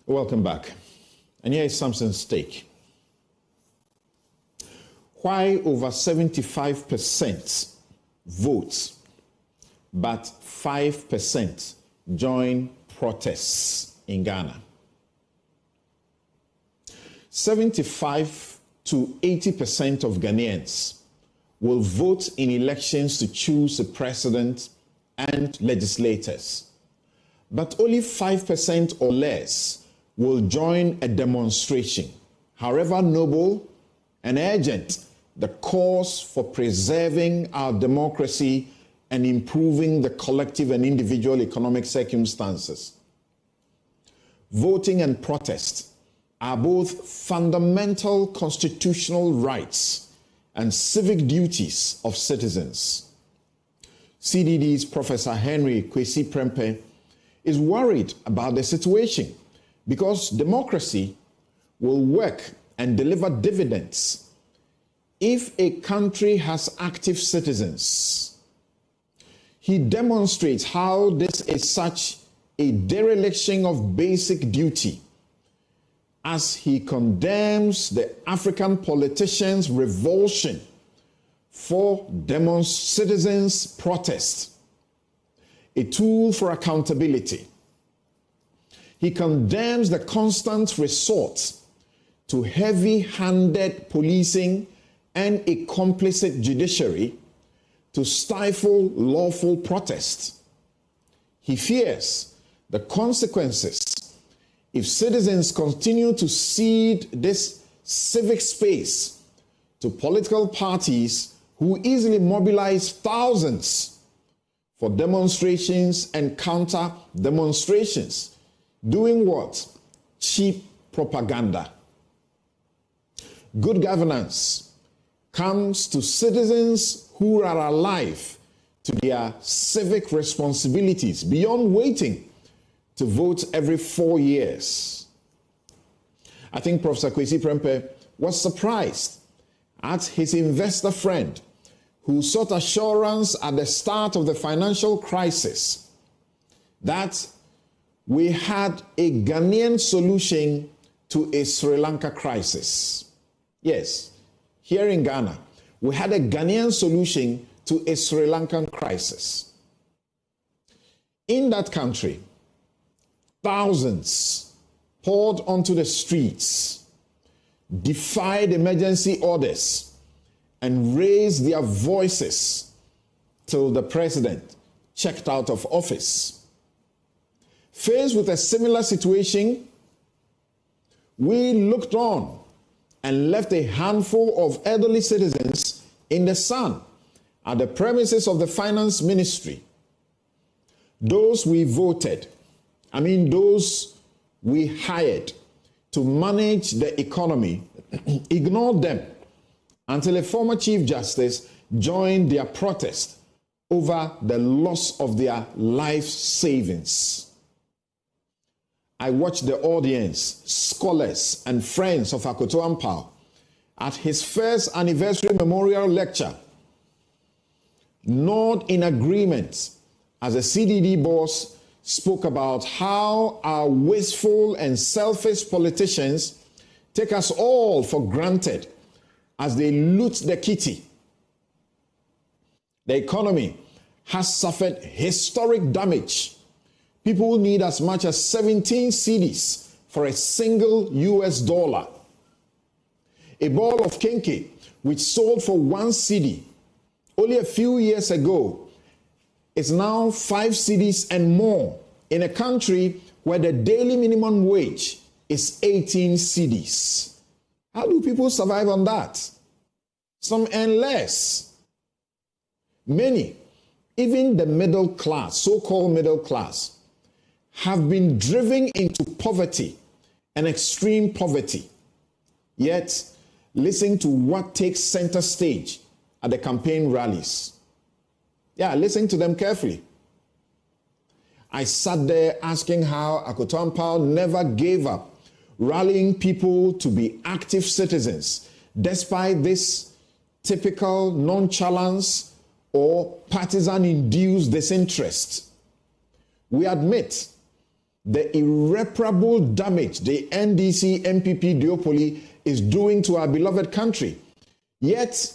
Welcome back. And here is Samson's take. Why over 75% vote, but 5% join protests in Ghana? 75 to 80% of Ghanaians will vote in elections to choose a president and legislators, but only 5% or less will join a demonstration, however noble and urgent the cause for preserving our democracy and improving the collective and individual economic circumstances. Voting and protest are both fundamental constitutional rights and civic duties of citizens. CDD's Professor Henry Kwesi Prempeh is worried about the situation because democracy will work and deliver dividends if a country has active citizens. He demonstrates how this is such a dereliction of basic duty as he condemns the African politicians' revulsion for citizens' protest, a tool for accountability. He condemns the constant resort to heavy-handed policing and a complicit judiciary to stifle lawful protest. He fears the consequences if citizens continue to cede this civic space to political parties who easily mobilize thousands for demonstrations and counter-demonstrations. Doing what? Cheap propaganda. Good governance comes to citizens who are alive to their civic responsibilities beyond waiting to vote every 4 years. I think Professor Kwesi Prempeh was surprised at his investor friend who sought assurance at the start of the financial crisis that we had a Ghanaian solution to a Sri Lanka crisis. Yes, here in Ghana, we had a Ghanaian solution to a Sri Lankan crisis. In that country, thousands poured onto the streets, defied emergency orders, and raised their voices till the president checked out of office. Faced with a similar situation, we looked on and left a handful of elderly citizens in the sun at the premises of the finance ministry. Those we voted, those we hired to manage the economy, ignored them until a former Chief Justice joined their protest over the loss of their life savings. I watched the audience, scholars and friends of Akoto Ampao at his first anniversary memorial lecture nod in agreement as the CDD boss spoke about how our wasteful and selfish politicians take us all for granted as they loot the kitty. The economy has suffered historic damage. People need as much as 17 cedis for a single US dollar. A ball of kenke, which sold for 1 cedi only a few years ago, is now 5 cedis and more in a country where the daily minimum wage is 18 cedis. How do people survive on that? Some earn less. Many, even the middle class, so-called middle class, have been driven into poverty and extreme poverty. Yet, listen to what takes center stage at the campaign rallies. Yeah, listen to them carefully. I sat there asking how Akoto Ampao never gave up rallying people to be active citizens, despite this typical nonchalance or partisan-induced disinterest. We admit the irreparable damage the NDC MPP duopoly is doing to our beloved country. Yet,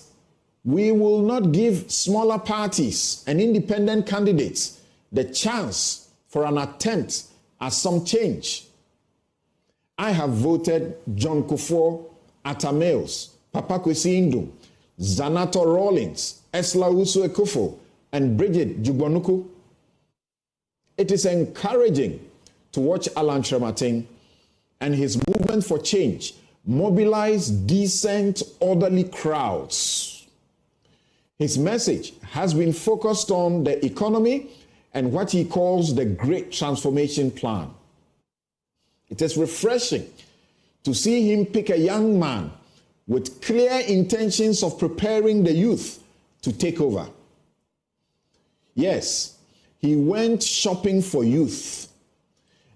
we will not give smaller parties and independent candidates the chance for an attempt at some change. I have voted John Kufuor, Atamails, Papa Kwesi Indum, Zanato Rawlings, Esla Usu Ekufo, and Bridget Jugbonuku. It is encouraging to watch Alan Trematin and his movement for change mobilize decent, orderly crowds. His message has been focused on the economy and what he calls the Great Transformation Plan. It is refreshing to see him pick a young man with clear intentions of preparing the youth to take over. Yes, he went shopping for youth,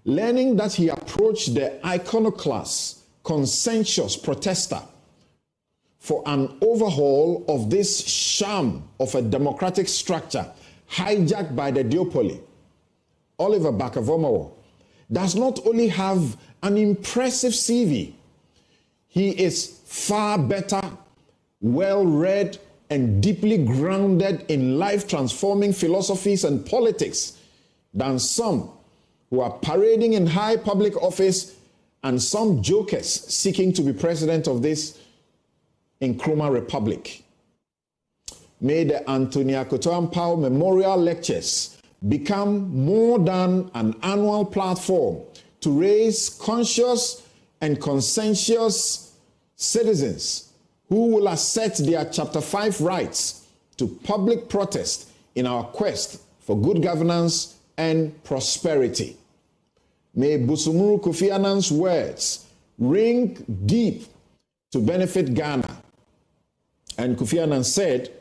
learning that he approached the iconoclast, conscientious protester for an overhaul of this sham of a democratic structure hijacked by the duopoly. Oliver Bakavomawo does not only have an impressive CV, he is far better, well-read, and deeply grounded in life-transforming philosophies and politics than some who are parading in high public office and some jokers seeking to be president of this Nkrumah Republic. May the Anthony Akoto Ampao Memorial Lectures become more than an annual platform to raise conscious and conscientious citizens who will assert their Chapter 5 rights to public protest in our quest for good governance and prosperity. May Busumuru Kofi Annan's words ring deep to benefit Ghana. And Kofi Annan said,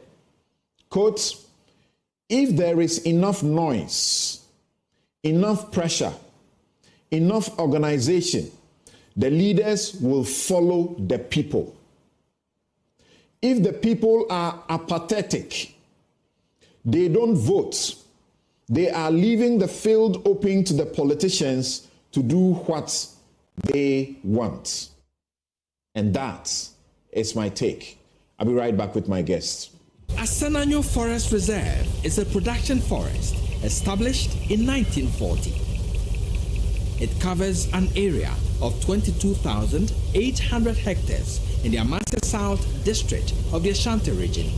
quote, "If there is enough noise, enough pressure, enough organization, the leaders will follow the people. If the people are apathetic, they don't vote, they are leaving the field open to the politicians to do what they want." And that is my take. I'll be right back with my guests. Asenanyo Forest Reserve is a production forest established in 1940. It covers an area of 22,800 hectares in the Amase South district of the Ashanti region.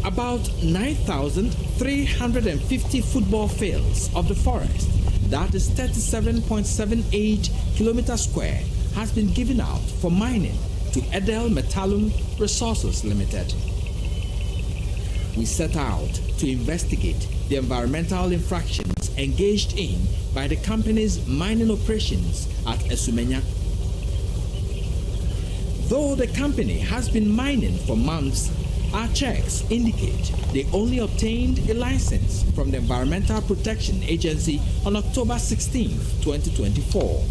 About 9,350 football fields of the forest, that is 37.78 kilometers square, has been given out for mining to Edel Metallum Resources Limited. We set out to investigate the environmental infractions engaged in by the company's mining operations at Esumenya. Though the company has been mining for months, our checks indicate they only obtained a license from the Environmental Protection Agency on October 16, 2024.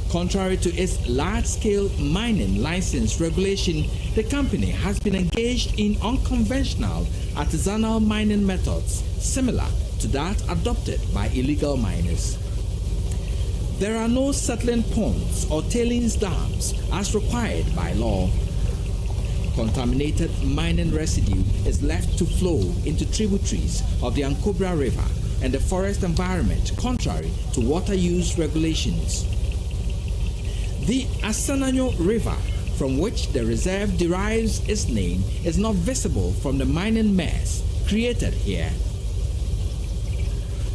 Contrary to its large-scale mining license regulation, the company has been engaged in unconventional artisanal mining methods similar to that adopted by illegal miners. There are no settling ponds or tailings dams as required by law. Contaminated mining residue is left to flow into tributaries of the Ankobra River and the forest environment, contrary to water use regulations. The Asenanyo River, from which the reserve derives its name, is not visible from the mining mess created here.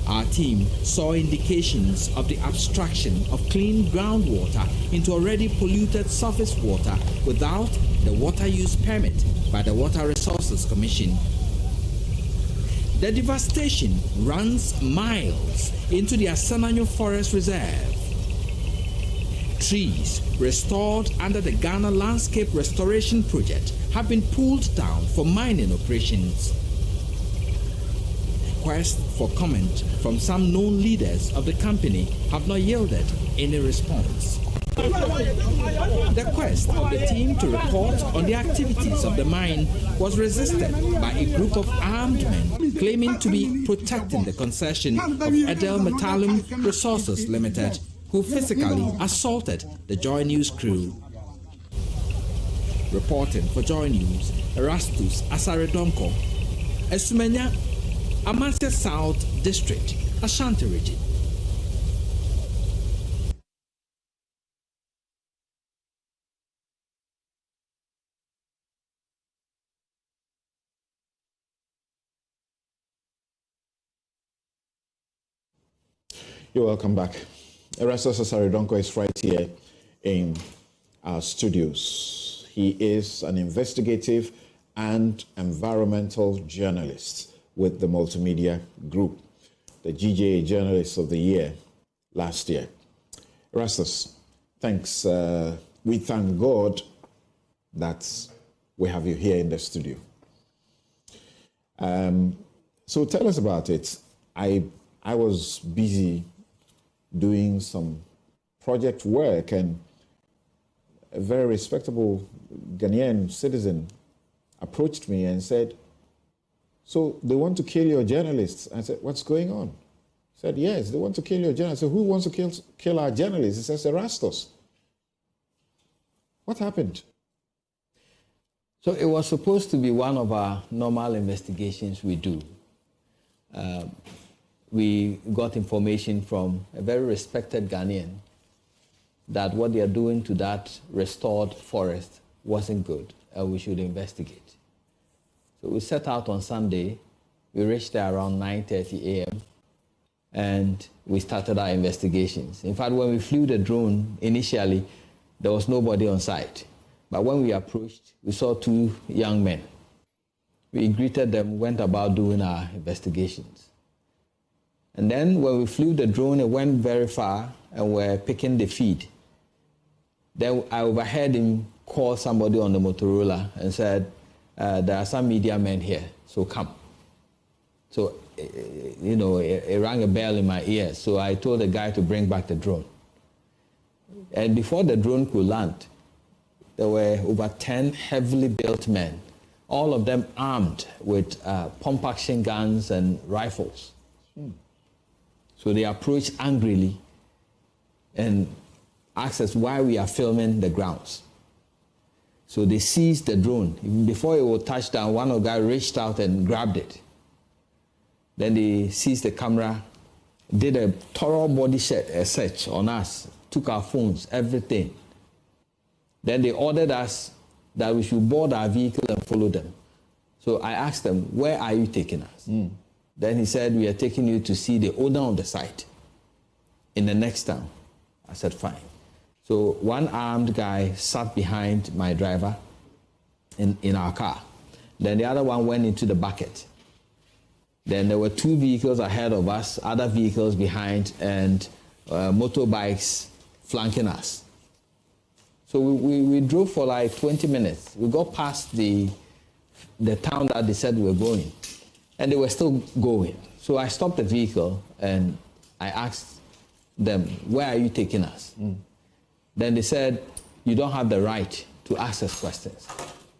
Our team saw indications of the abstraction of clean groundwater into already polluted surface water without the water use permit by the Water Resources Commission. The devastation runs miles into the Asenanyo Forest Reserve. Trees restored under the Ghana Landscape Restoration Project have been pulled down for mining operations. Requests for comment from some known leaders of the company have not yielded any response. The quest of the team to report on the activities of the mine was resisted by a group of armed men claiming to be protecting the concession of Edel Metallum Resources Limited, who physically assaulted the Joy News crew. Reporting for Joy News, Erastus Asaredonko, Esumenya, Amasia South District, Ashanti Region. You're welcome back. Erastus Asaredonko is right here in our studios. He is an investigative and environmental journalist with the Multimedia Group, the GJA Journalist of the Year last year. Erastus, thanks. We thank God that we have you here in the studio. So tell us about it. I was busy doing some project work, and a very respectable Ghanaian citizen approached me and said, so they want to kill your journalists. I said, what's going on? He said, yes, they want to kill your journalists. I said, who wants to kill our journalists? He says, Erastus. What happened? So it was supposed to be one of our normal investigations we do. We got information from a very respected Ghanaian that what they are doing to that restored forest wasn't good, and we should investigate. So we set out on Sunday. We reached there around 9:30 a.m. and we started our investigations. In fact, when we flew the drone initially, there was nobody on site. But when we approached, we saw two young men. We greeted them, went about doing our investigations. And then when we flew the drone, it went very far and we're picking the feed. Then I overheard him call somebody on the Motorola and said, there are some media men here, so come. So, it rang a bell in my ears. So I told the guy to bring back the drone. And before the drone could land, there were over 10 heavily built men, all of them armed with pump-action guns and rifles. So they approached angrily and asked us why we are filming the grounds. So they seized the drone. Even before it would touch down, one of the guys reached out and grabbed it. Then they seized the camera, did a thorough body search on us, took our phones, everything. Then they ordered us that we should board our vehicle and follow them. So I asked them, where are you taking us? Then he said, we are taking you to see the owner of the site in the next town. I said, fine. So one armed guy sat behind my driver in our car. Then the other one went into the bucket. Then there were two vehicles ahead of us, other vehicles behind, and motorbikes flanking us. So we drove for like 20 minutes. We got past the town that they said we were going, and they were still going. So I stopped the vehicle and I asked them, where are you taking us? Then they said, you don't have the right to ask us questions.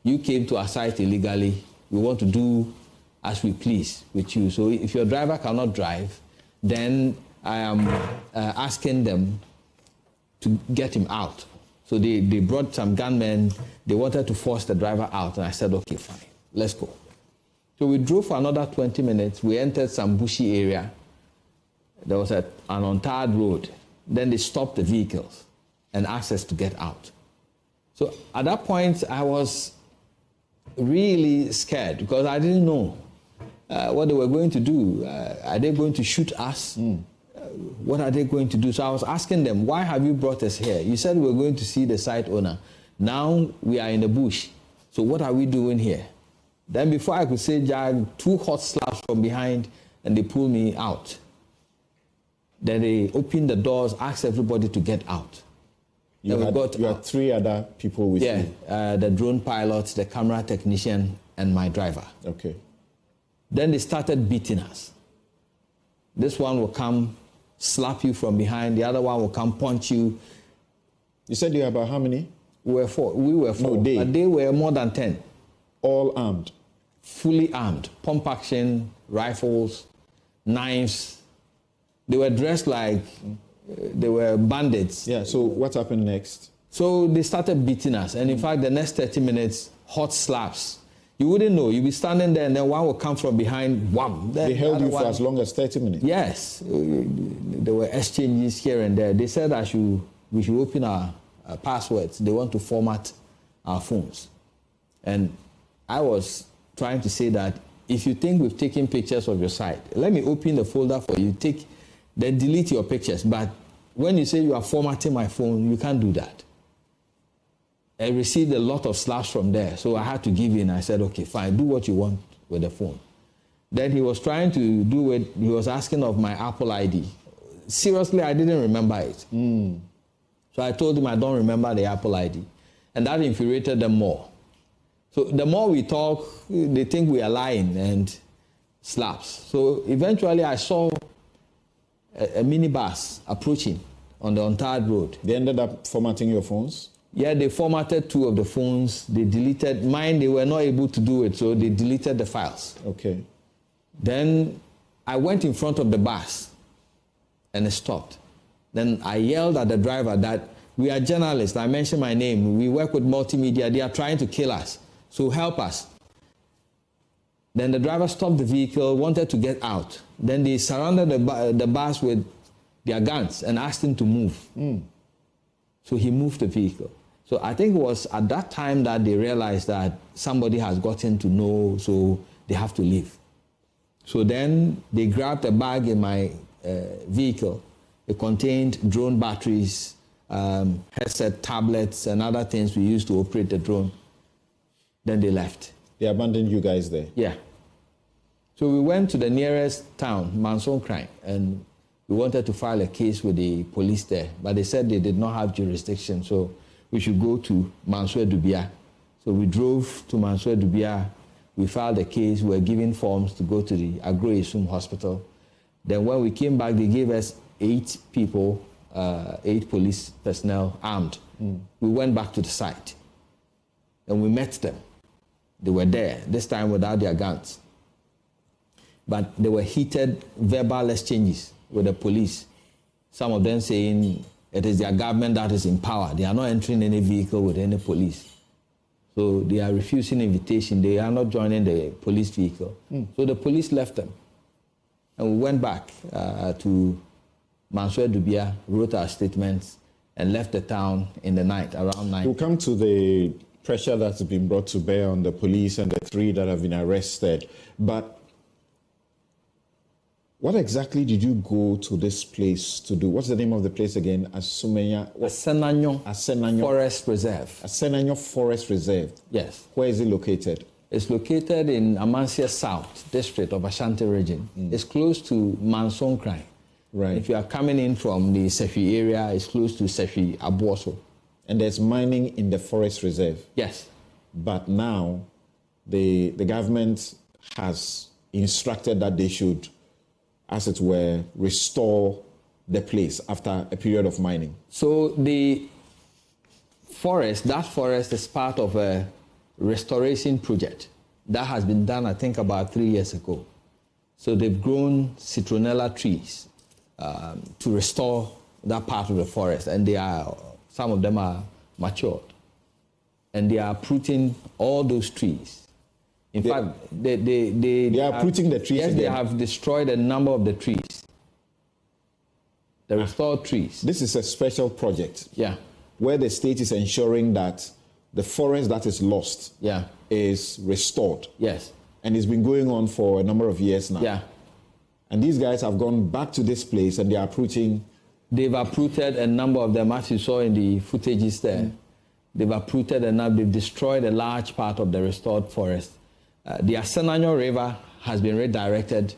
You came to our site illegally. We want to do as we please with you. So if your driver cannot drive, then I am asking them to get him out. So they brought some gunmen. They wanted to force the driver out. And I said, okay, fine, let's go. So we drove for another 20 minutes. We entered some bushy area. There was an untarred road. Then they stopped the vehicles and asked us to get out. So at that point, I was really scared because I didn't know what they were going to do. Are they going to shoot us? What are they going to do? So I was asking them, why have you brought us here? You said we were going to see the site owner. Now we are in the bush. So what are we doing here? Then before I could say jag, two hot slaps from behind and they pulled me out. Then they opened the doors, asked everybody to get out. You had three other people with you? Yeah, the drone pilot, the camera technician, and my driver. Okay. Then they started beating us. This one will come, slap you from behind. The other one will come, punch you. You said you were about how many? We were four. No, but they were more than 10. All armed? fully armed, pump action, rifles, knives. They were dressed like they were bandits. Yeah, so what happened next? So they started beating us. And in fact, the next 30 minutes, hot slaps. You wouldn't know. You'd be standing there and then one would come from behind, wham. They held you for as long as 30 minutes? Yes. There were exchanges here and there. They said we should open our passwords. They want to format our phones. And I was trying to say that if you think we've taken pictures of your site, let me open the folder for you. Then delete your pictures. But when you say you are formatting my phone, you can't do that. I received a lot of slaps from there, so I had to give in. I said, okay, fine, do what you want with the phone. Then he was trying to do it. He was asking of my Apple ID. Seriously, I didn't remember it. So I told him I don't remember the Apple ID. And that infuriated them more. So the more we talk, they think we are lying and slaps. So eventually I saw a minibus approaching on the untarred road. They ended up formatting your phones? Yeah, they formatted 2 of the phones. They deleted mine. They were not able to do it, so they deleted the files. Okay. Then I went in front of the bus and it stopped. Then I yelled at the driver that we are journalists. I mentioned my name. We work with multimedia. They are trying to kill us. So help us. Then the driver stopped the vehicle, wanted to get out. Then they surrounded the bus with their guns and asked him to move. So he moved the vehicle. So I think it was at that time that they realized that somebody has gotten to know, so they have to leave. So then they grabbed a bag in my vehicle. It contained drone batteries, headset, tablets, and other things we used to operate the drone. Then they left. They abandoned you guys there? Yeah. So we went to the nearest town, Manson, and we wanted to file a case with the police there, but they said they did not have jurisdiction, so we should go to Mansour Dubia. So we drove to Mansour Dubia. We filed a case. We were given forms to go to the Agro-Esum hospital. Then when we came back, they gave us 8 people, 8 police personnel armed. We went back to the site, and we met them. They were there, this time without their guns. But there were heated verbal exchanges with the police. Some of them saying it is their government that is in power. They are not entering any vehicle with any police. So they are refusing invitation. They are not joining the police vehicle. So the police left them. And we went back to Mansour Dubia, wrote our statements, and left the town in the night, around 9. We'll come to the pressure that's been brought to bear on the police and the 3 that have been arrested. But what exactly did you go to this place to do? What's the name of the place again? Asenanyo Forest Reserve. Asenanyo Forest Reserve. Yes. Where is it located? It's located in Amansia South District of Ashanti region. It's close to Manson. Right. If you are coming in from the Sefi area, it's close to Sefi Abuoso. And there's mining in the forest reserve? Yes. But now the government has instructed that they should, as it were, restore the place after a period of mining. So the forest, that forest is part of a restoration project that has been done, I think, about 3 years ago. So they've grown citronella trees to restore that part of the forest, and some of them are matured. And they are uprooting all those trees. In fact, they are uprooting the trees. Yes, again. They have destroyed a number of the trees. The restored trees. This is a special project. Yeah. Where the state is ensuring that the forest that is lost is restored. Yes. And it's been going on for a number of years now. Yeah. And these guys have gone back to this place and they are uprooting. They've uprooted a number of them, as you saw in the footages there. They've uprooted and they've destroyed a large part of the restored forest. The Asenanyo River has been redirected,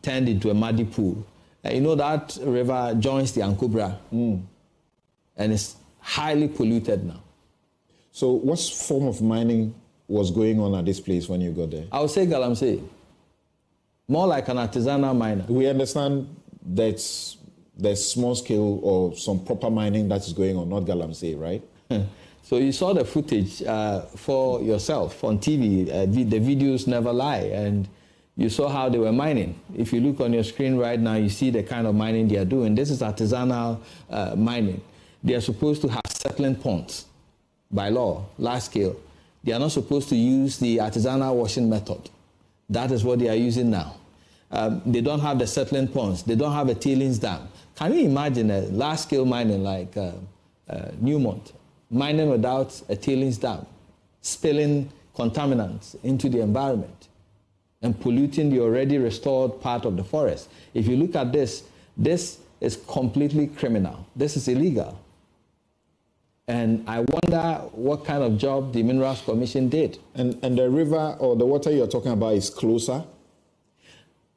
turned into a muddy pool. You know that river joins the Ankobra, and it's highly polluted now. So what form of mining was going on at this place when you got there? I would say Galamsey. More like an artisanal miner. We understand there's small scale or some proper mining that is going on, not Galamsey, right? So you saw the footage for yourself on TV. The videos never lie, and you saw how they were mining. If you look on your screen right now, you see the kind of mining they are doing. This is artisanal mining. They are supposed to have settling ponds by law, large scale. They are not supposed to use the artisanal washing method. That is what they are using now. They don't have the settling ponds. They don't have a tailings dam. Can you imagine a large scale mining like Newmont, mining without a tailings dam, spilling contaminants into the environment and polluting the already restored part of the forest? If you look at this, this is completely criminal. This is illegal. And I wonder what kind of job the Minerals Commission did. And the river or the water you're talking about is closer?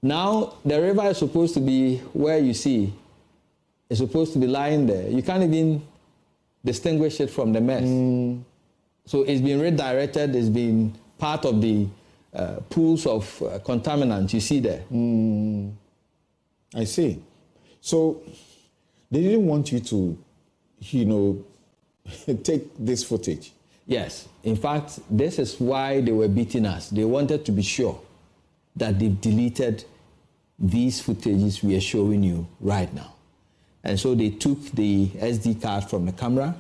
Now, the river is supposed to be where you see. It's supposed to be lying there. You can't even distinguish it from the mess. So it's been redirected. It's been part of the pools of contaminants you see there. I see. So they didn't want you to, take this footage. Yes. In fact, this is why they were beating us. They wanted to be sure that they've deleted these footages we are showing you right now. And so they took the SD card from the camera.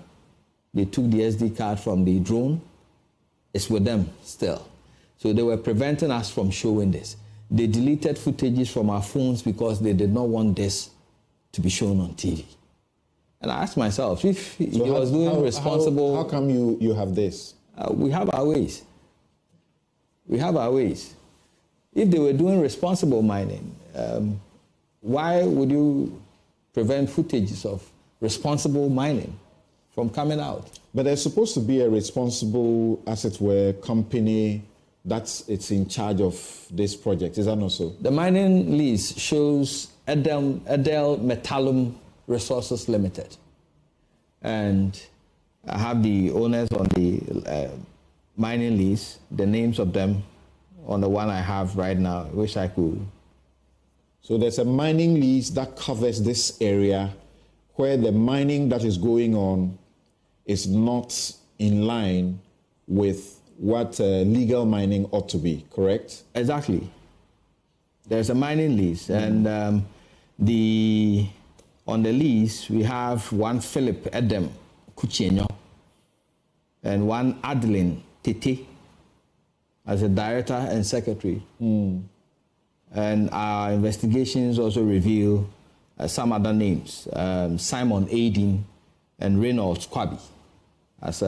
They took the SD card from the drone. It's with them still. So they were preventing us from showing this. They deleted footages from our phones because they did not want this to be shown on TV. And I asked myself, if he was doing responsible... How come you have this? We have our ways. We have our ways. If they were doing responsible mining, why would you prevent footages of responsible mining from coming out? But there's supposed to be a responsible, as it were, company it's in charge of this project. Is that not so? The mining lease shows Edel Metallum Resources Limited. And I have the owners on the mining lease, the names of them on the one I have right now. I wish I could. So there's a mining lease that covers this area where the mining that is going on is not in line with what legal mining ought to be, correct? Exactly. There's a mining lease, and on the lease we have one Philip Edem Kuchenyo and one Adeline Tete as a director and secretary. And our investigations also reveal some other names, Simon Aiden and Reynolds Kwabi, as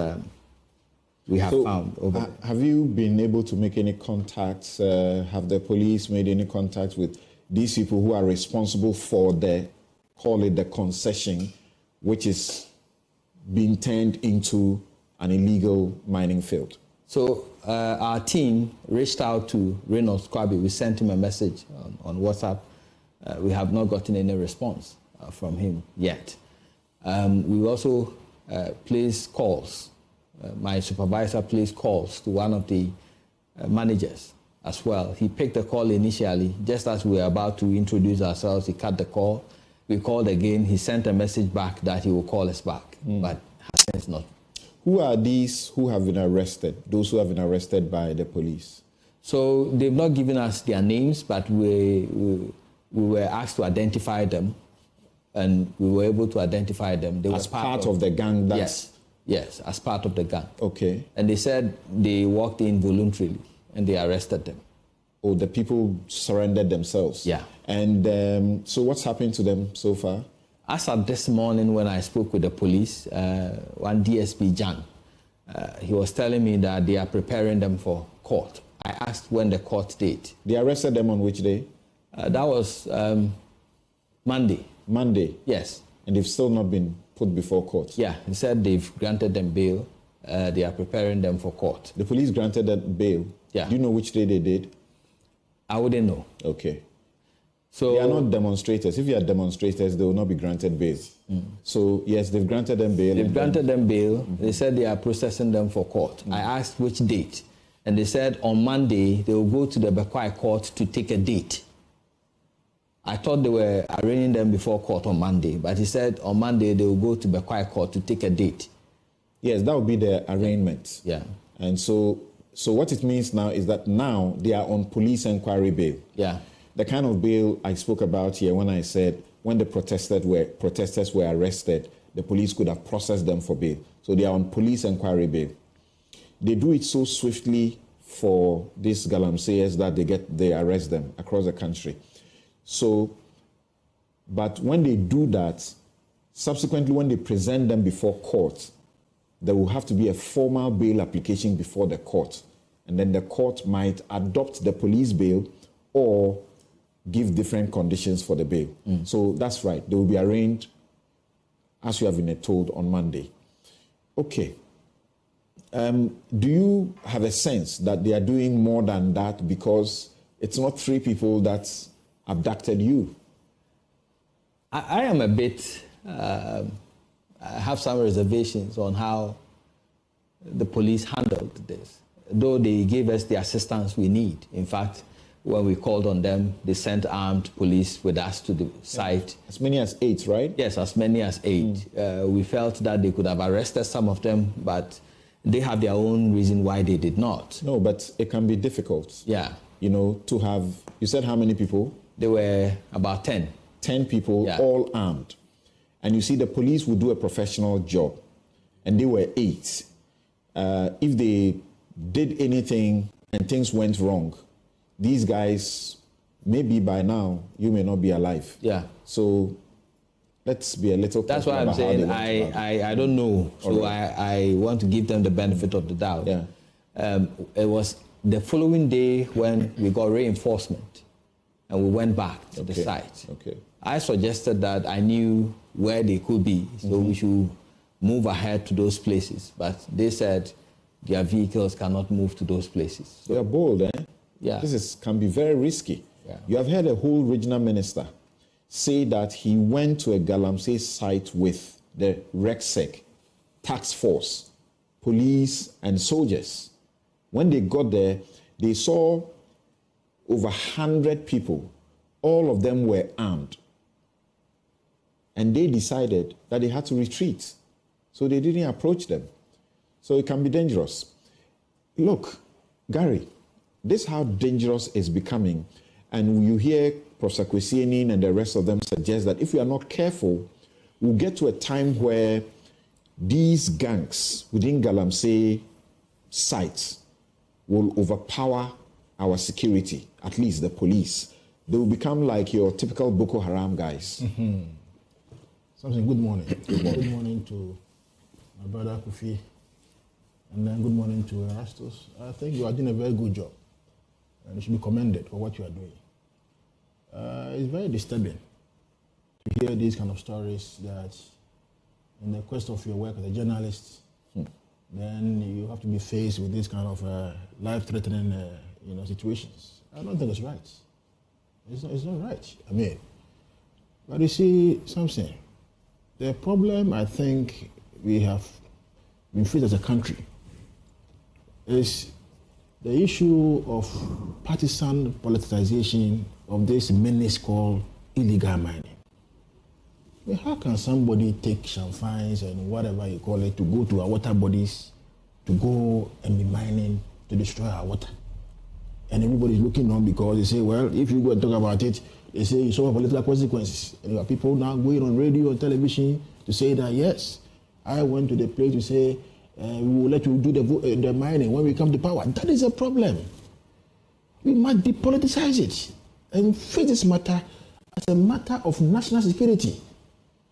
we have found over there. Have you been able to make any contacts? Have the police made any contacts with these people who are responsible for call it the concession, which is being turned into an illegal mining field? So our team reached out to Reynolds Kwabi. We sent him a message on WhatsApp. We have not gotten any response from him yet. We also placed calls. My supervisor placed calls to one of the managers as well. He picked the call initially. Just as we were about to introduce ourselves, he cut the call. We called again. He sent a message back that he will call us back, but has since not. Who are these who have been arrested, those who have been arrested by the police? So they've not given us their names, but we were asked to identify them, and we were able to identify them. They as were part of the gang? Yes, as part of the gang. Okay. And they said they walked in voluntarily, and they arrested them. Oh, the people surrendered themselves? Yeah. And so what's happened to them so far? As of this morning when I spoke with the police, one DSP Jan, he was telling me that they are preparing them for court. I asked when the court date. They arrested them on which day? That was Monday. Monday? Yes. And they've still not been put before court? Yeah, he said they've granted them bail. They are preparing them for court. The police granted them bail? Yeah. Do you know which day they did? I wouldn't know. Okay. So they are not demonstrators. If you are demonstrators, they will not be granted bail. So, yes, they've granted them bail. They've granted them bail. They said they are processing them for court. I asked which date, and they said on Monday they will go to the Bekwai court to take a date. I thought they were arraigning them before court on Monday, but he said on Monday they will go to Bekwai court to take a date. Yes, that would be the arraignment. Yeah. And so what it means now is that now they are on police inquiry bail. Yeah. The kind of bail I spoke about here when I said when the protesters were arrested, the police could have processed them for bail. So they are on police inquiry bail. They do it so swiftly for these Galamseyers that they arrest them across the country. So, but when they do that, subsequently when they present them before court, there will have to be a formal bail application before the court. And then the court might adopt the police bail or give different conditions for the bail. So that's right. They will be arraigned, as you have been told, on Monday. Okay. Do you have a sense that they are doing more than that because it's not 3 people that abducted you? I am a bit, I have some reservations on how the police handled this, though they gave us the assistance we need. In fact, when we called on them, they sent armed police with us to the site. As many as 8, right? Yes, as many as 8. We felt that they could have arrested some of them, but they have their own reason why they did not. No, but it can be difficult. Yeah. You know, to have, you said how many people? There were about 10. 10 people, all armed. And you see, the police would do a professional job. And they were 8. If they did anything and things went wrong, these guys, maybe by now, you may not be alive. Yeah. So let's be a little careful. That's why I'm saying I don't know. So I want to give them the benefit of the doubt. Yeah. It was the following day when we got reinforcement and we went back to the site. Okay. I suggested that I knew where they could be, so we should move ahead to those places. But they said their vehicles cannot move to those places. So, they are bold, eh? Yeah. Can be very risky. Yeah. You have heard a whole regional minister say that he went to a Galamsey site with the RECSEC, task force, police and soldiers. When they got there, they saw over 100 people. All of them were armed. And they decided that they had to retreat. So they didn't approach them. So it can be dangerous. Look, Gary, this is how dangerous it's becoming. And you hear Professor Kwesieni and the rest of them suggest that if we are not careful, we'll get to a time where these gangs within Galamsey sites will overpower our security, at least the police. They will become like your typical Boko Haram guys. Samson, good morning. Good morning to my brother Kofi, and then good morning to Erastus. I think you are doing a very good job, and you should be commended for what you are doing. It's very disturbing to hear these kind of stories that in the quest of your work as a journalist, then you have to be faced with this kind of life-threatening situations. I don't think it's right. It's not right. I mean, but you see, Samson, the problem I think we have been faced as a country is the issue of partisan politicization of this menace called illegal mining. I mean, how can somebody take some fines and whatever you call it to go to our water bodies, to go and be mining to destroy our water? And everybody's looking on because they say, well, if you go and talk about it, they say you suffer political consequences. And you have people now going on radio and television to say that, yes, I went to the place to say, we will let you do the mining when we come to power. That is a problem. We must depoliticize it and face this matter as a matter of national security.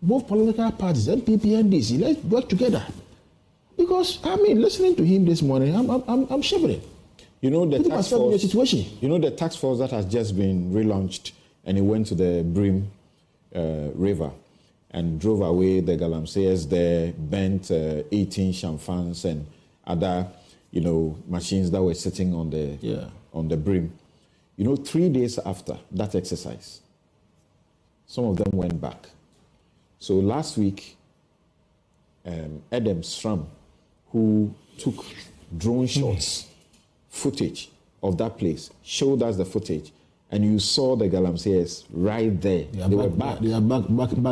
Both political parties, NPP and DC, let's work together. Because, I mean, listening to him this morning, I'm shivering. You know the task force. Situation. You know the task force that has just been relaunched, and it went to the Brim River and drove away the Galamseyers there, burnt 18 champans and other, machines that were sitting on the Brim. 3 days after that exercise, some of them went back. So last week, Adam Stram, who took drone shots, footage of that place, showed us the footage, and you saw the Galamseyers right there. They were back. They are back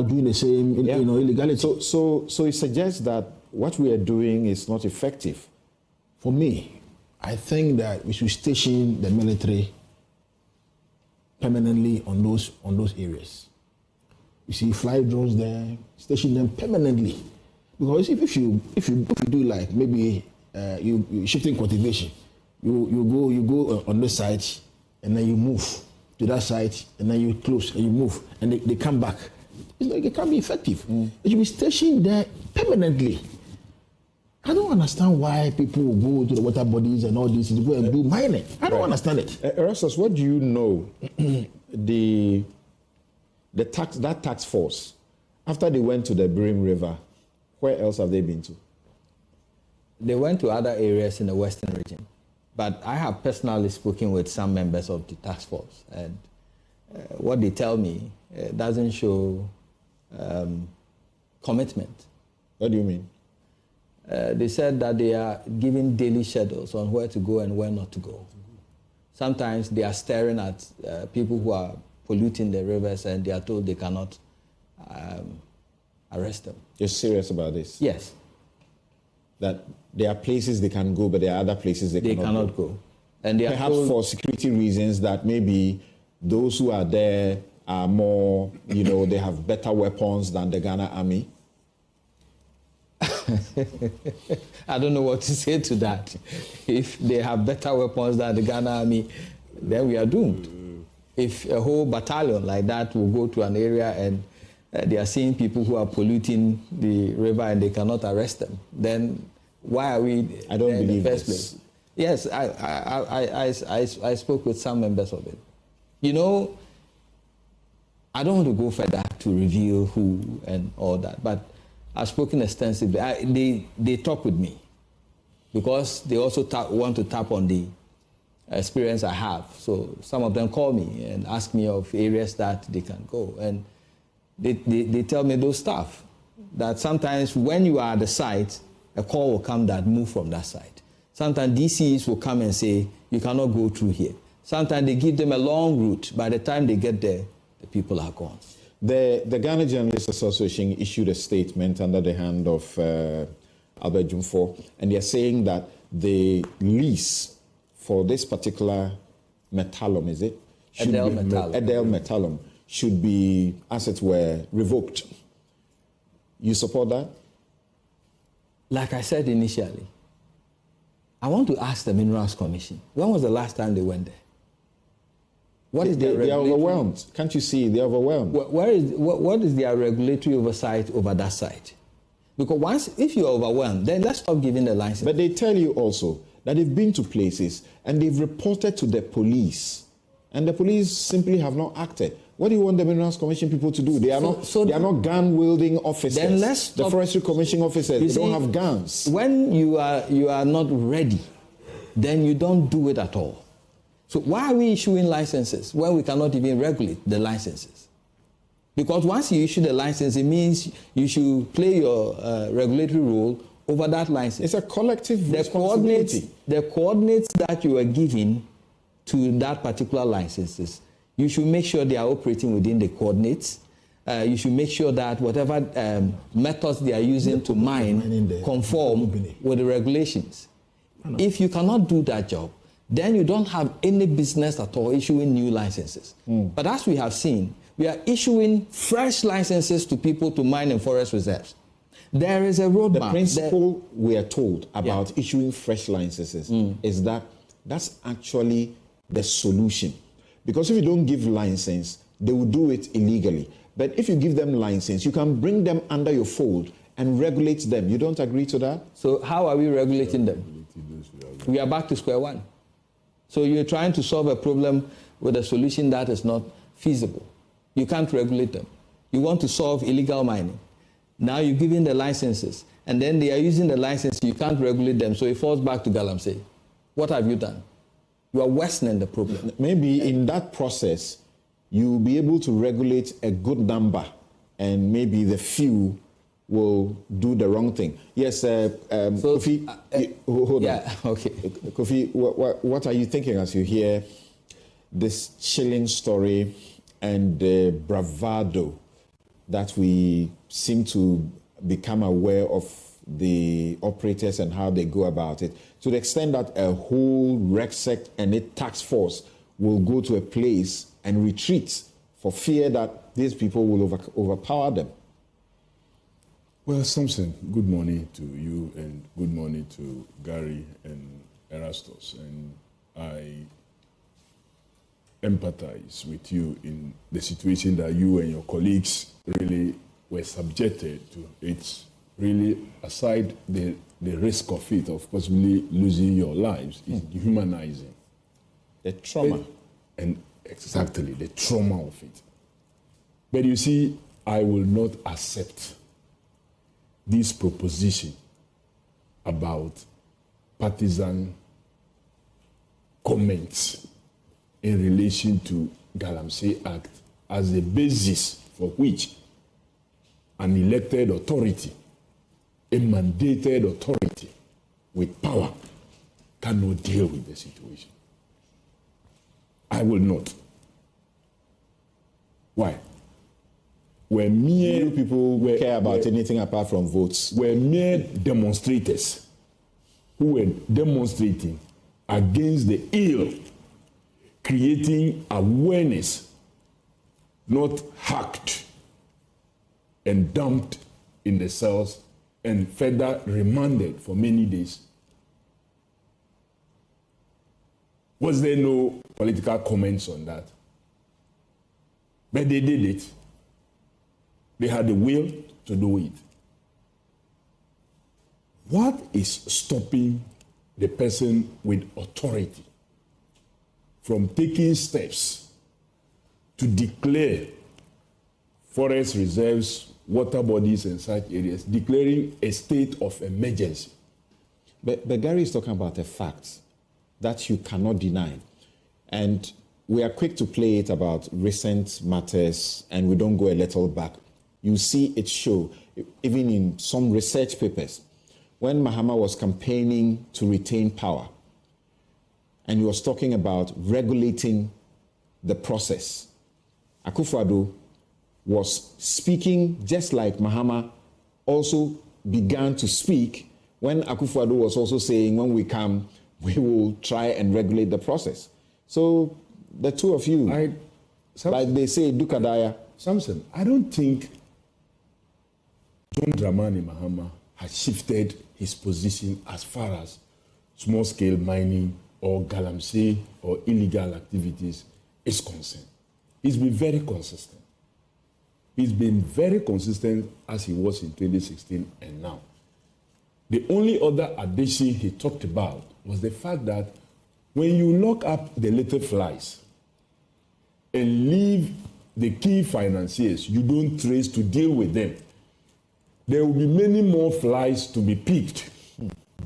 doing the same, illegality. So it suggests that what we are doing is not effective. For me, I think that we should station the military permanently on those areas. You see, fly drones there, station them permanently. Because if you do like maybe you shifting cultivation, you go on this side and then you move to that side and then you close and you move and they come back. It's like it can't be effective. It should be stationed there permanently. I don't understand why people will go to the water bodies and all this to go and do mining. I don't understand it. Erastus, what do you know? that task force, after they went to the Birim River, where else have they been to? They went to other areas in the Western region. But I have personally spoken with some members of the task force, and what they tell me doesn't show commitment. What do you mean? They said that they are giving daily schedules on where to go and where not to go. Sometimes they are staring at people who are polluting the rivers and they are told they cannot arrest them. You're serious about this? Yes. That there are places they can go, but there are other places they cannot go. And they perhaps for security reasons that maybe those who are there are more, they have better weapons than the Ghana army. I don't know what to say to that. If they have better weapons than the Ghana army, then we are doomed. If a whole battalion like that will go to an area and they are seeing people who are polluting the river and they cannot arrest them, then why are we I don't believe in the first this. place? Yes, I spoke with some members of it. I don't want to go further to reveal who and all that, but I've spoken extensively. They talk with me because they also want to tap on the experience I have. So some of them call me and ask me of areas that they can go. And they tell me those stuff, that sometimes when you are at the site, a call will come that move from that site. Sometimes DCs will come and say, you cannot go through here. Sometimes they give them a long route. By the time they get there, the people are gone. The Ghana Journalists Association issued a statement under the hand of Albert Jumfo, and they're saying that the lease for this particular metallum, is it? Edel metallum should be, as it were, revoked. You support that? Like I said initially, I want to ask the Minerals Commission, when was the last time they went there? What is their they are overwhelmed. Can't you see? They're overwhelmed. What is their regulatory oversight over that site? Because if you're overwhelmed, then let's stop giving the license. But they tell you also that they've been to places and they've reported to the police, and the police simply have not acted. What do you want the Minerals Commission people to do? They are not gun-wielding officers. Then let's stop. The Forestry Commission officers, they don't have guns. When you are not ready, then you don't do it at all. So why are we issuing licenses when we cannot even regulate the licenses? Because once you issue the license, it means you should play your regulatory role over that license. It's a collective responsibility. The coordinates that you are giving to that particular licenses, you should make sure they are operating within the coordinates. You should make sure that whatever methods they are using to mine conform with the regulations. If you cannot do that job, then you don't have any business at all issuing new licenses. But as we have seen, we are issuing fresh licenses to people to mine in forest reserves. There is a roadmap. The principle we are told about issuing fresh licenses is that that's actually the solution. Because if you don't give license, they will do it illegally. But if you give them license, you can bring them under your fold and regulate them. You don't agree to that? So how are we regulating them? We are back to square one. So you're trying to solve a problem with a solution that is not feasible. You can't regulate them. You want to solve illegal mining. Now you're giving the licenses, and then they are using the license, you can't regulate them, so it falls back to Galamsey. What have you done? You are worsening the problem. Maybe in that process, you'll be able to regulate a good number, and maybe the few will do the wrong thing. Yes, Kofi, hold on. Okay. Kofi, what are you thinking as you hear this chilling story and the bravado that we seem to become aware of the operators and how they go about it, to the extent that a whole RegSec and a task force will go to a place and retreat for fear that these people will overpower them? Well, Samson, good morning to you and good morning to Gary and Erastus. And I empathize with you in the situation that you and your colleagues really were subjected to. It's really, aside the risk of it, of possibly losing your lives, is dehumanizing. The trauma. And exactly, the trauma of it. But you see, I will not accept this proposition about partisan comments in relation to Galamsey Act as a basis for which an elected authority, a mandated authority with power, cannot deal with the situation. I will not. Why? We're mere people care about anything apart from votes. We're mere demonstrators who were demonstrating against the ill, creating awareness, not hacked and dumped in the cells and further remanded for many days. Was there no political comments on that? But they did it. They had the will to do it. What is stopping the person with authority from taking steps to declare forest reserves, water bodies, and such areas, declaring a state of emergency? But Gary is talking about a fact that you cannot deny. And we are quick to play it about recent matters, and we don't go a little back. You see it show, even in some research papers, when Mahama was campaigning to retain power, and he was talking about regulating the process. Akufo-Addo was speaking just like Mahama also began to speak when Akufo-Addo was also saying, when we come, we will try and regulate the process. So the two of you, like they say, Dukadaya. Samson, I don't think John Dramani Mahama has shifted his position as far as small-scale mining or Galamsey or illegal activities is concerned. He's been very consistent. He's been very consistent as he was in 2016 and now. The only other addition he talked about was the fact that when you lock up the little flies and leave the key financiers you don't trace to deal with them, there will be many more flies to be picked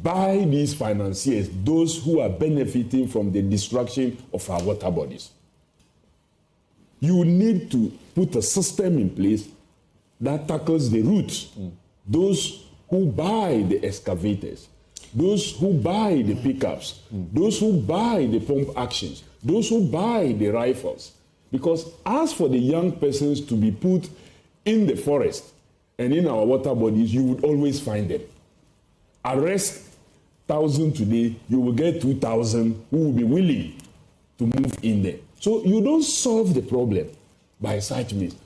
by these financiers, those who are benefiting from the destruction of our water bodies. You need to put a system in place that tackles the roots. Those who buy the excavators, those who buy the pickups, those who buy the pump actions, those who buy the rifles. Because as for the young persons to be put in the forest and in our water bodies, you would always find them. Arrest 1,000 today, you will get 2,000 who will be willing to move in there. So you don't solve the problem by such means.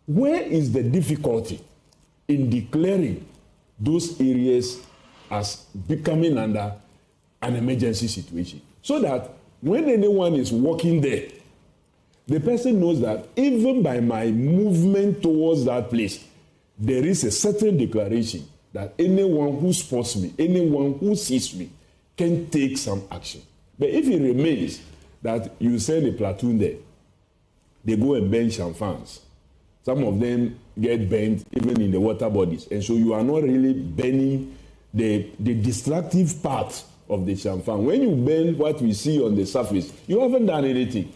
Where is the difficulty in declaring those areas as becoming under an emergency situation? So that when anyone is walking there, the person knows that even by my movement towards that place, there is a certain declaration that anyone who spots me, anyone who sees me, can take some action. But if it remains that you send a platoon there, they go and burn champagnes. Some of them get burnt even in the water bodies. And so you are not really burning the destructive part of the champagne. When you burn what we see on the surface, you haven't done anything.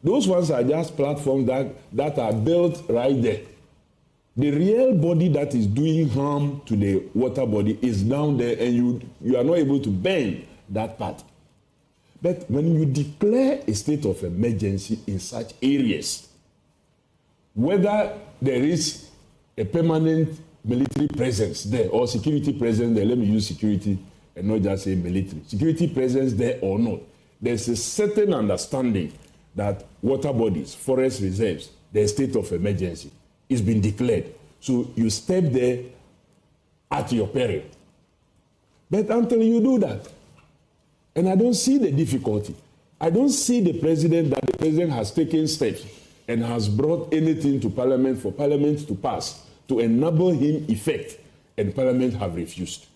Those ones are just platforms that are built right there. The real body that is doing harm to the water body is down there, and you are not able to burn that part. But when you declare a state of emergency in such areas, whether there is a permanent military presence there or security presence there. Let me use security and not just say military. Security presence there or not. There's a certain understanding that water bodies, forest reserves, the state of emergency is been declared. So you step there at your peril. But until you do that, and I don't see the difficulty, I don't see the president has taken steps and has brought anything to Parliament for Parliament to pass to enable him effect, and Parliament have refused.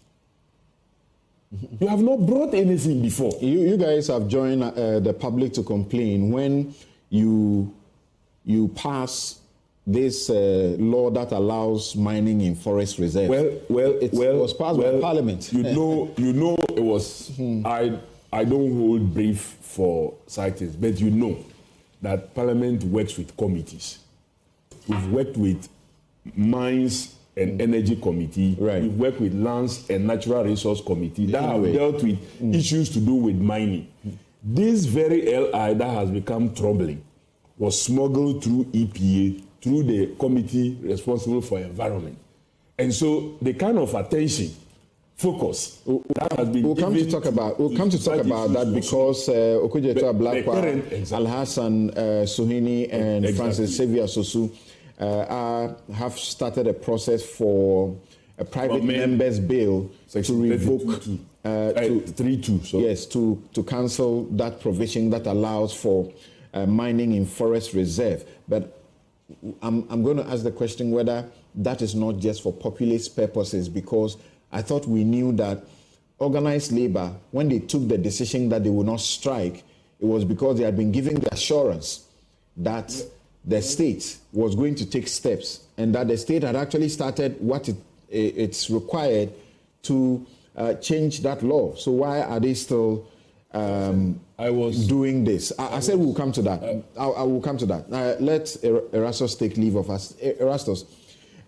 You have not brought anything before. You guys have joined the public to complain when you pass this law that allows mining in forest reserve. It was passed by Parliament. You know, it was. I don't hold brief for sightings, but you know that Parliament works with committees. We've worked with Mines and Energy Committee. Right. We've worked with Lands and Natural Resource Committee that have dealt with issues to do with mining. This very LI that has become troubling was smuggled through EPA, through the committee responsible for environment. And so the kind of attention, focus that has been We'll come to talk about that because Okujeto Ablakwa, Al Hassan Suhini, and Francis Xavier Sosu have started a process for a private members bill to revoke to cancel that provision that allows for mining in forest reserve. But I'm going to ask the question whether that is not just for populist purposes, because I thought we knew that organized labor, when they took the decision that they would not strike, it was because they had been given the assurance that the state was going to take steps and that the state had actually started what it's required to change that law. So why are they still doing this? I said we'll come to that. I will come to that. Let Erastus take leave of us. Erastus,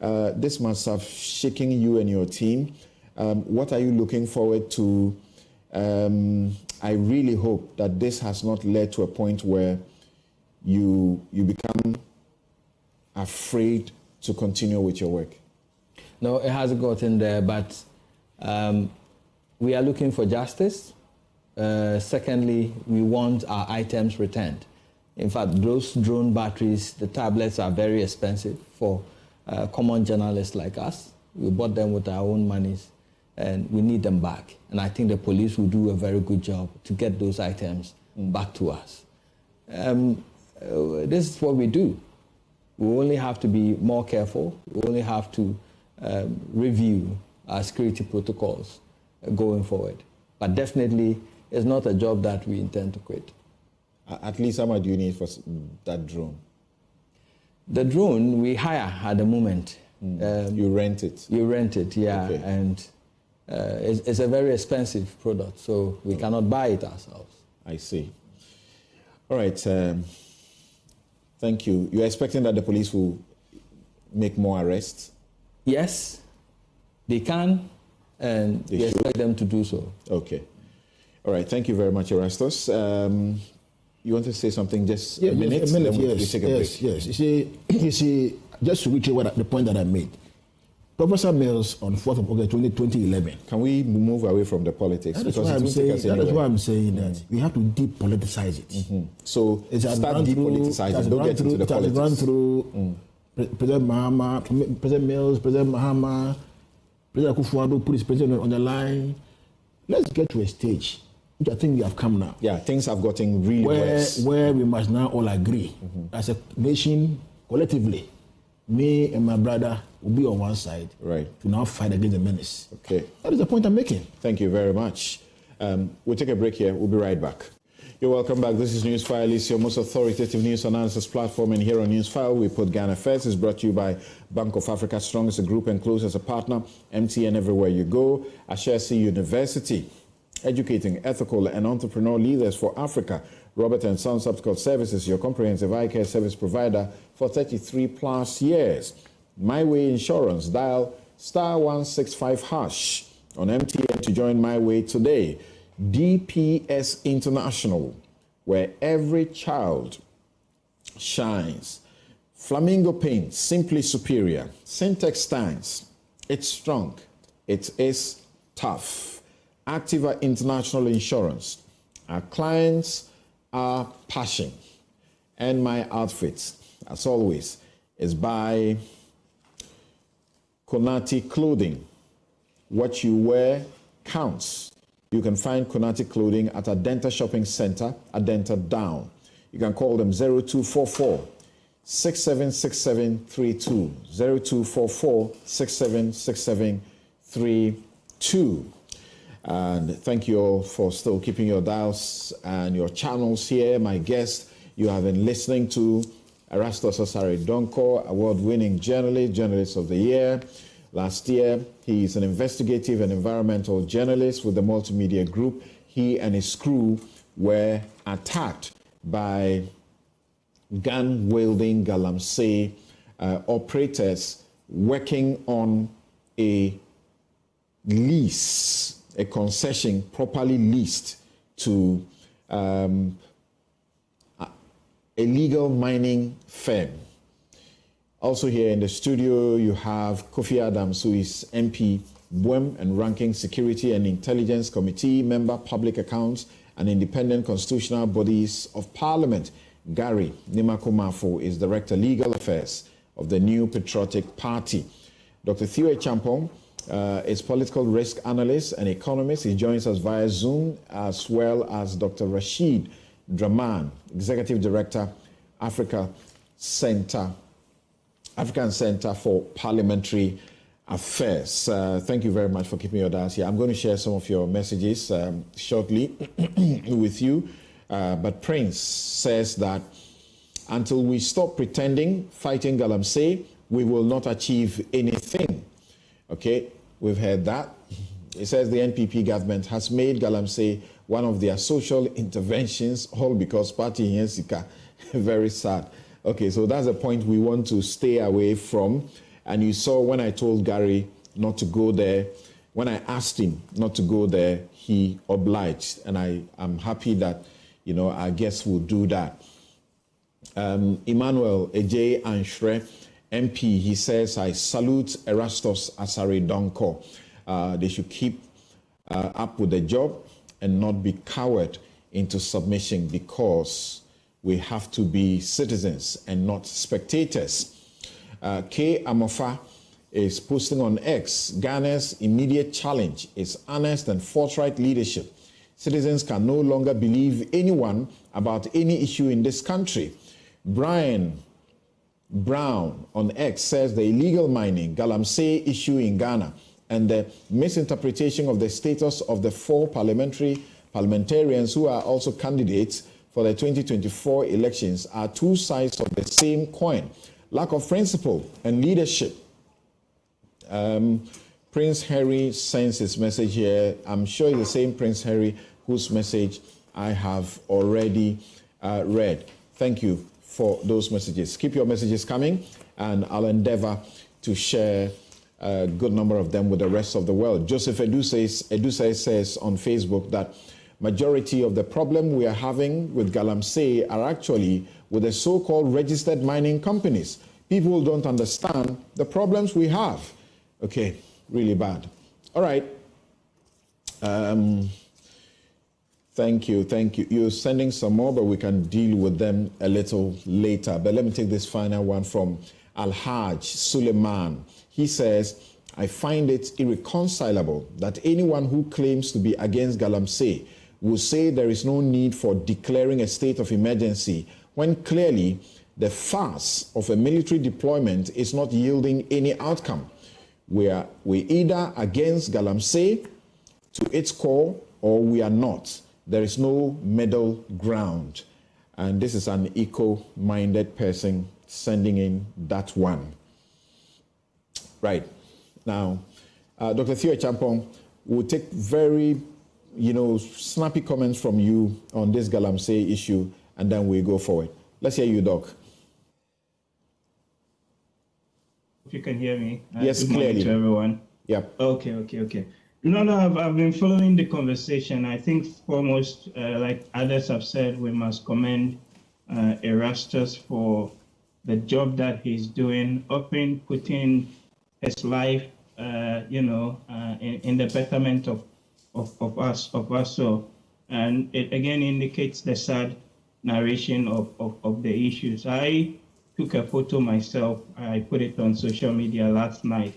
this must have shaken you and your team. What are you looking forward to? I really hope that this has not led to a point where you become afraid to continue with your work. No, it hasn't gotten there, but we are looking for justice. Secondly, we want our items returned. In fact, those drone batteries, the tablets are very expensive for common journalists like us. We bought them with our own monies, and we need them back. And I think the police will do a very good job to get those items back to us. This is what we do. We only have to be more careful. We only have to review our security protocols going forward. But definitely, it's not a job that we intend to quit. At least how much do you need for that drone? The drone we hire at the moment. You rent it? You rent it, yeah. Okay. And it's a very expensive product, so we cannot buy it ourselves. I see. All right. Thank you. You're expecting that the police will make more arrests? Yes, they can, and we expect them to do so. Okay. All right. Thank you very much, Erastus. You want to say something? Just a minute? A minute, then we take a break. Yes. You see, just to reiterate the point that I made. Professor Mills on 4th of August 2011. Can we move away from the politics? That is why I'm saying that we have to depoliticize it. So start depoliticizing. Don't get into the politics. It has run through President Mahama, President Mills, President Mahama, President Akufo-Addo put his president on the line. Let's get to a stage, which I think we have come now. Yeah, things have gotten really worse. Where we must now all agree, as a nation, collectively, me and my brother will be on one side, right, to now fight against the menace. Okay. That is the point I'm making. Thank you very much. We'll take a break here. We'll be right back. You're welcome back. This is Newsfile. It's your most authoritative news analysis platform. And here on Newsfile, we put Ghana first. It's brought to you by Bank of Africa, strong as a group and close as a partner. MTN everywhere you go. Ashesi University, educating ethical and entrepreneurial leaders for Africa. Robert & Sons Optical Services, your comprehensive eye care service provider for 33 plus years. My Way Insurance, dial *165# on MTN to join My Way today. DPS International, where every child shines. Flamingo Paint, simply superior. Syntex Tanks, It's strong. It is tough. Activa International Insurance. Our clients are passion. And my outfits, as always, is by Konati Clothing. What you wear counts. You can find Konati Clothing at Adenta Shopping Center, Adenta Down. You can call them 0244 676732, 0244 676732. And thank you all for still keeping your dials and your channels here. My guest, you have been listening to Erastus Osare Donko, award-winning journalist of the year. Last year, he is an investigative and environmental journalist with the Multimedia Group. He and his crew were attacked by gun-wielding Galamsey operators working on a lease, a concession properly leased to a legal mining firm. Also here in the studio, you have Kofi Adams, who is MP, Buem and Ranking Security and Intelligence Committee member, Public Accounts and Independent Constitutional Bodies of Parliament. Gary Nimakomafo is Director Legal Affairs of the New Patriotic Party. Dr. Theo Champong is Political Risk Analyst and Economist. He joins us via Zoom, as well as Dr. Rashid Draman, Executive Director, African Center for Parliamentary Affairs. Thank you very much for keeping your dials here. I'm going to share some of your messages shortly with you. But Prince says that until we stop pretending, fighting Galamsey, we will not achieve anything. Okay, we've heard that. It says the NPP government has made Galamsey one of their social interventions, all because party Yensika. Very sad. Okay, so that's a point we want to stay away from. And you saw when I told Gary not to go there, when I asked him not to go there, he obliged. And I'm happy that, our guests will do that. Emmanuel Ej Anshre, MP, he says, I salute Erastus Asare Donko. They should keep up with the job and not be cowed into submission, because we have to be citizens and not spectators. K. Amofa is posting on X, Ghana's immediate challenge is honest and forthright leadership. Citizens can no longer believe anyone about any issue in this country. Brian Brown on X says the illegal mining, Galamsey issue in Ghana, and the misinterpretation of the status of the 4 parliamentarians who are also candidates for the 2024 elections are two sides of the same coin. Lack of principle and leadership. Prince Harry sends his message here. I'm sure it's the same Prince Harry whose message I have already read. Thank you for those messages. Keep your messages coming, and I'll endeavor to share a good number of them with the rest of the world. Joseph Edusei says on Facebook that majority of the problem we are having with Galamsey are actually with the so-called registered mining companies. People don't understand the problems we have. Okay, really bad. All right. Thank you. You're sending some more, but we can deal with them a little later. But let me take this final one from Al-Haj Suleiman. He says, I find it irreconcilable that anyone who claims to be against Galamsey will say there is no need for declaring a state of emergency when clearly the farce of a military deployment is not yielding any outcome. We're either against Galamsey to its core or we are not. There is no middle ground. And this is an eco-minded person sending in that one. Right. Now, Dr. Theo Champong will take very, snappy comments from you on this Galamsey issue, and then we go forward. Let's hear you, Doc. If you can hear me. Yes, good morning clearly. to everyone. Yeah. Okay. No, I've been following the conversation. I think foremost, like others have said, we must commend Erastus for the job that he's doing, putting his life in the betterment of us all. And it again indicates the sad narration of the issues. I took a photo myself. I put it on social media last night.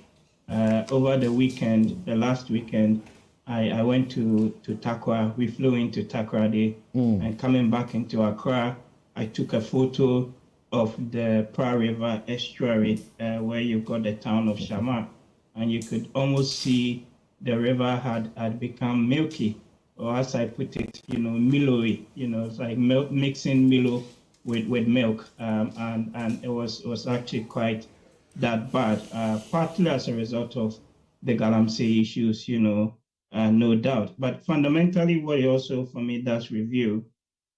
Over the weekend, the last weekend, I went to Takwa. We flew into Takwa Day, and coming back into Accra, I took a photo of the Pra River estuary where you've got the town of Shama, and you could almost see the river had become milky, or as I put it, millowy. It's like milk, mixing Milo with milk, and it was actually quite that bad, partly as a result of the Galamsey issues, no doubt. But fundamentally, what it also for me does review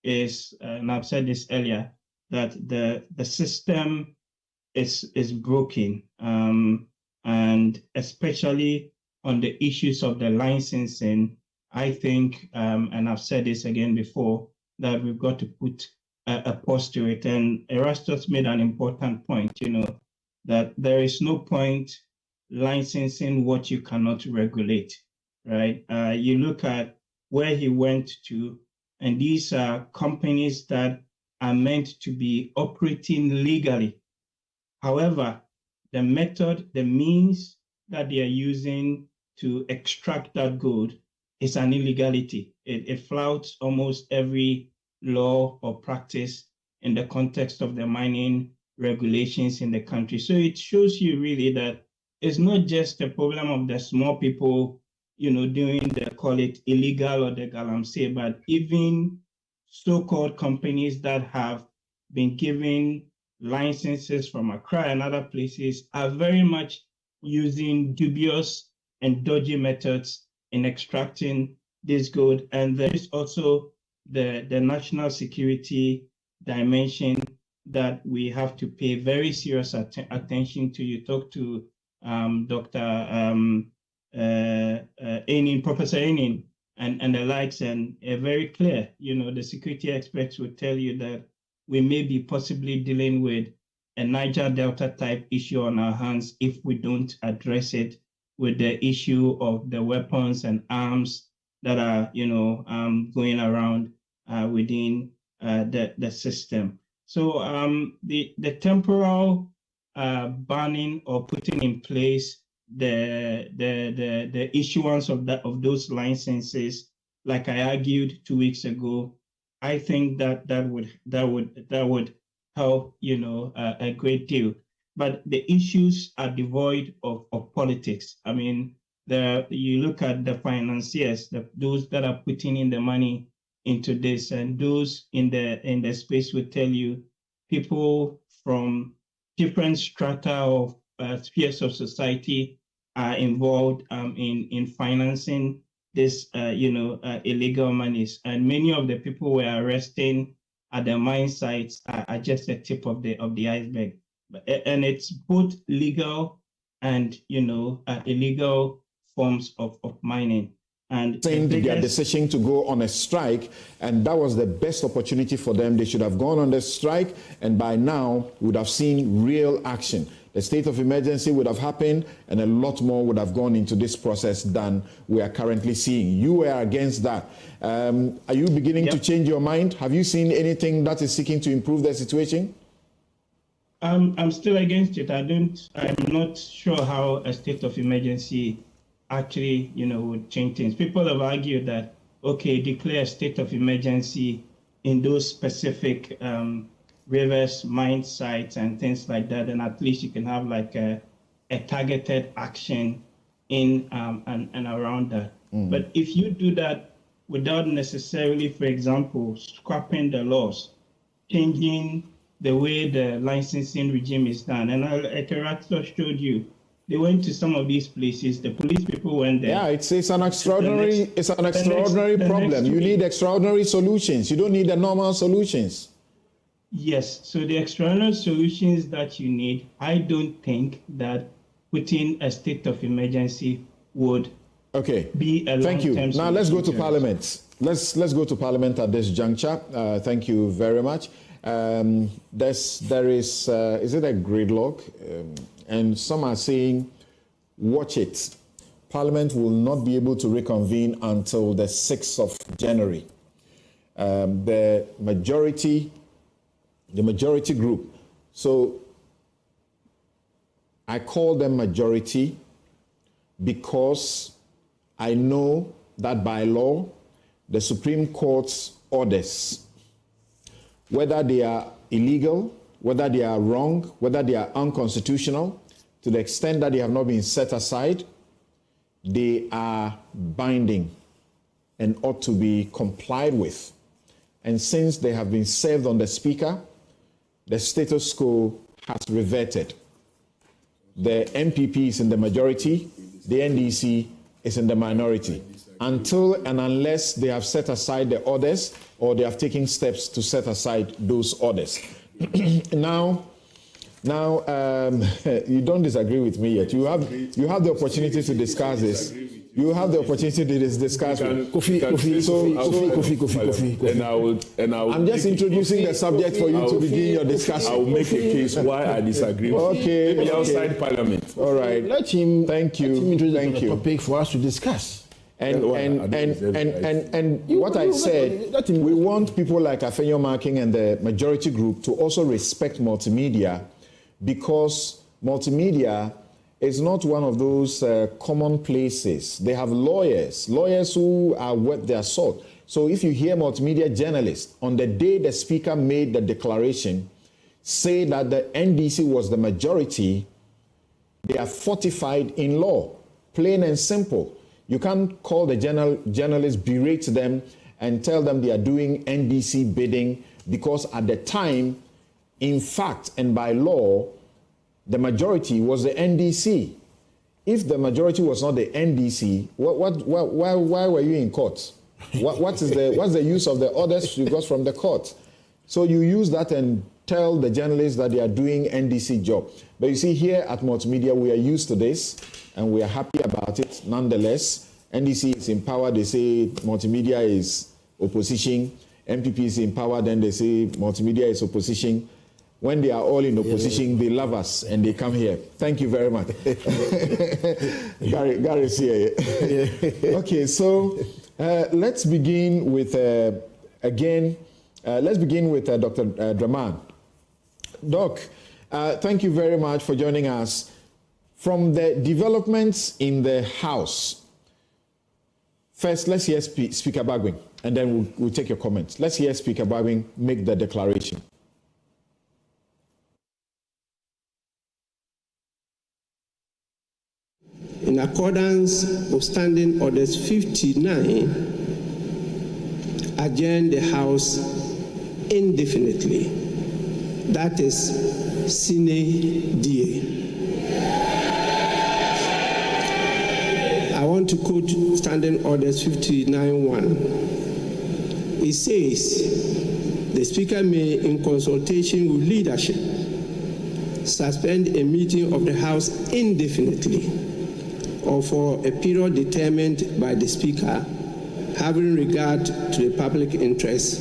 is, and I've said this earlier, that the system is broken, and especially on the issues of the licensing. I think, and I've said this again before, that we've got to put a pause to it. And Erastus made an important point, that there is no point licensing what you cannot regulate, right? You look at where he went to, and these are companies that are meant to be operating legally. However, the method, the means that they are using to extract that gold is an illegality. It flouts almost every law or practice in the context of the mining regulations in the country. So it shows you really that it's not just a problem of the small people, doing the, call it illegal or the Galamsey, but even so-called companies that have been given licenses from Accra and other places are very much using dubious and dodgy methods in extracting this gold. And there is also the national security dimension that we have to pay very serious attention to. You talk to Dr. Enin, Professor Enin, and the likes, and very clear, the security experts will tell you that we may be possibly dealing with a Niger Delta type issue on our hands if we don't address it with the issue of the weapons and arms that are, going around within the system. So the temporal banning or putting in place the issuance of those licenses, like I argued 2 weeks ago, I think that would help, a great deal. But the issues are devoid of politics. I mean, you look at the financiers, those that are putting in the money into this, and those in the space will tell you people from different strata of spheres of society are involved in financing this, illegal monies. And many of the people we're arresting at the mine sites are just the tip of the iceberg. And it's both legal and, illegal forms of mining. And their decision to go on a strike, and that was the best opportunity for them. They should have gone on the strike, and by now would have seen real action. The state of emergency would have happened, and a lot more would have gone into this process than we are currently seeing. You were against that. Are you beginning to change your mind? Have you seen anything that is seeking to improve the situation? I'm still against it. I'm not sure how a state of emergency actually, would change things. People have argued that, okay, declare a state of emergency in those specific rivers, mine sites, and things like that, and at least you can have like a targeted action in and around that. But if you do that without necessarily, for example, scrapping the laws, changing the way the licensing regime is done, and like Erastus showed you, they went to some of these places. The police people went there. Yeah, it's an extraordinary problem. You need extraordinary solutions. You don't need the normal solutions. Yes. So the extraordinary solutions that you need, I don't think that putting a state of emergency would be a long-term Thank you. Now let's go to Parliament. Let's go to Parliament at this juncture. Thank you very much. There is it a gridlock? And some are saying watch it. Parliament will not be able to reconvene until the 6th of January. The majority group. So I call them majority because I know that by law, the Supreme Court's orders, whether they are illegal, whether they are wrong, whether they are unconstitutional, to the extent that they have not been set aside, they are binding and ought to be complied with. And since they have been served on the Speaker, the status quo has reverted. The MPP is in the majority, the NDC is in the minority. Until and unless they have set aside the orders or they have taken steps to set aside those orders. Now, you don't disagree with me yet. You have the opportunity to discuss this. You have the opportunity to discuss it. Kofi. I'm just introducing the subject for you to begin your discussion. I will make a case why I disagree with okay. outside Parliament. All right. Let him. Thank you. Let him introduce Thank the you. topic for us to discuss. And what I said, we want people like Afenyo Marking and the majority group to also respect multimedia, because multimedia is not one of those common places. They have lawyers who are worth their salt. So if you hear multimedia journalists on the day the Speaker made the declaration say that the NDC was the majority, they are fortified in law, plain and simple. You can't call the journalists, berate them, and tell them they are doing NDC bidding, because at the time, in fact, and by law, the majority was the NDC. If the majority was not the NDC, why were you in court? What's the use of the orders you got from the court? So you use that and tell the journalists that they are doing NDC job. But you see, here at Multimedia, we are used to this, and we are happy about it. Nonetheless, NDC is in power. They say Multimedia is opposition. MPP is in power. Then they say Multimedia is opposition. When they are all in opposition, they love us and they come here. Thank you very much. Gary's here. Okay, so let's begin with Dr. Draman. Doc, thank you very much for joining us. From the developments in the House, first, let's hear Speaker Bagwin, and then we'll take your comments. Let's hear Speaker Bagwin make the declaration. In accordance with Standing Orders 59, adjourn the House indefinitely. That is sine die. I want to quote Standing Orders 59:1. It says, the Speaker may, in consultation with leadership, suspend a meeting of the House indefinitely or for a period determined by the Speaker, having regard to the public interest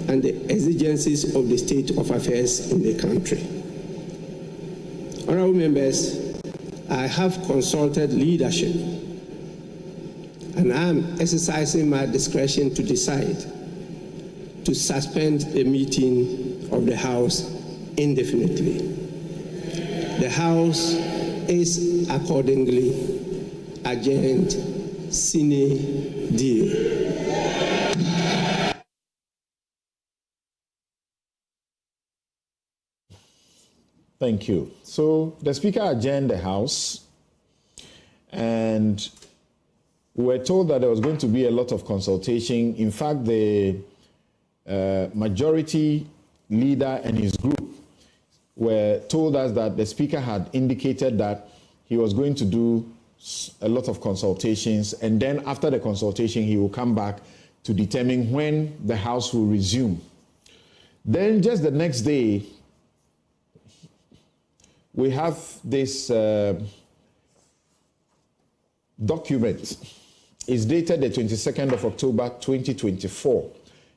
and the exigencies of the state of affairs in the country. Honorable members, I have consulted leadership, and I am exercising my discretion to decide to suspend the meeting of the House indefinitely. The House is accordingly adjourned sine die. Thank you. So the Speaker adjourned the House, and we were told that there was going to be a lot of consultation. In fact, the majority leader and his group were told us that the Speaker had indicated that he was going to do a lot of consultations, and then after the consultation, he will come back to determine when the House will resume. Then just the next day, we have this document. It's dated the 22nd of October, 2024.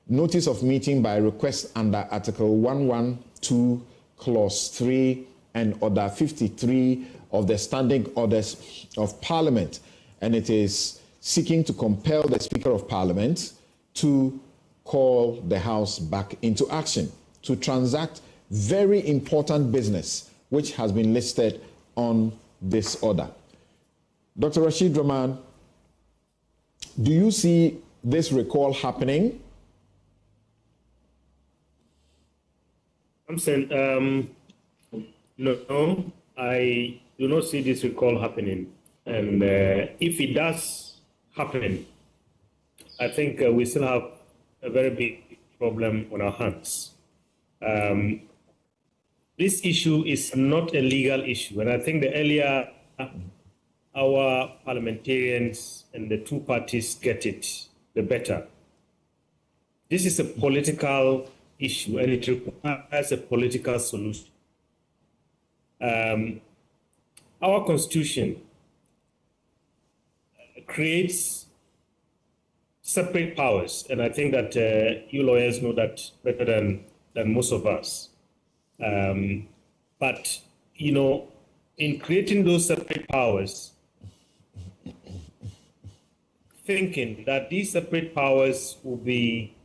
Notice of meeting by request under Article 112, Clause 3 and Order 53 of the Standing Orders of Parliament. And it is seeking to compel the Speaker of Parliament to call the House back into action to transact very important business which has been listed on this order. Dr. Rashid Rahman, do you see this recall happening? Samson, no, I do not see this recall happening. And if it does happen, I think we still have a very big problem on our hands. This issue is not a legal issue. And I think the earlier our parliamentarians and the two parties get it, the better. This is a political issue and it requires a political solution. Our constitution creates separate powers, and I think that you lawyers know that better than most of us. But, you know, in creating those separate powers, thinking that these separate powers will be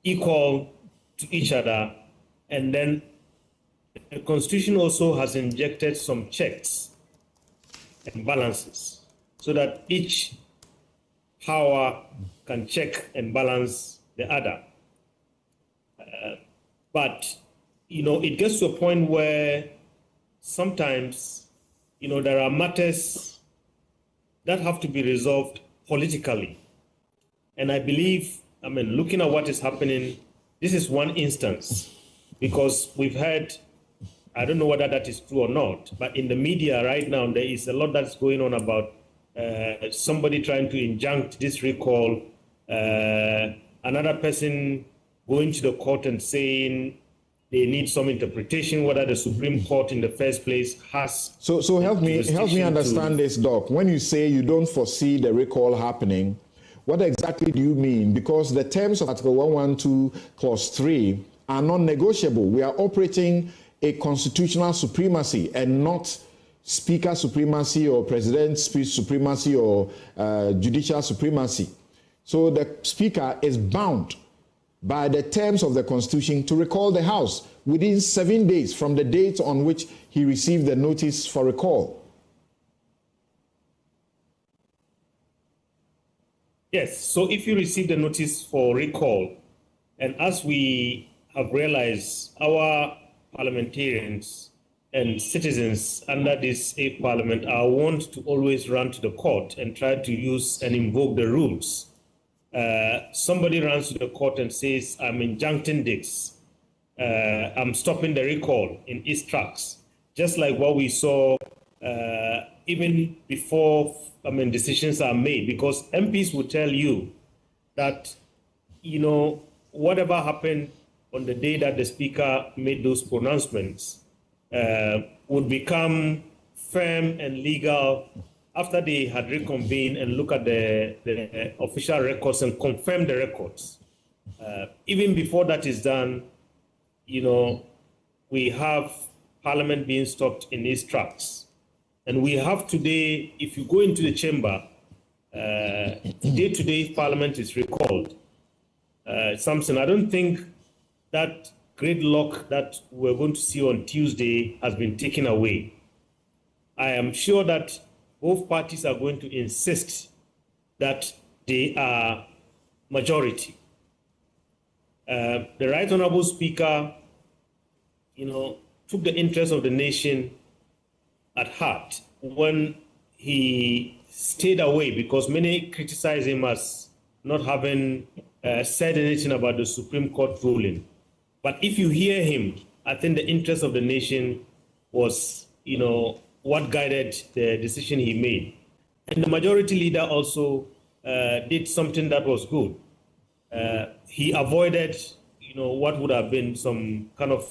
equal to each other, and then the Constitution also has injected some checks and balances so that each power can check and balance the other. But, you know, it gets to a point where sometimes, you know, there are matters that have to be resolved politically. And I believe, I mean, looking at what is happening, this is one instance, because we've heard, I don't know whether that is true or not, but in the media right now, there is a lot that's going on about somebody trying to injunct this recall, another person going to the court and saying they need some interpretation, whether the Supreme Court in the first place has. So help me understand this, Doc. When you say you don't foresee the recall happening, what exactly do you mean? Because the terms of Article 112, Clause 3 are non-negotiable. We are operating a constitutional supremacy and not speaker supremacy or president supremacy or judicial supremacy. So the speaker is bound by the terms of the Constitution to recall the House within 7 days from the date on which he received the notice for recall. Yes, so if you receive the notice for recall, and as we have realized, our parliamentarians and citizens under this parliament are wont to always run to the court and try to use and invoke the rules. Somebody runs to the court and says, I'm injuncting this. I'm stopping the recall in East Tracks. Just like what we saw even before, decisions are made, because MPs will tell you that, you know, whatever happened on the day that the speaker made those pronouncements would become firm and legal after they had reconvened and look at the official records and confirm the records. Even before that is done, you know, we have Parliament being stopped in these tracks. And we have today, if you go into the chamber, day-to-day Parliament is recalled. Samson, I don't think that gridlock that we're going to see on Tuesday has been taken away. I am sure that both parties are going to insist that they are majority. The Right Honorable Speaker, you know, took the interest of the nation at heart when he stayed away, because many criticize him as not having said anything about the Supreme Court ruling. But if you hear him, I think the interest of the nation was, you know, what guided the decision he made. And the majority leader also did something that was good. He avoided, you know, what would have been some kind of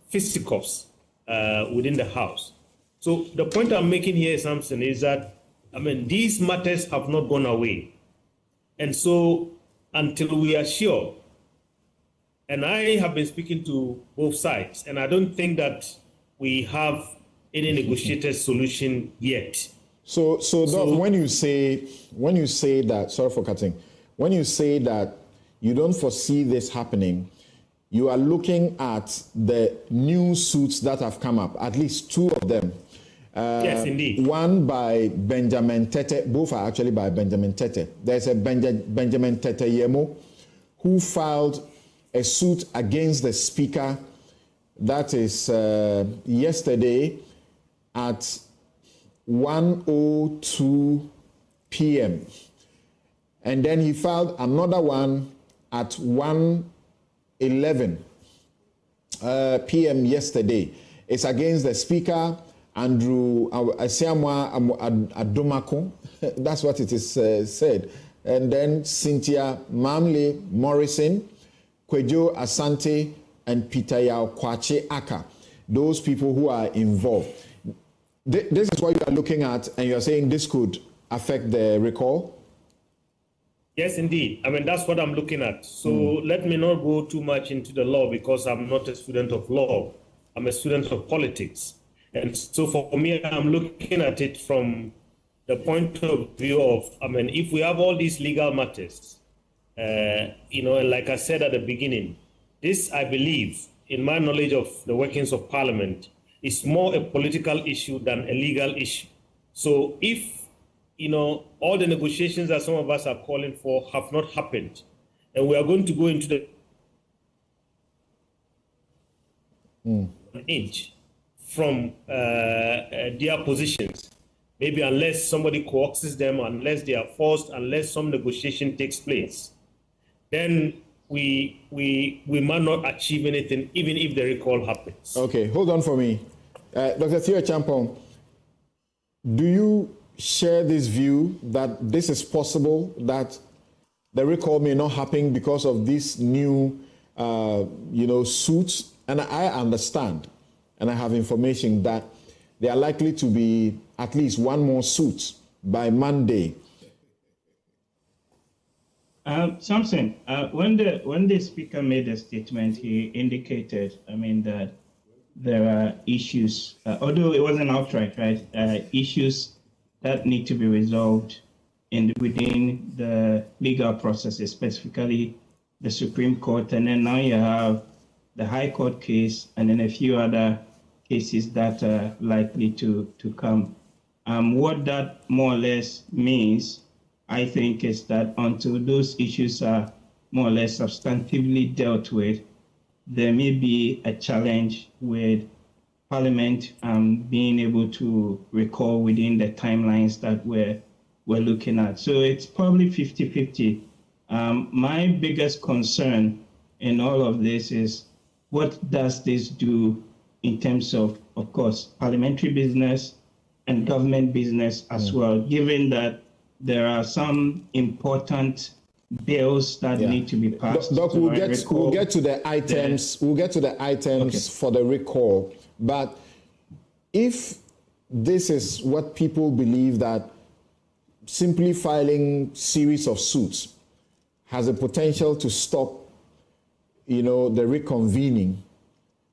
fisticuffs within the House. So the point I'm making here, Samson, is that, these matters have not gone away. And so until we are sure, and I have been speaking to both sides, and I don't think that we have any negotiated solution yet. So, Doc, when you say that, sorry for cutting, when you say that you don't foresee this happening, you are looking at the new suits that have come up, at least two of them. Yes, indeed. One by Benjamin Tete, both are actually by Benjamin Tete. There's a Benjamin Tete Yemo who filed a suit against the speaker, that is yesterday at 1:02 p.m. And then he filed another one at 1:11 p.m. yesterday. It's against the speaker, Andrew Asiamwa Adomako. That's what it is said. And then Cynthia Mamle Morrison, Kwejo Asante, and Peter Yao Kwache Aka. Those people who are involved. This is what you are looking at, and you're saying this could affect the recall? Yes, indeed. I mean, that's what I'm looking at. So let me not go too much into the law because I'm not a student of law. I'm a student of politics. And so for me, I'm looking at it from the point of view of, I mean, if we have all these legal matters, and like I said at the beginning, this, I believe, in my knowledge of the workings of Parliament, is more a political issue than a legal issue. So if, all the negotiations that some of us are calling for have not happened, and we are going to go into the inch from their positions, maybe unless somebody coaxes them, unless they are forced, unless some negotiation takes place, then we might not achieve anything, even if the recall happens. Okay, hold on for me. Dr. Theo Champong, do you share this view that this is possible, that the recall may not happen because of these new, suits? And I understand, and I have information that there are likely to be at least one more suit by Monday. Samson, when the speaker made a statement, he indicated, that there are issues, although it wasn't outright, right? Issues that need to be resolved within the legal processes, specifically the Supreme Court, and then now you have the High Court case, and then a few other cases that are likely to come. What that more or less means, I think, is that until those issues are more or less substantively dealt with, there may be a challenge with Parliament being able to recall within the timelines that we're looking at. So it's probably 50-50. My biggest concern in all of this is, what does this do in terms of course, parliamentary business and government business as well, given that there are some important bills that need to be passed. Doc, we'll get to the items. We'll get to the items for the recall. But if this is what people believe, that simply filing series of suits has a potential to stop, the reconvening,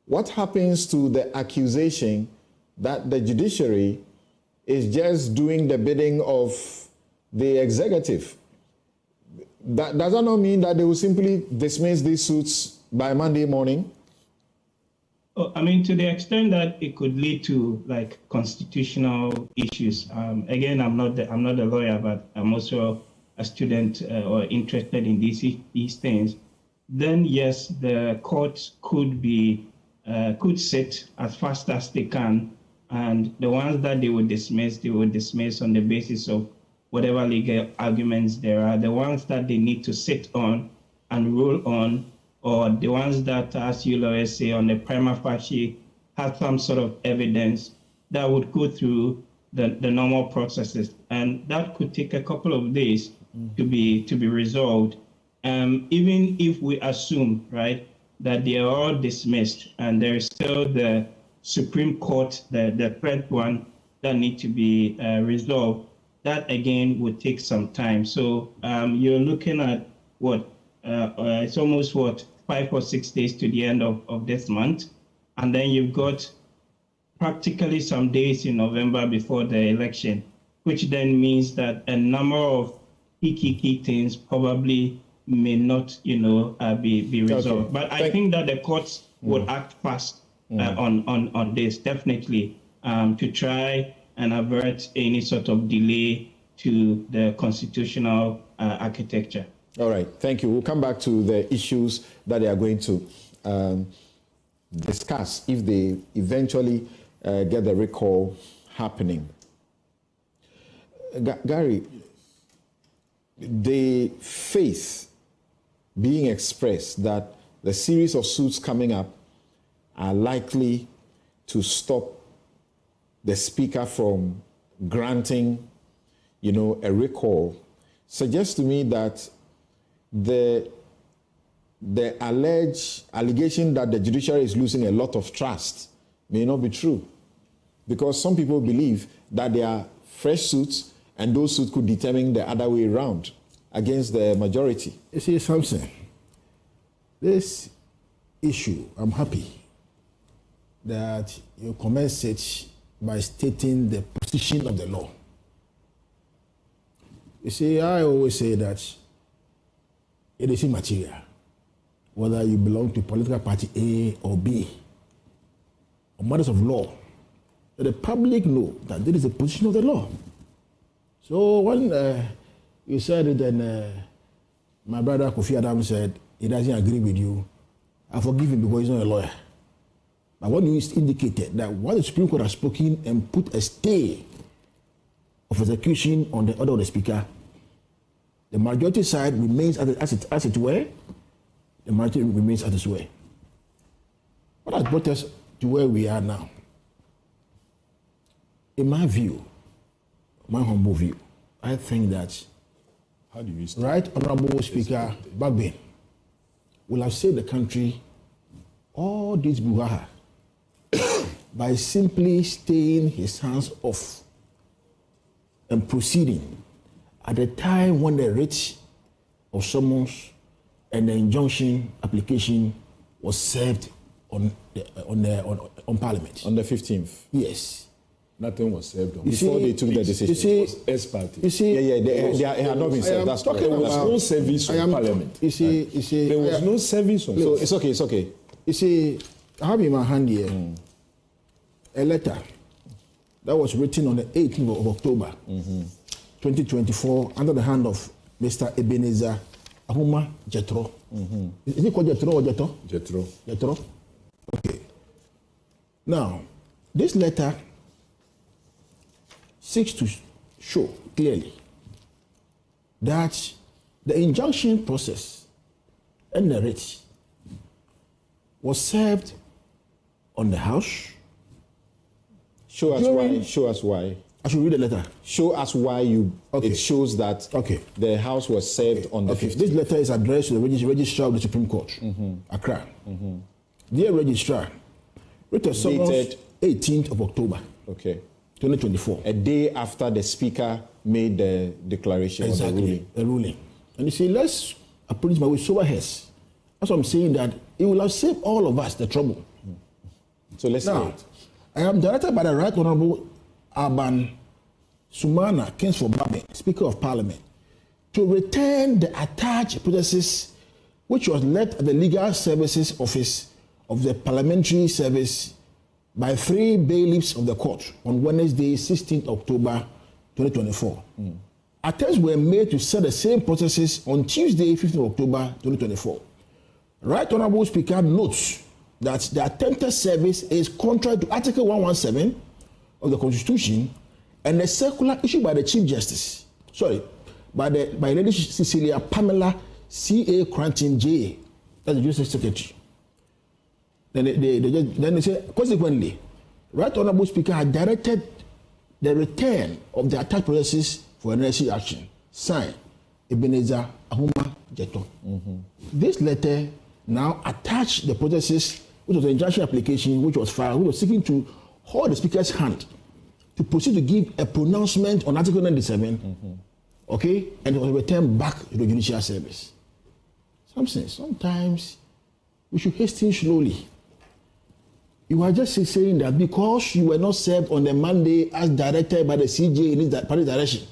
what happens to the accusation that the judiciary is just doing the bidding of the executive? That does that not mean that they will simply dismiss these suits by Monday morning? To the extent that it could lead to constitutional issues. Again, I'm not a lawyer, but I'm also a student or interested in these things. Then yes, the courts could sit as fast as they can, and the ones that they would dismiss on the basis of whatever legal arguments there are. The ones that they need to sit on and rule on, or the ones that, as you lawyers say, on the prima facie have some sort of evidence, that would go through the normal processes, and that could take a couple of days to be resolved. Even if we assume, right, that they are all dismissed, and there is still the Supreme Court, the third one that need to be resolved, that again would take some time. So you're looking at it's almost 5 or 6 days to the end of this month, and then you've got practically some days in November before the election, which then means that a number of key things probably may not, be resolved. Okay. But I think that the courts would act fast on this, definitely, to try and avert any sort of delay to the constitutional architecture. All right, thank you. We'll come back to the issues that they are going to discuss if they eventually get the recall happening. Gary, the faith being expressed that the series of suits coming up are likely to stop the speaker from granting, a recall, suggests to me that the alleged allegation that the judiciary is losing a lot of trust may not be true, because some people believe that there are fresh suits and those suits could determine the other way around against the majority. You see, Samson, this issue, I'm happy that you commence it by stating the position of the law. You see, I always say that it is immaterial whether you belong to political party A or B. On matters of law, that the public know that there is a position of the law. So when you said it, then my brother Kofi Adam said he doesn't agree with you, I forgive him because he's not a lawyer. But when you indicated that once the Supreme Court has spoken and put a stay of execution on the order of the Speaker, the majority side remains as it were, the majority remains as it were. What has brought us to where we are now? In my view, my humble view, I think that How do you start? Right Honorable Speaker Bagbe will have saved the country all this brouhaha by simply staying his hands off and proceeding at the time when the writ of summons and the injunction application was served on Parliament. On the 15th. Yes. Nothing was served on. Before they took the decision. You see, It was ex parte. you see, They had not been served. That's correct. There was no service on Parliament. You see, There was no service on So it's okay. You see, I have in my hand here a letter that was written on the 18th of October, 2024, under the hand of Mr. Ebenezer Ahuma Jetro. Is it called Jetro or Jetro? Jetro. Jetro? Okay. Now, this letter seeks to show clearly that the injunction process and the writ was served on the House. Show us why. I should read the letter. Show us why it shows that the House was served on the 15th. This letter is addressed to the Registrar of the Supreme Court, Accra. Dear Registrar, writ of summons Dated 18th of October, 2024. A day after the Speaker made the declaration of the ruling. The ruling. And you see, let's approach my way sober heads. That's what I'm saying, that it will have saved all of us the trouble. So let's Now, hear it. I am directed by the Right Honorable Aban Sumana Kingsford Babe, Speaker of Parliament, to return the attached processes which was left at the Legal Services Office of the Parliamentary Service by 3 bailiffs of the court on Wednesday, 16th October 2024. Attempts were made to set the same processes on Tuesday, 15th October 2024. Right Honorable Speaker notes that the attempted service is contrary to Article 117 of the Constitution and the circular issued by the Chief Justice, by Lady Cecilia Pamela C.A. Cranton J., that's the Justice Secretary. Then they say, consequently, Right Honorable Speaker had directed the return of the attached processes for necessary action. Signed, Ebenezer Ahuma Jetro. This letter now attached the processes, which was an injunction application, which was filed, which was seeking to hold the Speaker's hand to proceed to give a pronouncement on Article 97, and it was returned back to the Judicial Service. Sometimes we should hasten slowly. You are just saying that because you were not served on the Monday as directed by the CJ in its party direction,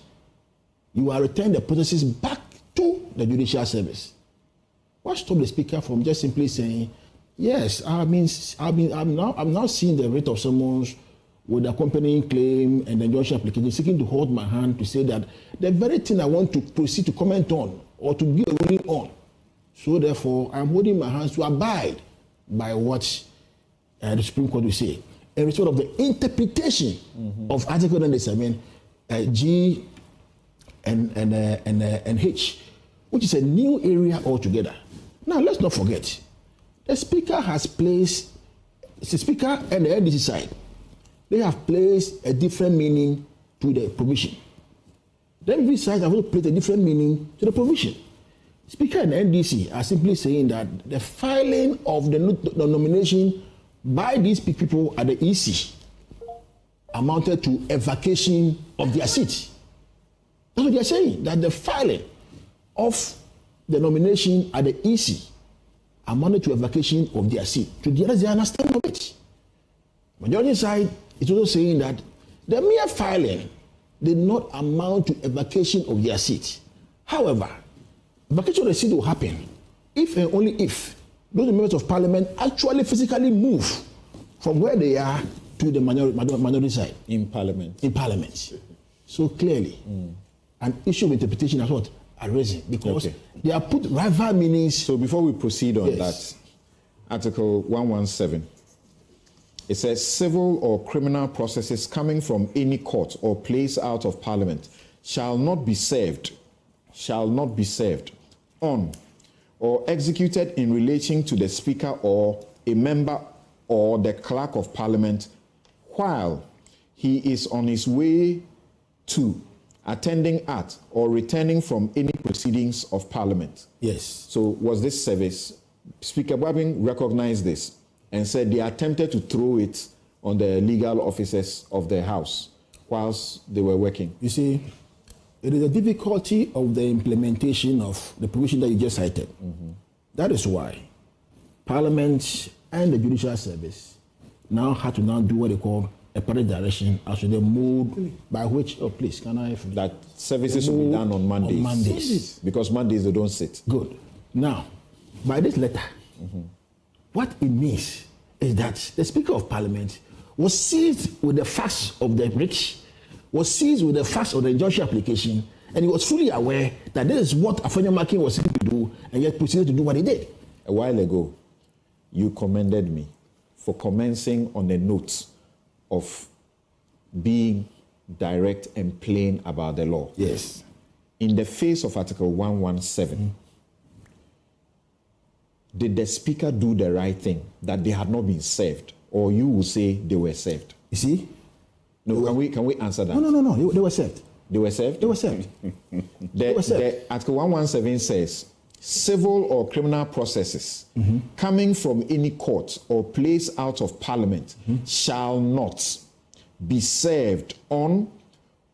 you are returning the processes back to the judicial service. What stopped the speaker from just simply saying, yes, I'm now seeing the writ of summons with accompanying claim and the injunction application, seeking to hold my hand to say that the very thing I want to proceed to comment on or to give a ruling on. So therefore, I'm holding my hands to abide by what the Supreme Court will say. In respect of the interpretation of Article 97, G and H, which is a new area altogether. Now, let's not forget, the Speaker has placed, the Speaker and the NDC side, they have placed a different meaning to the provision. The NDC side have also placed a different meaning to the provision. Speaker and NDC are simply saying that the filing of the nomination by these people at the EC amounted to a vacation of their seat. That's what they are saying, that the filing of the nomination at the EC amounted to a vacation of their seat. To the others, they understand of it. Majority side is also saying that the mere filing did not amount to a vacation of their seat. However, vacation of the seat will happen if and only if those members of parliament actually physically move from where they are to the minority side. In parliament. In parliament. So clearly, an issue of interpretation has what? Arisen, because they are put rival meanings. So before we proceed on that, Article 117, it says civil or criminal processes coming from any court or place out of parliament shall not be served on or executed in relation to the speaker or a member or the clerk of parliament while he is on his way to, attending at, or returning from any proceedings of parliament. Yes. So was this service, Speaker Babin recognized this and said they attempted to throw it on the legal officers of the House whilst they were working. You see, it is a difficulty of the implementation of the provision that you just cited. That is why Parliament and the Judicial Service now had to do what they call a party direction as to the mode by which, please, can I... That services will be done on Mondays. On Mondays. Because Mondays they don't sit. Good. Now, by this letter, what it means is that the Speaker of Parliament was seized with the facts of the writ, was seized with the facts of the injunction application, and he was fully aware that this is what Afenyo-Makin was seeking to do, and yet proceeded to do what he did. A while ago, you commended me for commencing on a note of being direct and plain about the law. Yes. In the face of Article 117, did the Speaker do the right thing, that they had not been served, or you will say they were served? You see? No, can we answer that? No. They were served. They were served? They were served. Article 117 says, civil or criminal processes coming from any court or place out of parliament shall not be served on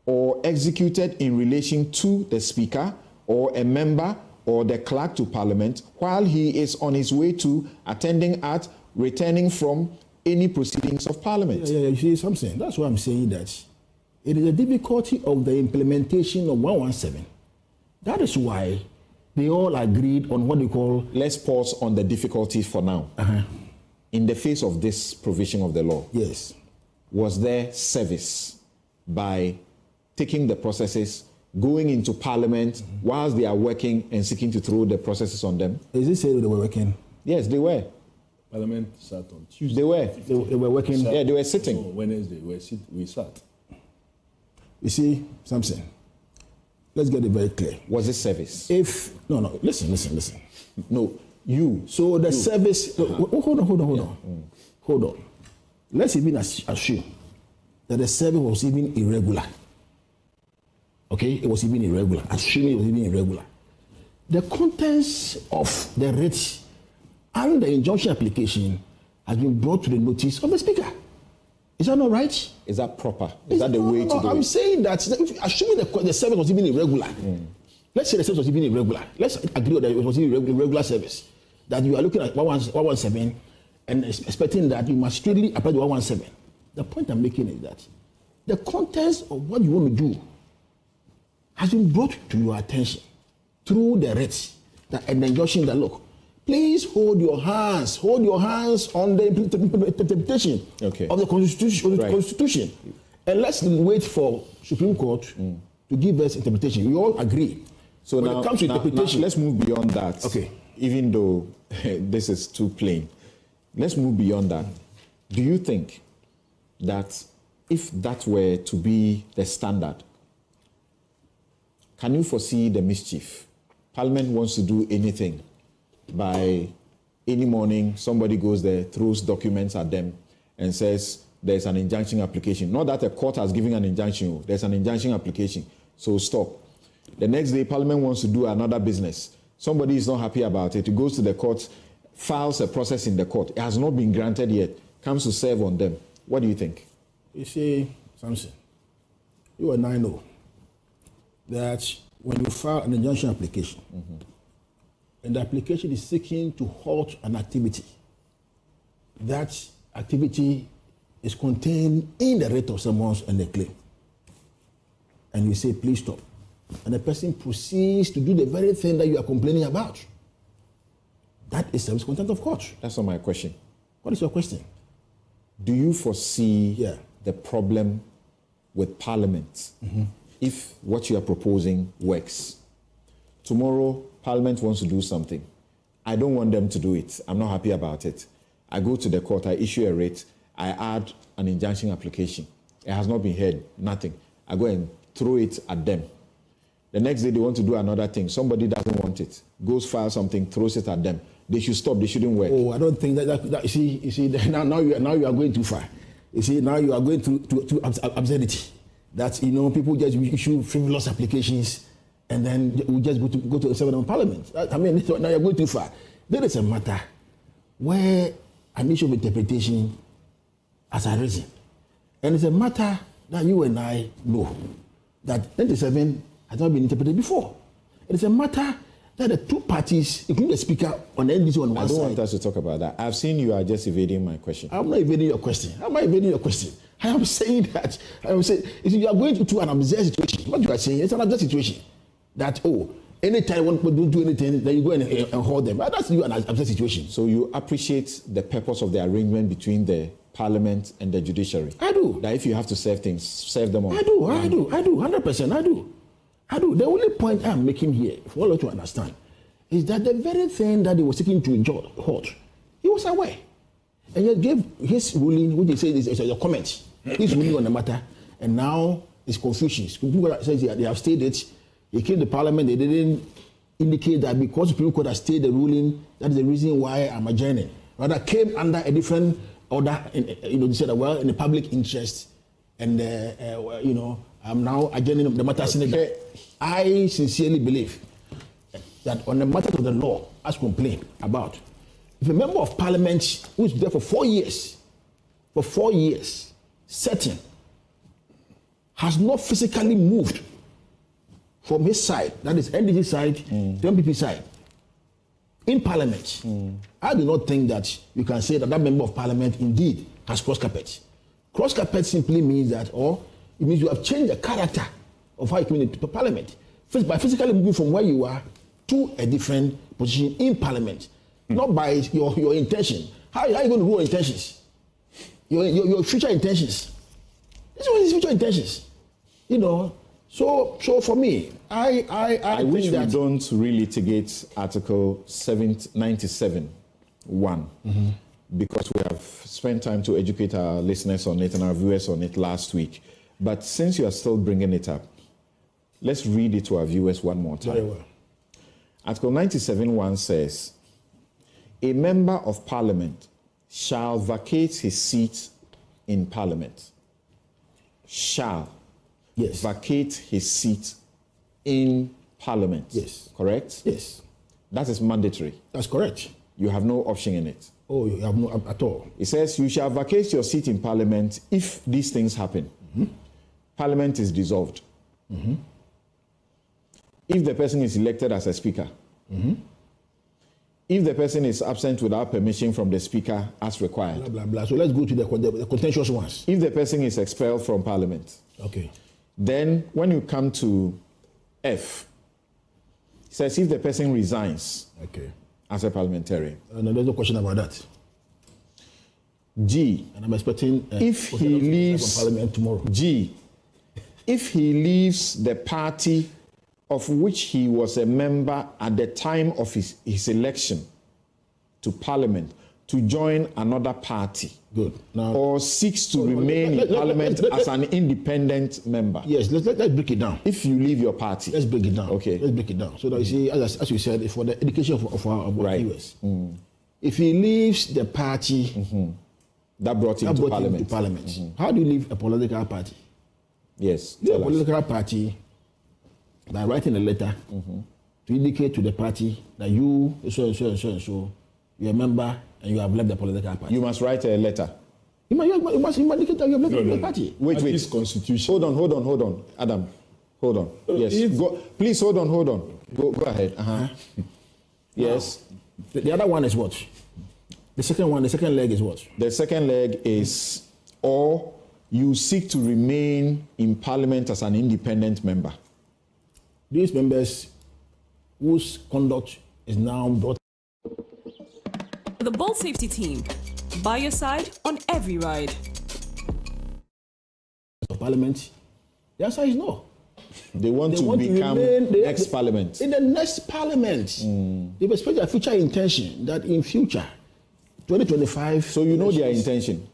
or executed in relation to the speaker or a member or the clerk to parliament while he is on his way to, attending at, returning from any proceedings of parliament. Yeah, you see something. That's why I'm saying that it is a difficulty of the implementation of 117. That is why they all agreed on what they call... Let's pause on the difficulties for now. In the face of this provision of the law, yes, was there service by taking the processes, going into parliament whilst they are working and seeking to throw the processes on them? Is it said they were working? Yes, they were. Parliament sat on Tuesday. They were. They were working. Yeah, they were sitting. So Wednesday, we sat. You see, Samson, let's get it very clear. Was it service? No, listen. No, you. So the service, hold on. Let's even assume that the service was even irregular. Okay, it was even irregular. Assuming it was even irregular. The contents of the writ and the injunction application has been brought to the notice of the Speaker. Is that not right? Is that proper? Is that the way to do it? I'm saying that, assuming the service was even irregular, let's say the service was even irregular. Let's agree that it was even irregular service. That you are looking at 117, and expecting that you must strictly apply the 117. The point I'm making is that the context of what you want to do has been brought to your attention through the writs and the injunction that, look, please hold your hands on the interpretation of the Constitution. And let's wait for Supreme Court to give us interpretation. We all agree. So when it comes to interpretation, let's move beyond that. Okay. Even though this is too plain, let's move beyond that. Do you think that if that were to be the standard, can you foresee the mischief? Parliament wants to do anything. By any morning, somebody goes there, throws documents at them, and says there's an injunction application. Not that a court has given an injunction, there's an injunction application, so stop. The next day, Parliament wants to do another business. Somebody is not happy about it. It goes to the court, files a process in the court. It has not been granted yet, comes to serve on them. What do you think? You see, Samson, you and I know that when you file an injunction application, and the application is seeking to halt an activity, that activity is contained in the writ of summons and the claim. And you say, please stop. And the person proceeds to do the very thing that you are complaining about. That is service contempt of court. That's not my question. What is your question? Do you foresee the problem with Parliament if what you are proposing works? Tomorrow, Parliament wants to do something. I don't want them to do it. I'm not happy about it. I go to the court, I issue a writ, I add an injunction application. It has not been heard, nothing. I go and throw it at them. The next day they want to do another thing. Somebody doesn't want it. Goes file something, throws it at them. They should stop, they shouldn't work. Oh, I don't think that you see, now you are going too far. You see, now you are going to absurdity. That, people just issue frivolous applications and then we just go to a servant of Parliament. I mean, now you're going too far. There is a matter where an issue of interpretation has arisen. And it's a matter that you and I know that 97 has not been interpreted before. It is a matter that the two parties, including the speaker on the NDC on one side. I don't want us to talk about that. I've seen you are just evading my question. I'm not evading your question. I'm not evading your question. I am saying that, you are going to an absurd situation. What you are saying is an absurd situation. That, anytime one people don't do anything, then you go and hold them. That's you an absurd situation. So you appreciate the purpose of the arrangement between the Parliament and the judiciary? I do. That if you have to serve things, serve them all. I do, 100%, I do. The only point I'm making here, for all of you to understand, is that the very thing that he was seeking to halt, he was aware. And he gave his ruling, which he said is a comment, his ruling on the matter, and now it's confusion. People says they have stayed it. They came to Parliament, they didn't indicate that because the Supreme Court has stayed the ruling, that is the reason why I'm adjourning. Rather came under a different order, they said, well, in the public interest, and, I'm now adjourning the matter. Okay. I sincerely believe that on the matter of the law, as complained about, if a member of Parliament who is there for 4 years, certain, has not physically moved from his side, that is NDC side, to MPP side, in Parliament, I do not think that you can say that that member of Parliament indeed has crossed carpet. Cross carpet simply means that, or it means you have changed the character of how you come into Parliament. By physically moving from where you are to a different position in Parliament, not by your intention. How are you going to rule intentions? Your future intentions. This is his future intentions. So for me, I wish think that we don't relitigate Article 97(1) because we have spent time to educate our listeners on it and our viewers on it last week. But since you are still bringing it up, let's read it to our viewers one more time. Very well. Article 97(1) says, a member of Parliament shall vacate his seat in Parliament. Shall vacate his seat in Parliament. Yes. Correct? Yes. That is mandatory. That's correct. You have no option in it. Oh, you have no at all. It says you shall vacate your seat in Parliament if these things happen. Parliament is dissolved. If the person is elected as a speaker. if the person is absent without permission from the speaker as required. Blah, blah, blah. So let's go to the contentious ones. If the person is expelled from parliament. Okay. Then when you come to F, it says if the person resigns as a parliamentarian. No, there's no question about that. G, and I'm expecting if he leaves parliament tomorrow. G, if he leaves the party of which he was a member at the time of his election to parliament to join another party. Good. Now, or seeks to remain in parliament as an independent member. Yes, let's break it down. If you leave your party. Let's break it down. Okay. Let's break it down. So that you see, as you said, for the education of our viewers. If he leaves the party that brought him to parliament. How do you leave a political party? Yes. Leave a political party by writing a letter to indicate to the party that you, so, you're a member and you have left the political party. You must write a letter. You must indicate that you have left the party. Wait. This constitution. Hold on. Adam, hold on. Yes. Please hold on. Go ahead. Yes. The other one is what? The second leg is what? The second leg is, or you seek to remain in parliament as an independent member. These members whose conduct is now brought. The Bold Safety Team, by your side on every ride. Parliament, the answer is no. They want to become next parliament. In the next parliament, they've expressed their future intention that in future, 2025. So you know their intention.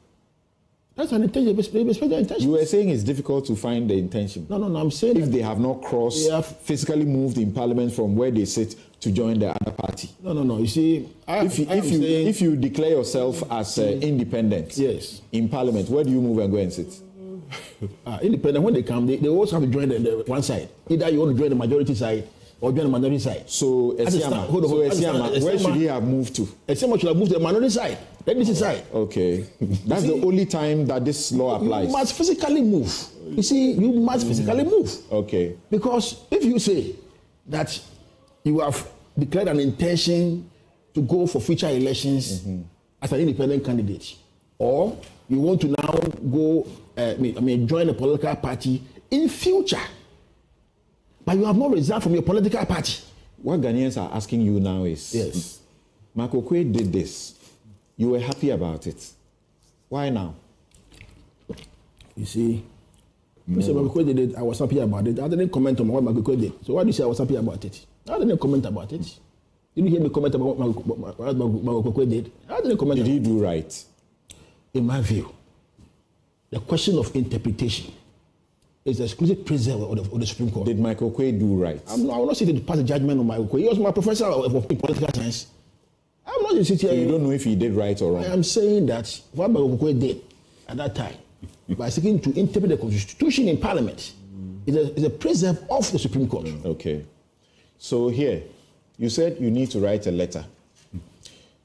That's an intention. They express their intention. You were saying it's difficult to find the intention. No. I'm saying if they have not physically moved in parliament from where they sit to join the other party. No. You see, if you declare yourself as independent, yes, in parliament, where do you move and go and sit? Independent, when they come, they always have to join the one side. Either you want to join the majority side or join the minority side. So Esiama, where should he have moved to? Esiama should have moved to the minority side. Let me side. Okay. That's the only time that this law applies. You must physically move. You see, you must physically move. Okay. Because if you say that you have declared an intention to go for future elections as an independent candidate, or you want to now go, join a political party in future, but you have not resigned from your political party. What Ghanaians are asking you now is, yes, Makokwe did this. You were happy about it. Why now? You see, Mr. Makokwe did it. I was happy about it. I didn't comment on what Makokwe did. So why do you say I was happy about it? I didn't comment about it. Did you hear me comment about what Makokwe did? I didn't comment. Did he do right? In my view, the question of interpretation is the exclusive preserve of the Supreme Court. Did Michael Quay do right? I will not sit to pass a judgment on Michael Quay. He was my professor of political science. I'm not sitting here. So you don't know if he did right or wrong? I am saying that what Michael Quay did at that time, by seeking to interpret the Constitution in Parliament, is a preserve of the Supreme Court. Okay. So here, you said you need to write a letter.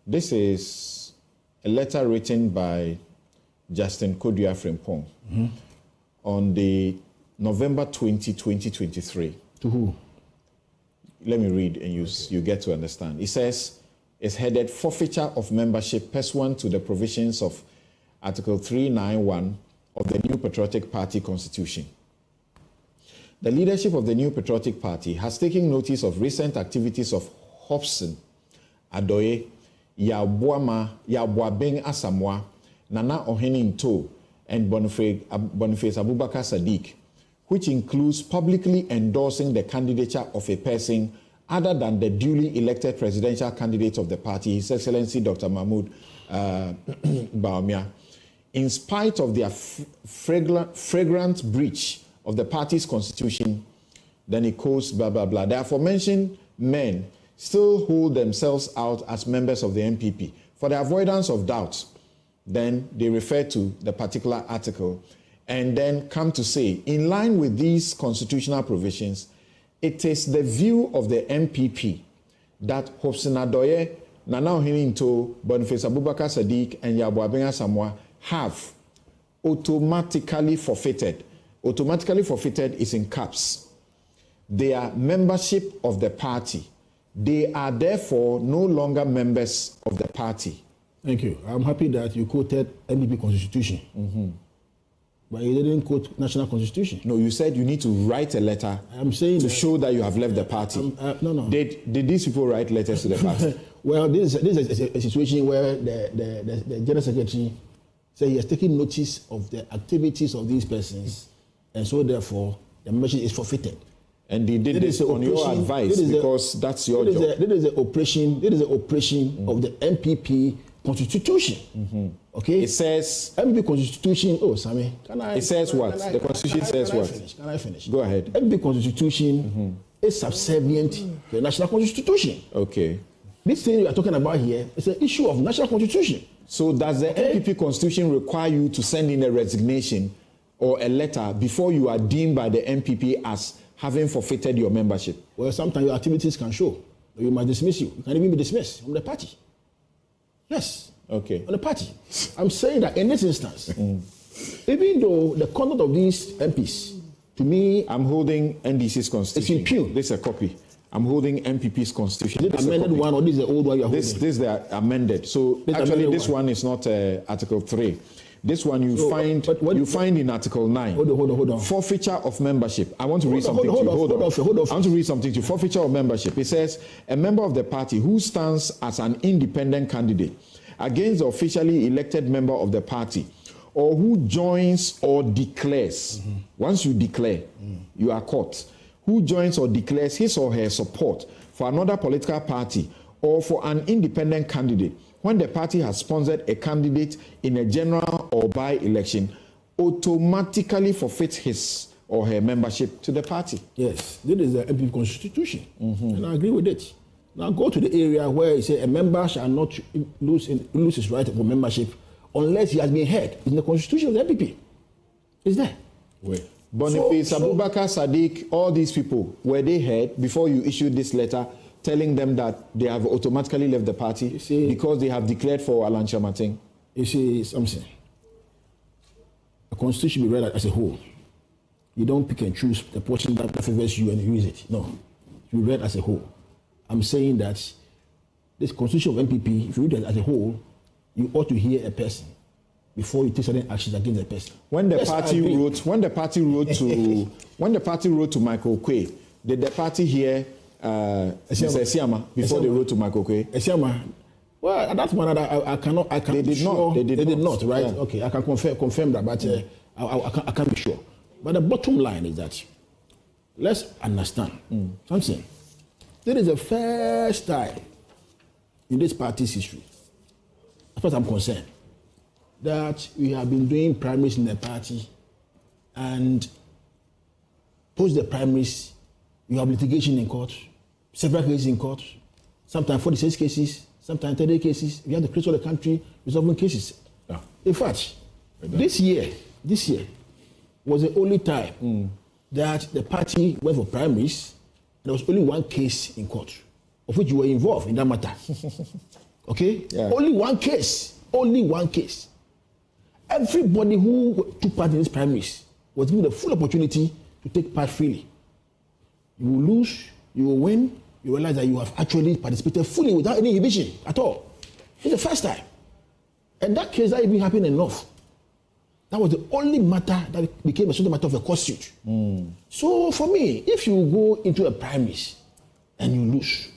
This is a letter written by Justin Kodua Frimpong on the November 20, 2023. To who? Let me read and you get to understand. It says, it's headed Forfeiture of Membership pursuant to the provisions of Article 391 of the New Patriotic Party Constitution. The leadership of the New Patriotic Party has taken notice of recent activities of Hobson, Adoye, Yabuabeng Asamoah, Nana Oheninto, and Boniface Abubakar Sadiq, which includes publicly endorsing the candidature of a person other than the duly elected presidential candidate of the party, His Excellency Dr. Mahmoud Bawumia, in spite of their flagrant breach of the party's constitution. Then it quotes blah, blah, blah. The aforementioned men still hold themselves out as members of the NPP. For the avoidance of doubt, then they refer to the particular article and then come to say, in line with these constitutional provisions, it is the view of the NPP that Hobson Adoye, Nana Oheninto, Boniface Abubakar Sadiq, and Yabuabeng Asamoah have automatically forfeited. Automatically forfeited is in caps. Their membership of the party They are therefore no longer members of the party. Thank you. I'm happy that you quoted NPP constitution. But you didn't quote national constitution. No, you said you need to write a letter to show that you have left the party. No. Did these people write letters to the party? Well, this is a situation where the General Secretary said he has taken notice of the activities of these persons, and so therefore the membership is forfeited. And they did this on your advice because that's your job. This is the operation of the MPP constitution. Okay? It says MPP constitution. Oh, Sammy, it says what? The constitution says what? Can I finish? Go ahead. MPP constitution is subservient to the national constitution. Okay. This thing you are talking about here is an issue of national constitution. So does the MPP constitution require you to send in a resignation or a letter before you are deemed by the MPP as having forfeited your membership? Well, sometimes your activities can show. We must dismiss you. You can even be dismissed from the party. Yes. Okay. On the party. I'm saying that in this instance, even though the conduct of these MPs, to me, I'm holding NDC's constitution. It's impugned. This is a copy. I'm holding MPP's constitution. Is it amended one or this is the old one you are holding? This is the amended. So actually, this one is not Article 3. This one you find in Article 9. Hold on. Forfeiture of membership. I want to read something to you. Hold on. I want to read something to you. Forfeiture of membership. It says, a member of the party who stands as an independent candidate against the officially elected member of the party, or who joins or declares, once you declare, you are caught, who joins or declares his or her support for another political party or for an independent candidate when the party has sponsored a candidate in a general or by-election, automatically forfeits his or her membership to the party. Yes, this is the MPP constitution, and I agree with it. Now go to the area where it says a member shall not lose his right for membership unless he has been heard. In the constitution of the MPP. It's there. Wait. Boniface, Abubakar, Sadiq, all these people, were they heard before you issued this letter telling them that they have automatically left the party because they have declared for Alan Chamating? You see, Samson, the constitution should be read as a whole. You don't pick and choose the portion that favors you and use it. No. It should be read as a whole. I'm saying that this constitution of MPP, if you read it as a whole, you ought to hear a person before you take certain actions against the person. When the party wrote to Michael Quay, did the party hear Mr. Esiama before they wrote to Michael Quay? Esiama, well, at that one I cannot. They did not, right? Yeah. Okay, I can confirm that, but I can't be sure. But the bottom line is that let's understand something. This is the first time in this party's history, as far as I'm concerned, that we have been doing primaries in the party, and post the primaries, you have litigation in court, several cases in court, sometimes 46 cases, sometimes 30 cases. We have to close all the country resolving cases. Yeah. In fact, this year was the only time that the party went for primaries. There was only one case in court, of which you were involved in that matter. Okay? Yeah. Only one case. Everybody who took part in these primaries was given the full opportunity to take part freely. You will lose, you will win, you realize that you have actually participated fully without any inhibition at all. It's the first time. And that case that even happened enough. That was the only matter that became a sort of matter of a court suit. So for me, if you go into a primaries and you lose,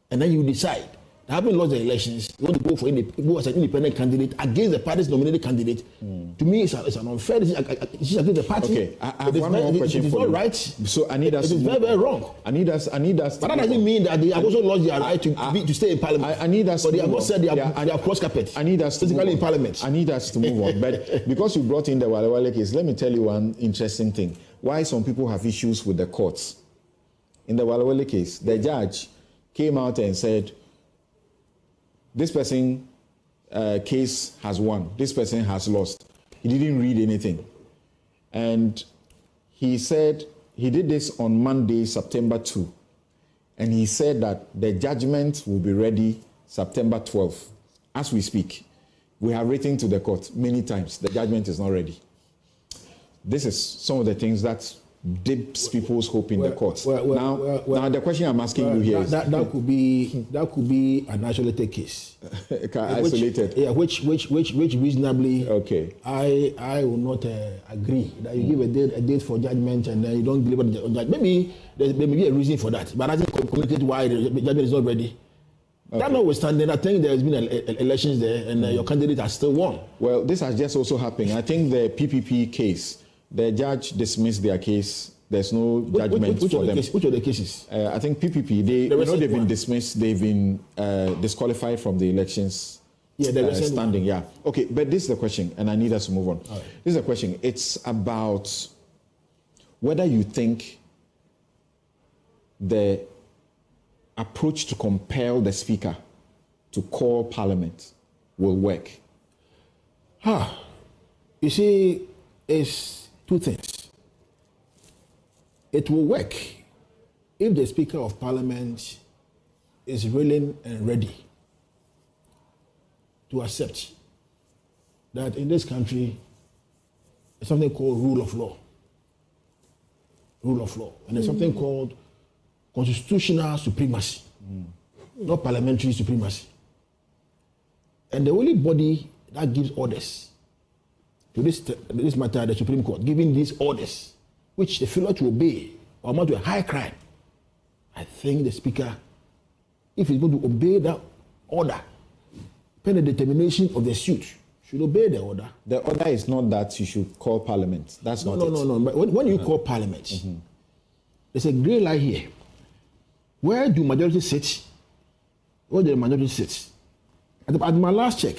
and then you decide, having lost the elections, you want to go as an independent candidate against the party's nominated candidate, to me it's an unfair decision against the party. Okay, I have one more question for you. It is not right. So it is very, very wrong. I need us. But that doesn't mean that they have also lost their right to stay in parliament. I need us. But they have not said they have crossed carpet. I need us physically in parliament. I need us to move on. But because you brought in the Wale case, let me tell you one interesting thing. Why some people have issues with the courts. In the Wale case, the judge came out and said, this person case has won. This person has lost. He didn't read anything. And he said he did this on Monday, September 2. And he said that the judgment will be ready September 12th. As we speak, we have written to the court many times. The judgment is not ready. This is some of the things that dips people's hope in the courts. Now the question I'm asking you here is that could be an isolated case. Isolated. Which reasonably. Okay. I will not agree that you give a date for judgment and then you don't deliver the judgment. Maybe there may be a reason for that, but I think communicate why the judgment is not ready. Okay. That notwithstanding, I think there has been elections there, and your candidate has still won. Well, this has just also happened. I think the PPP case. The judge dismissed their case. There's no judgment for them. Which are the cases? I think PPP, they've been dismissed. They've been disqualified from the elections. Yeah, the standing. Yeah. Okay, but this is the question, and I need us to move on. Right. This is the question. It's about whether you think the approach to compel the speaker to call Parliament will work. You see, it's two things. It will work if the Speaker of Parliament is willing and ready to accept that in this country there's something called rule of law. Rule of law. And there's something called constitutional supremacy, not parliamentary supremacy. And the only body that gives orders to this matter, the Supreme Court, giving these orders, which the failure to obey or amount to a high crime, I think the Speaker, if he's going to obey that order, pending the determination of the suit, should obey the order. The order is not that you should call Parliament. That's not it. No. But when you call Parliament, there's a grey line here. Where do majority sit? Where do the majority sit? At my last check,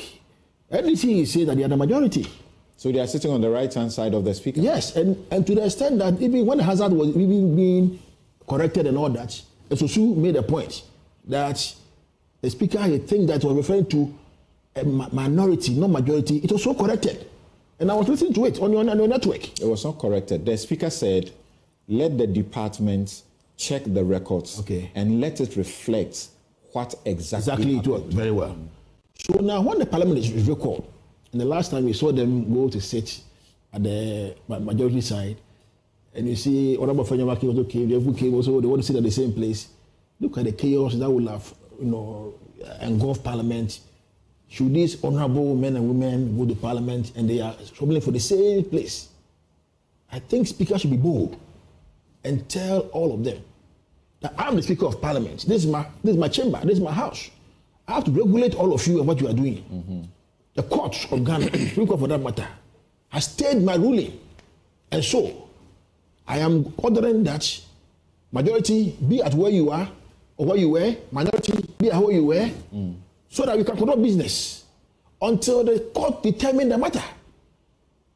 NDC is saying that they are the majority. So they are sitting on the right-hand side of the Speaker? Yes, and to the extent that even when Hazard was even being corrected and all that, Esosu made a point that the Speaker, I think that was referring to a minority, not majority. It was so corrected. And I was listening to it on your network. It was not corrected. The Speaker said, let the department check the records and let it reflect what exactly it was. Very well. So now when the Parliament is recalled, and the last time we saw them go to sit at the majority side, and you see Honorable Fanyamaki also came, the who came also, they want to sit at the same place. Look at the chaos that will have, engulfed Parliament. Should these honorable men and women go to Parliament and they are struggling for the same place? I think Speaker should be bold and tell all of them that I'm the Speaker of Parliament. This is my chamber. This is my house. I have to regulate all of you and what you are doing. The court of Ghana, the Supreme Court for that matter, has stayed my ruling. And so, I am ordering that majority be at where you are or where you were, minority be at where you were, so that we can conduct business until the court determine the matter.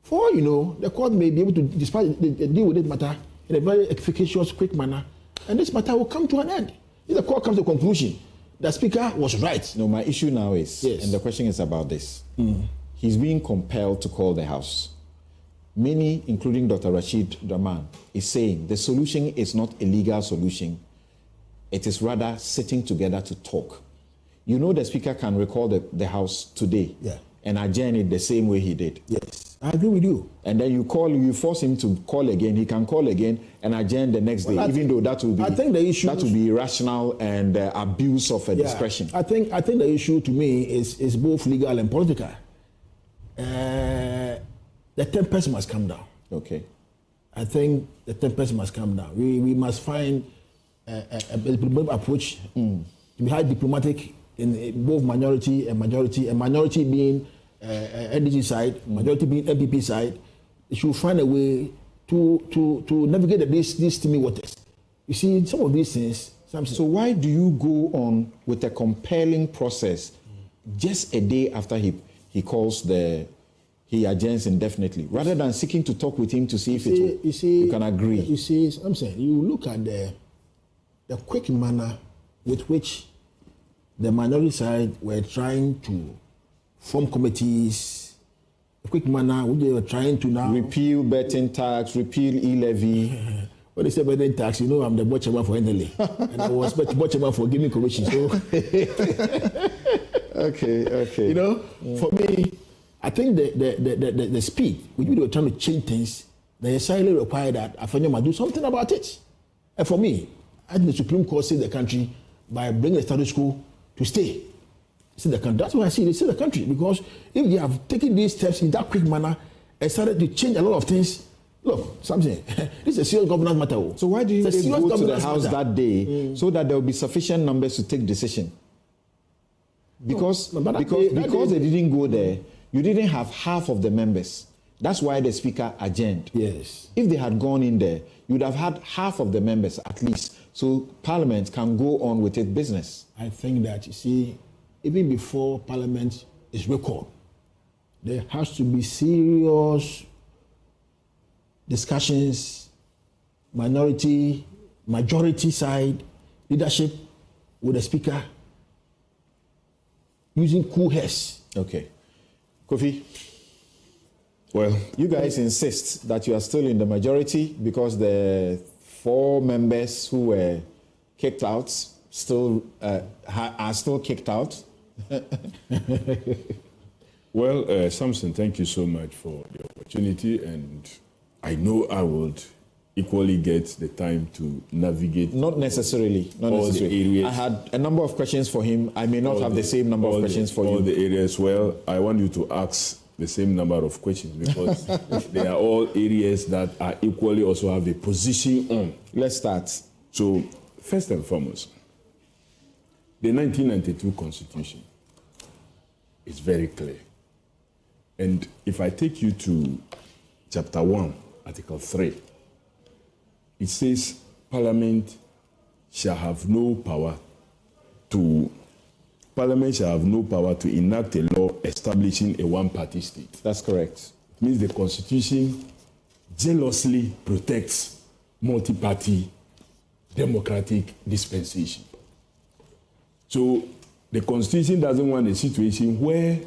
For all you know, the court may be able to deal with this matter in a very efficacious, quick manner, and this matter will come to an end. If the court comes to a conclusion, the Speaker was right. No, my issue now is, and the question is about this. He's being compelled to call the House. Many, including Dr. Rashid Draman, is saying the solution is not a legal solution. It is rather sitting together to talk. You know the Speaker can recall the House today and adjourn it the same way he did. Yes, I agree with you. And then you force him to call again. He can call again and adjourn the next day, even though that will be, I think the issue that will be irrational and abuse of discretion. I think the issue to me is both legal and political. The tempest must come down. Okay. I think the tempest must come down. We must find a diplomatic approach to be highly diplomatic in both minority and minority being NDG side, majority being MPP side. They should find a way to navigate these steamy waters. You see, some of these things. So why do you go on with a compelling process just a day after he adjourns indefinitely, rather than seeking to talk with him to see if you can agree? You see, Samson, you look at the quick manner with which the minority side were trying to form committees, the quick manner which they were trying to now repeal betting tax, repeal e-levy. When they say betting tax, you know I'm the board chairman for NLA, and I was board chairman for giving commission. So, okay. You know, for me, I think the speed with which they were trying to change things, they necessarily require that Afenyo must do something about it. And for me, I think the Supreme Court saved the country by bringing the status quo to stay. See the country. That's why I see they save the country, because if they have taken these steps in that quick manner and started to change a lot of things, look, Samson, this is a serious governance matter. So why do you go to the House that day so that there will be sufficient numbers to take decision? Because because they didn't go there, you didn't have half of the members. That's why the Speaker adjourned. Yes. If they had gone in there, you would have had half of the members at least, so Parliament can go on with its business. I think that, you see, even before Parliament is recalled, there has to be serious discussions, minority, majority side, leadership with the Speaker using cool heads. Okay. Kofi, Well, you guys insist that you are still in the majority because the 4 members who were kicked out still are still kicked out. Well, Samson, thank you so much for the opportunity, and I know I would equally get the time to navigate. Not necessarily. Not all necessarily. the areas. I had a number of questions for him. I may not have the same number of questions for all you. the areas. Well, I want you to ask the same number of questions because they are all areas that are equally also have a position on. Let's start. So, first and foremost, the 1992 Constitution is very clear. And if I take you to Chapter 1, Article 3, it says Parliament shall have no power to enact a law establishing a one-party state. That's correct. It means the Constitution jealously protects multi-party democratic dispensation. So the Constitution doesn't want a situation where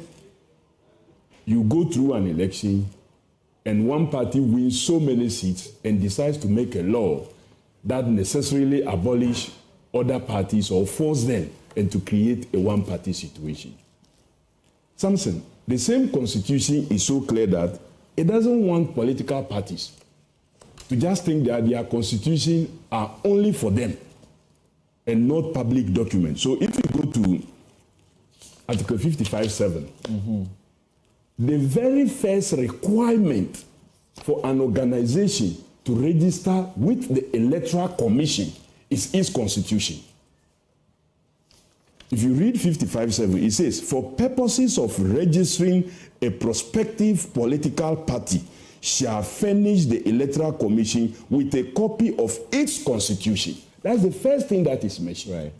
you go through an election and one party wins so many seats and decides to make a law that necessarily abolish other parties or force them and to create a one-party situation. Samson, the same Constitution is so clear that it doesn't want political parties to just think that their constitution are only for them and not public documents. So if you go to Article 55(7), the very first requirement for an organization to register with the Electoral Commission is its constitution. If you read 55(7), it says, for purposes of registering a prospective political party shall furnish the Electoral Commission with a copy of its constitution. That's the first thing that is mentioned. Right.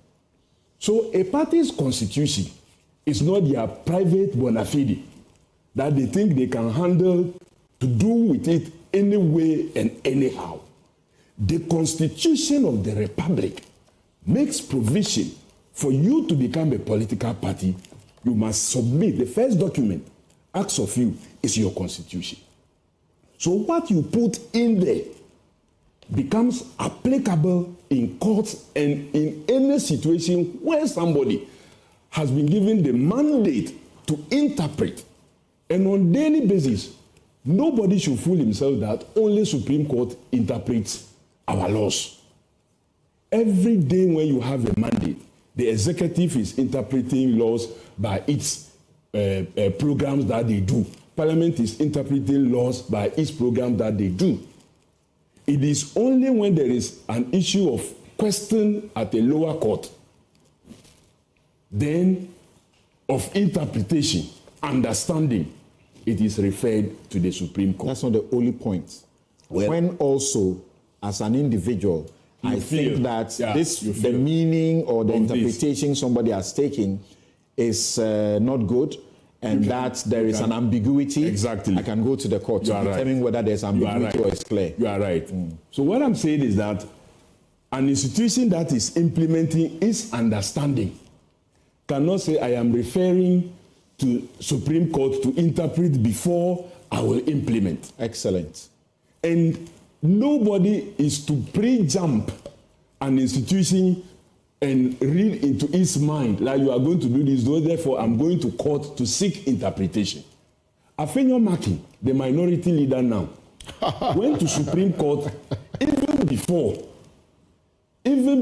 So a party's constitution is not their private bona fide that they think they can handle to do with it any way and anyhow. The Constitution of the Republic makes provision for you to become a political party. You must submit, the first document asks of you is your constitution. So what you put in there becomes applicable in courts and in any situation where somebody has been given the mandate to interpret. And on daily basis, nobody should fool himself that only Supreme Court interprets our laws. Every day when you have a mandate, the executive is interpreting laws by its programs that they do. Parliament is interpreting laws by its program that they do. It is only when there is an issue of question at a lower court, then of interpretation, understanding, it is referred to the Supreme Court. That's not the only point. Well, when also, as an individual, I think that the meaning or the interpretation somebody has taken is not good, and that there is an ambiguity. Exactly. I can go to the court to determine whether there's ambiguity or it's clear. You are right. So what I'm saying is that an institution that is implementing its understanding cannot say, I am referring to Supreme Court to interpret before I will implement. Excellent. And nobody is to pre-jump an institution and read into its mind like you are going to do this, therefore I'm going to court to seek interpretation. Afenyo Maki, the minority leader now, went to Supreme Court even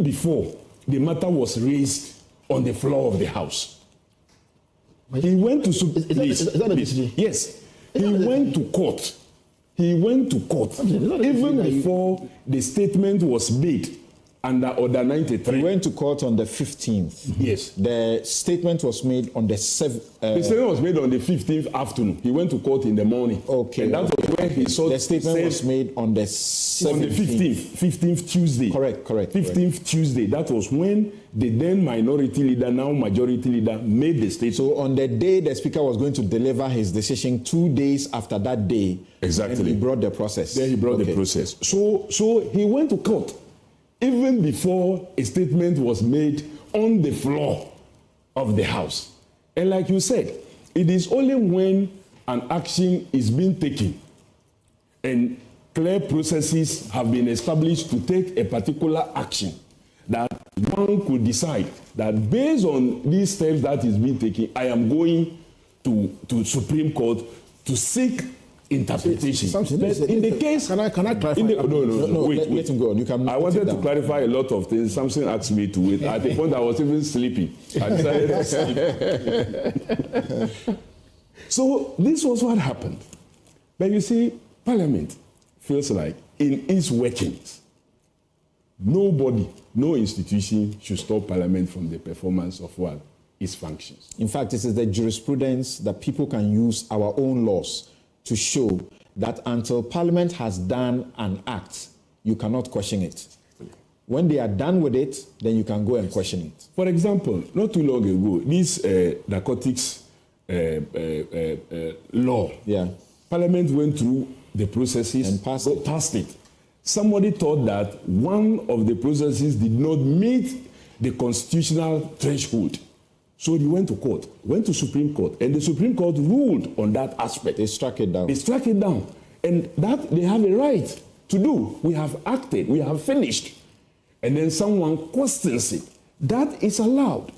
before the matter was raised on the floor of the House. He went to Yes. He went to court. Even before the statement was made under Order 93. He went to court on the 15th. Yes. The statement was made on the 7th. The statement was made on the 15th afternoon. He went to court in the morning. Okay. And that was when he saw the statement was made on the 17th. On the 15th Tuesday. Correct. 15th Tuesday. That was when the then minority leader, now majority leader, made the statement. So on the day the Speaker was going to deliver his decision, 2 days after that day, exactly, he brought the process. Then he brought the process. So he went to court even before a statement was made on the floor of the House. And like you said, it is only when an action is being taken and clear processes have been established to take a particular action that one could decide that based on these steps that is being taken, I am going to Supreme Court to seek interpretation. Samson, but in the case, can I clarify? No, wait. Let him go on. You can. I wanted to clarify a lot of things. Samson asked me to wait. At the point, I was even sleepy. I decided to sleep. So this was what happened. But you see, Parliament feels like in its workings, nobody, no institution should stop Parliament from the performance of what its functions. In fact, this is the jurisprudence that people can use our own laws to show that until Parliament has done an act, you cannot question it. When they are done with it, then you can go and question it. For example, not too long ago, this narcotics law, Parliament went through the processes and passed it. Somebody thought that one of the processes did not meet the constitutional threshold. So he went to court, went to Supreme Court, and the Supreme Court ruled on that aspect. They struck it down. They struck it down. And that they have a right to do. We have acted, we have finished. And then someone questions it. That is allowed.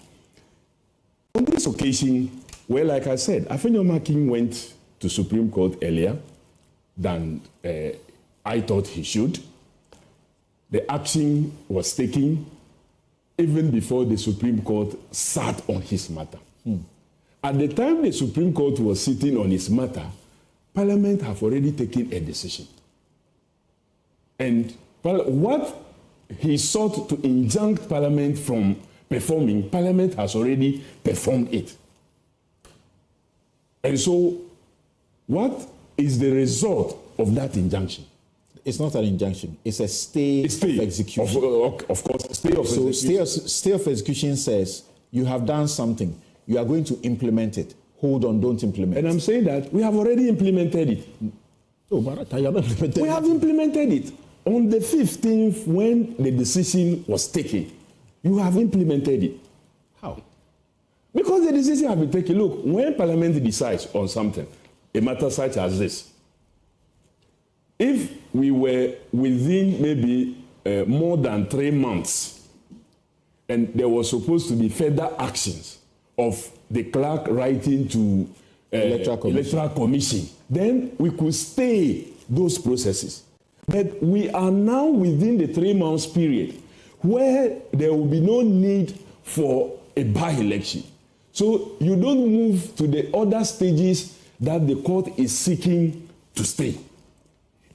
On this occasion, well, like I said, Afenyo King went to Supreme Court earlier than I thought he should. The action was taken even before the Supreme Court sat on his matter. At the time the Supreme Court was sitting on his matter, Parliament have already taken a decision. And what he sought to injunct Parliament from performing, Parliament has already performed it. And so, what is the result of that injunction? It's not an injunction. It's a stay of execution. Of course, stay of execution. Stay of execution says you have done something. You are going to implement it. Hold on, don't implement. And I'm saying that we have already implemented it. We have implemented it. On the 15th, when the decision was taken, you have implemented it. How? Because the decision has been taken. Look, when Parliament decides on something, a matter such as this, if we were within maybe more than 3 months, and there was supposed to be further actions of the clerk writing to electoral commission, then we could stay those processes. But we are now within the 3 months period where there will be no need for a by-election. So you don't move to the other stages that the court is seeking to stay.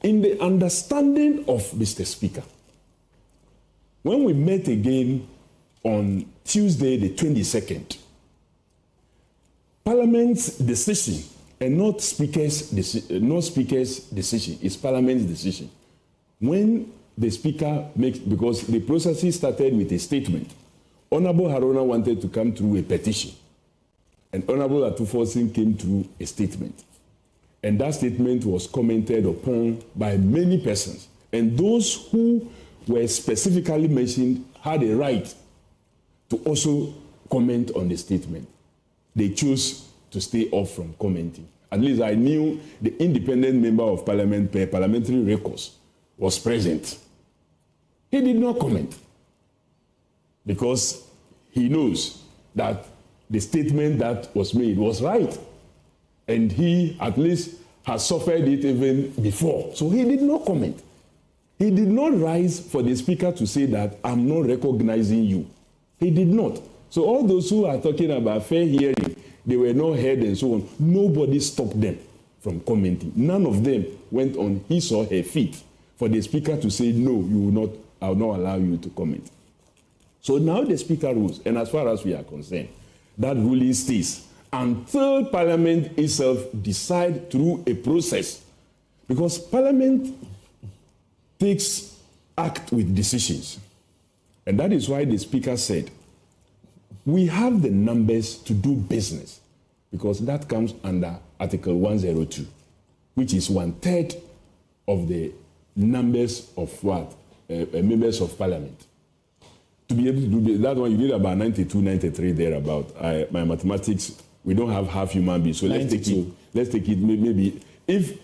In the understanding of Mr. Speaker, when we met again on Tuesday the 22nd, Parliament's decision, and not Speaker's decision, it's Parliament's decision. When the Speaker makes, because the processes started with a statement, Honorable Haruna wanted to come through a petition, and Honorable Atufosin came through a statement. And that statement was commented upon by many persons. And those who were specifically mentioned had a right to also comment on the statement. They chose to stay off from commenting. At least I knew the independent member of Parliament, per Parliamentary records, was present. He did not comment because he knows that the statement that was made was right. And he at least has suffered it even before. So he did not comment. He did not rise for the speaker to say that I'm not recognizing you. He did not. So all those who are talking about fair hearing, they were not heard and so on, nobody stopped them from commenting. None of them went on his or her feet for the speaker to say, no, you will not, I will not allow you to comment. So now the speaker rules, and as far as we are concerned, that ruling stays until Parliament itself decide through a process. Because Parliament takes act with decisions. And that is why the speaker said, we have the numbers to do business, because that comes under Article 102, which is 1/3 of the numbers of members of Parliament. To be able to do that one, you need about 92, 93 thereabout. My mathematics, we don't have half human beings, so let's take it. Maybe if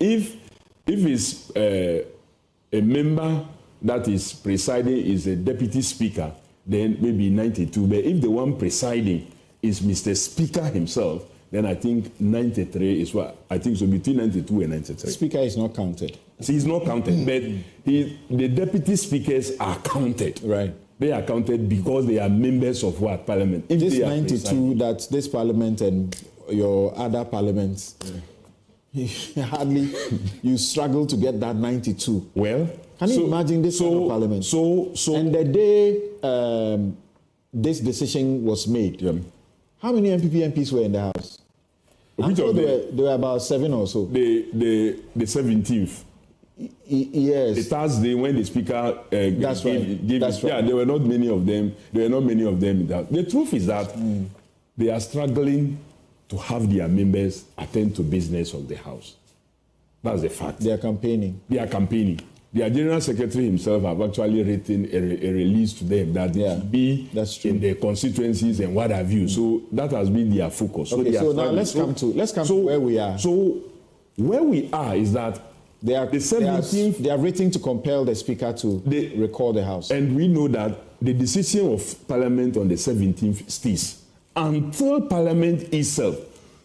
it's a member that is presiding is a deputy speaker, then maybe 92. But if the one presiding is Mr. Speaker himself, then I think 93 is what I think. So between 92 and 93. Speaker is not counted. So he's not counted, but the deputy speakers are counted. Right. They are counted because they are members of what Parliament. If this they are 92, presiding, that this Parliament and your other parliaments, hardly you struggle to get that 92. Well, can you imagine this kind of Parliament? And the day this decision was made, how many MPs were in the House? There were about 7 or so. The 17th. Yes. The Thursday when the speaker That's right. Yeah, there were not many of them. There were not many of them. The truth is that they are struggling to have their members attend to business of the House. That's the fact. They are campaigning. Their General Secretary himself have actually written a release to them that they should be in their constituencies and what have you. So that has been their focus. Okay, so now let's come to where we are. So where we are is that they are written to compel the Speaker to recall the House. And we know that the decision of Parliament on the 17th stays until Parliament itself,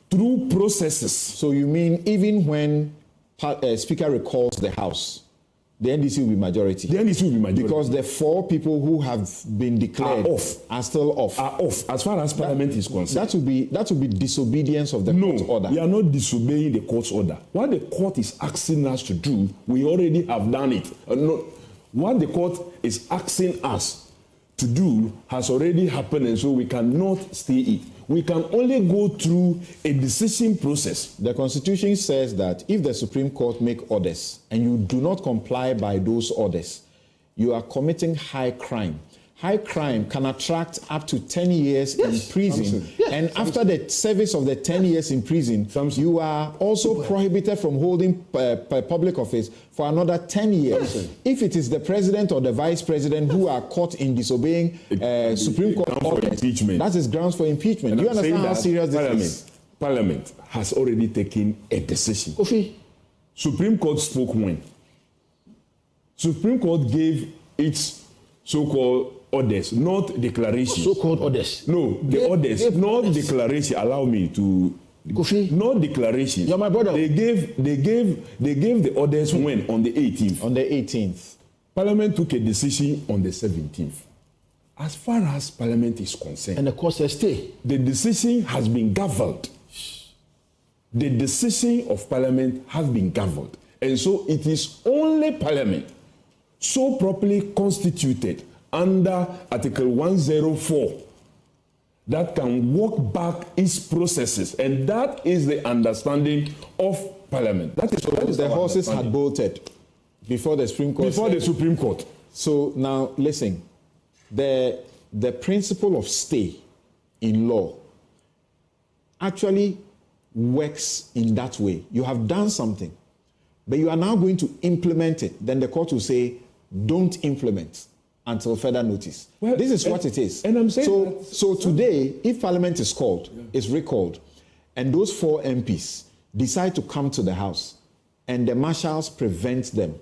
through processes. So you mean even when Speaker recalls the House, the NDC will be majority? The NDC will be majority. Because the 4 people who have been declared are still off. Are off, as far as Parliament is concerned. That will be disobedience of the court order. We are not disobeying the court's order. What the court is asking us to do, we already have done it. What the court is asking us to do has already happened, and so we cannot stay it. We can only go through a decision process. The Constitution says that if the Supreme Court make orders and you do not comply by those orders, you are committing high crime. High crime can attract up to 10 years in prison. And after the service of the 10 years in prison, you are also prohibited from holding public office for another 10 years. If it is the president or the vice president who are caught in disobeying Supreme Court orders, that is grounds for impeachment. Do you understand how serious this is? Parliament has already taken a decision. Supreme Court spoke when? Supreme Court gave its so-called orders, not declarations. So-called orders. No, the orders, not declaration. Allow me to. Not declarations. You're my brother. They gave the orders when? On the 18th. On the 18th. Parliament took a decision on the 17th. As far as Parliament is concerned, and the court says stay. The decision has been governed. The decision of Parliament has been governed, and so it is only Parliament, so properly constituted under Article 104, that can walk back its processes, and that is the understanding of Parliament. That is the horses had bolted before the Supreme Court. Before the Supreme Court. So now listen, the principle of stay in law actually works in that way. You have done something, but you are now going to implement it. Then the court will say, don't implement until further notice. Well, this is what it is. And I'm saying so today, if Parliament is called, is recalled, and those 4 MPs decide to come to the House, and the marshals prevent them,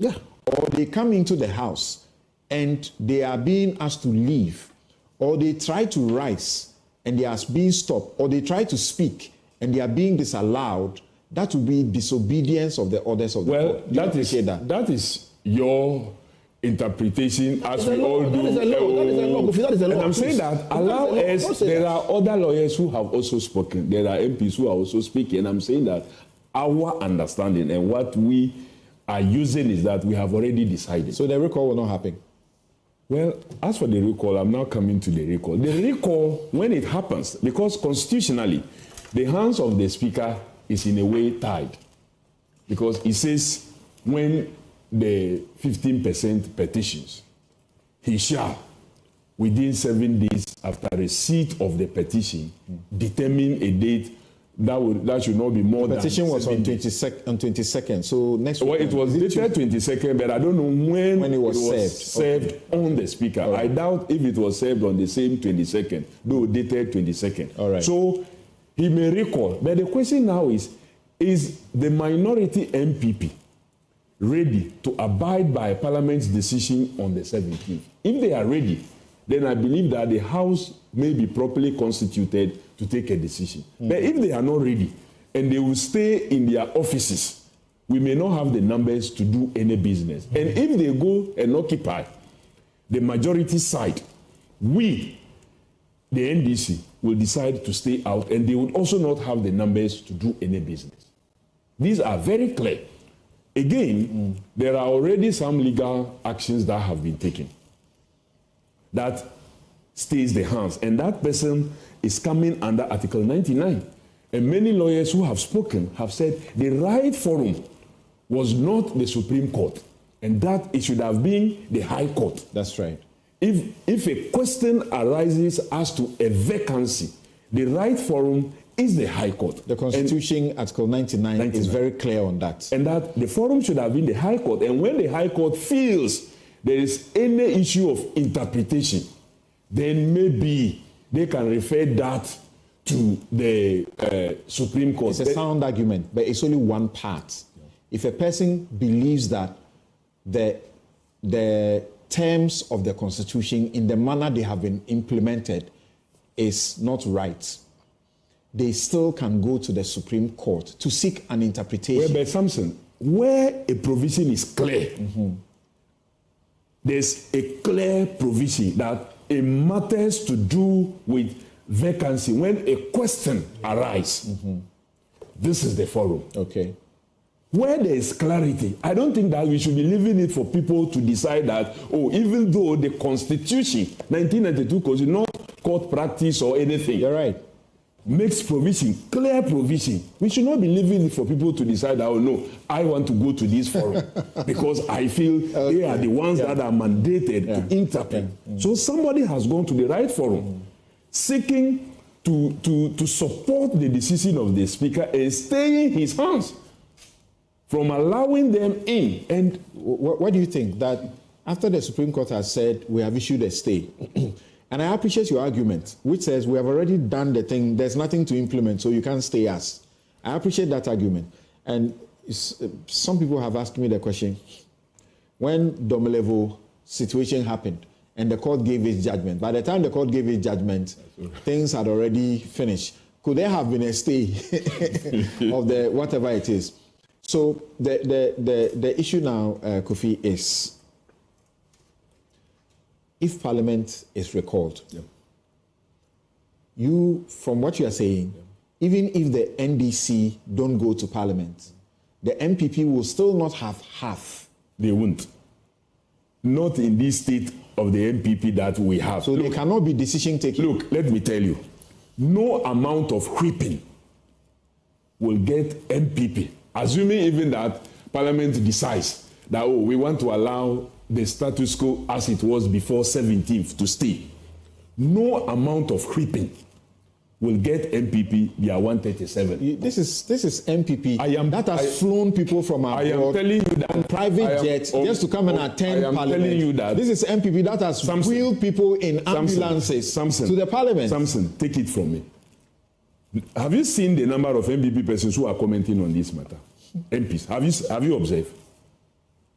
or they come into the House and they are being asked to leave, or they try to rise and they are being stopped, or they try to speak and they are being disallowed, that would be disobedience of the orders of the court. Well, that is your interpretation, as we all do. That is a law. And I'm saying that allow us. There are other lawyers who have also spoken. There are MPs who are also speaking. And I'm saying that our understanding and what we are using is that we have already decided. So the recall will not happen. Well, as for the recall, I'm now coming to the recall. The recall, when it happens, because constitutionally, the hands of the Speaker is in a way tied. Because it says when the 15% petitions, he shall, within 7 days after receipt of the petition, determine a date that should not be more than. The petition was on 22nd. So next week. Well, it was dated 22nd, but I don't know when it was served on the Speaker. Right. I doubt if it was served on the same 22nd, though dated 22nd. All right. So he may recall. But the question now is the minority MPP ready to abide by Parliament's decision on the 17th? If they are ready, then I believe that the House may be properly constituted to take a decision. But if they are not ready and they will stay in their offices, we may not have the numbers to do any business. And if they go and occupy the majority side, we, the NDC, will decide to stay out, and they would also not have the numbers to do any business. These are very clear. Again, there are already some legal actions that have been taken that stays the hands, and that person is coming under Article 99. And many lawyers who have spoken have said the right forum was not the Supreme Court, and that it should have been the High Court. That's right. If a question arises as to a vacancy, the right forum is the High Court. The Constitution, Article 99, is very clear on that. And that the forum should have been the High Court. And when the High Court feels there is any issue of interpretation, then maybe they can refer that to the Supreme Court. It's a sound argument, but it's only one part. If a person believes that the terms of the Constitution in the manner they have been implemented is not right, they still can go to the Supreme Court to seek an interpretation. Well, but Samson, where a provision is clear, there's a clear provision that it matters to do with vacancy. When a question arises, this is the forum. Okay. Where there is clarity, I don't think that we should be leaving it for people to decide that, even though the Constitution, 1992 Constitution, not court practice or anything. You're right. Makes provision, clear provision. We should not be leaving it for people to decide that, no, I want to go to this forum because I feel they are the ones that are mandated to interpret. So somebody has gone to the right forum, seeking to support the decision of the Speaker and staying his hands from allowing them in. And what do you think? That after the Supreme Court has said we have issued a stay, and I appreciate your argument, which says we have already done the thing, there's nothing to implement, so you can't stay us. I appreciate that argument. And some people have asked me the question, when Domelevo situation happened and the court gave its judgment, by the time the court gave its judgment, things had already finished. Could there have been a stay of the whatever it is? So the issue now, Kofi, is if Parliament is recalled, you, from what you are saying, even if the NDC don't go to Parliament, the MPP will still not have half. They won't. Not in this state of the MPP that we have. So they cannot be decision taking. Look, let me tell you, no amount of whipping will get MPP, assuming even that Parliament decides that, we want to allow the status quo as it was before 17th to stay. No amount of whipping will get MPP their 137. This is MPP that has flown people from abroad. I am telling you that on private jets just to come and attend Parliament. I am telling you that this is MPP that has wheeled people in ambulances to the Parliament. Samson, take it from me. Have you seen the number of MPP persons who are commenting on this matter? MPs. Have you observed?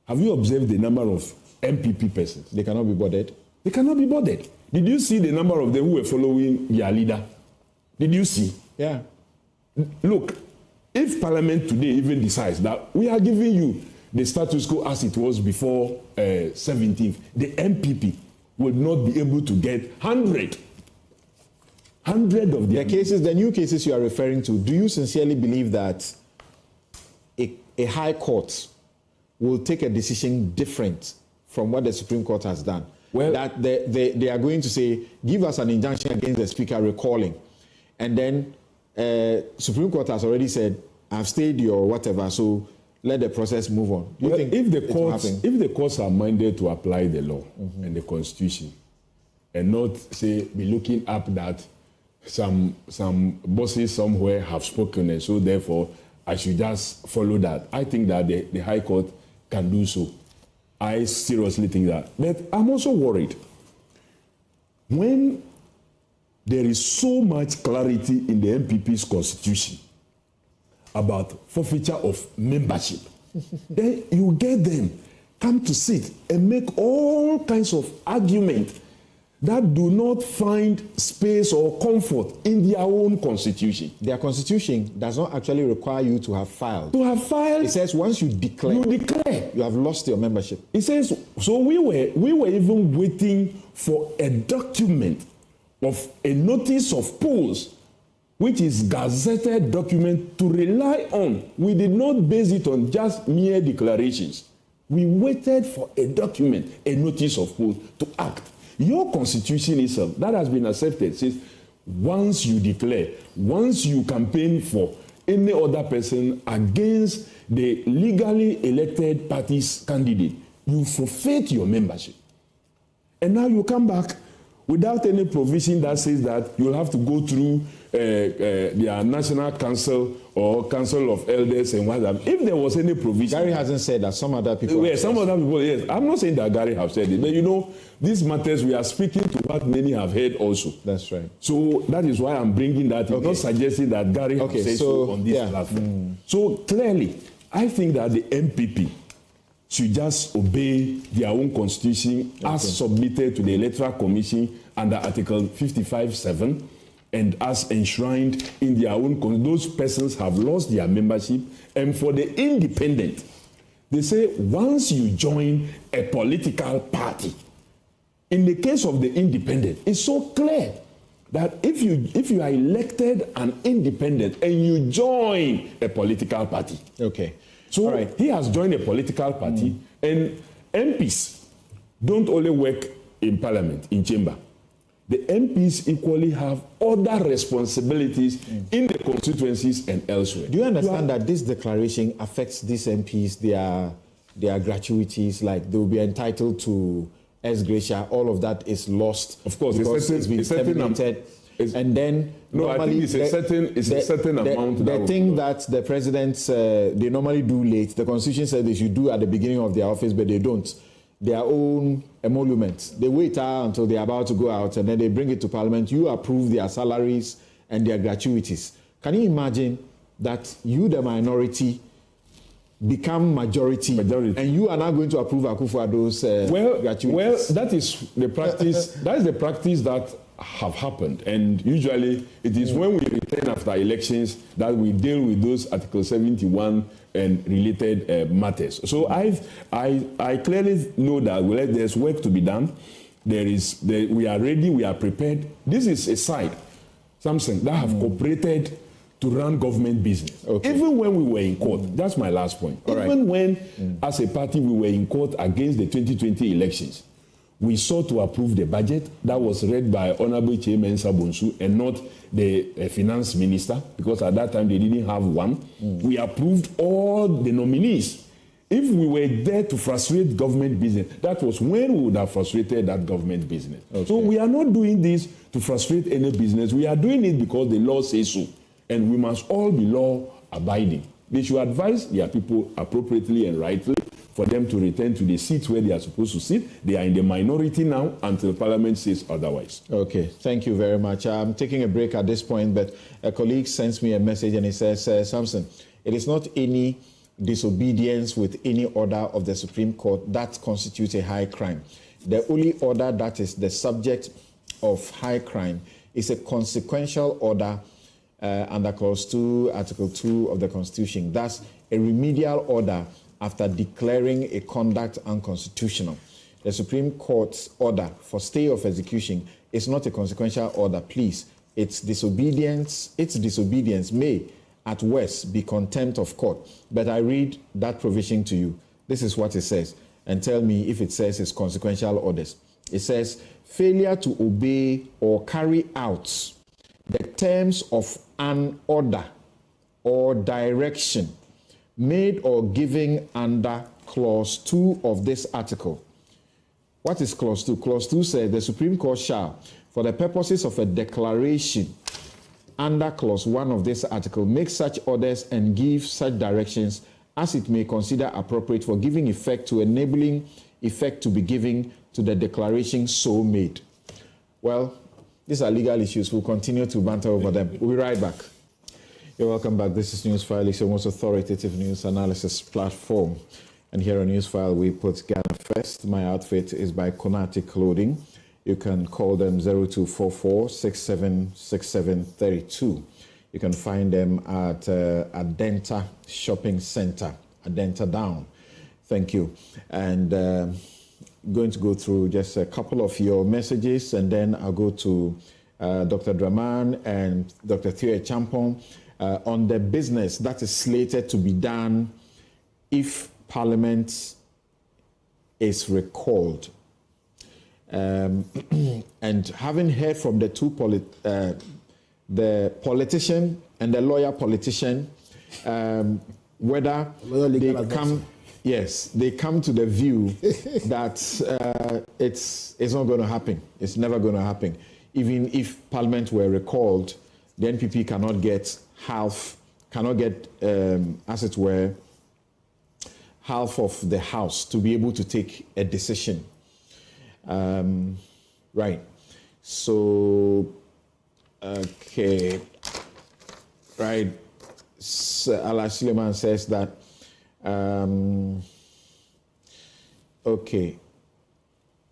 Have you observed the number of MPP persons? They cannot be bothered. They cannot be bothered. Did you see the number of them who were following their leader? Did you see? Yeah. Look, if Parliament today even decides that we are giving you the status quo as it was before 17th, the MPP would not be able to get 100 of the cases, the new cases you are referring to. Do you sincerely believe that a high court will take a decision different from what the Supreme Court has done? Well, that they are going to say, give us an injunction against the Speaker recalling, and then Supreme Court has already said, I've stayed your whatever, so let the process move on. Do you think if the courts are minded to apply the law and the Constitution, and not say be looking up that some bosses somewhere have spoken, and so therefore I should just follow that, I think that the High Court can do so. I seriously think that. But I'm also worried when there is so much clarity in the MPP's constitution about forfeiture of membership, then you get them come to sit and make all kinds of arguments that do not find space or comfort in their own constitution. Their constitution does not actually require you to have filed. To have filed, it says once you declare, you have lost your membership. It says, so we were even waiting for a document of a notice of polls, which is gazetted document to rely on. We did not base it on just mere declarations. We waited for a document, a notice of polls to act. Your constitution itself, that has been accepted, says once you declare, once you campaign for any other person against the legally elected party's candidate, you forfeit your membership. And now you come back without any provision that says that you'll have to go through their National Council or Council of Elders and whatever. If there was any provision... Gary hasn't said that. Some other people... Yes, some other people, yes. I'm not saying that Gary have said it, but you know, these matters, we are speaking to what many have heard also. That's right. So that is why I'm bringing that. I'm not suggesting that Gary has said so on this platform. So clearly, I think that the MPP should just obey their own constitution as submitted to the Electoral Commission under Article 55(7), and as enshrined in their own constitution. Those persons have lost their membership. And for the independent, they say once you join a political party, in the case of the independent, it's so clear that if you are elected an independent and you join a political party, so he has joined a political party, and MPs don't only work in Parliament, in chamber. The MPs equally have other responsibilities in the constituencies and elsewhere. Do you understand that this declaration affects these MPs, their gratuities, like they will be entitled to ex gratia, all of that is lost? Of course, it's been terminated. And then I think it's a certain amount. The thing that the presidents they normally do late, the Constitution said they should do at the beginning of their office, but they don't. Their own emoluments, they wait until they're about to go out, and then they bring it to Parliament. You approve their salaries and their gratuities. Can you imagine that you, the minority, become majority, and you are now going to approve Akufo-Addo's gratuities? Well, that is the practice. That is the practice that have happened, and usually it is when we return after elections that we deal with those Article 71 and related matters. So I clearly know that there's work to be done. We are ready, we are prepared. This is a side, Samson, that have cooperated to run government business. Even when we were in court, that's my last point. Even when, as a party, we were in court against the 2020 elections, we sought to approve the budget that was read by Honorable Chairman Sabonsu and not the finance minister, because at that time they didn't have one. We approved all the nominees. If we were there to frustrate government business, that was when we would have frustrated that government business. So we are not doing this to frustrate any business. We are doing it because the law says so. And we must all be law-abiding. They should advise their people appropriately and rightly for them to return to the seats where they are supposed to sit. They are in the minority now until Parliament says otherwise. Okay, thank you very much. I'm taking a break at this point, but a colleague sends me a message and he says, Samson, it is not any disobedience with any order of the Supreme Court that constitutes a high crime. The only order that is the subject of high crime is a consequential order under Clause 2, Article 2 of the Constitution. That's a remedial order after declaring a conduct unconstitutional. The Supreme Court's order for stay of execution is not a consequential order, please. Its disobedience may, at worst, be contempt of court. But I read that provision to you. This is what it says. And tell me if it says it's consequential orders. It says, failure to obey or carry out the terms of an order or direction made or given under Clause 2 of this article. What is Clause 2? Clause 2 says the Supreme Court shall, for the purposes of a declaration under Clause 1 of this article, make such orders and give such directions as it may consider appropriate for giving effect to enabling effect to be given to the declaration so made. Well, these are legal issues. We'll continue to banter over them. We'll be right back. You're welcome back. This is Newsfile. It's your most authoritative news analysis platform. And here on Newsfile, we put Ghana first. My outfit is by Konati Clothing. You can call them 0244 676732. You can find them at Adenta Shopping Center, Adenta Down. Thank you. And going to go through just a couple of your messages, and then I'll go to Dr. Draman and Dr. Theo Champong on the business that is slated to be done if Parliament is recalled. And having heard from the two the politician and the lawyer politician, whether they come, yes, they come to the view that it's not going to happen. It's never going to happen. Even if Parliament were recalled, the NPP cannot get as it were, half of the House to be able to take a decision. Right. So, okay. Right. So, Ala Suleiman says that, okay.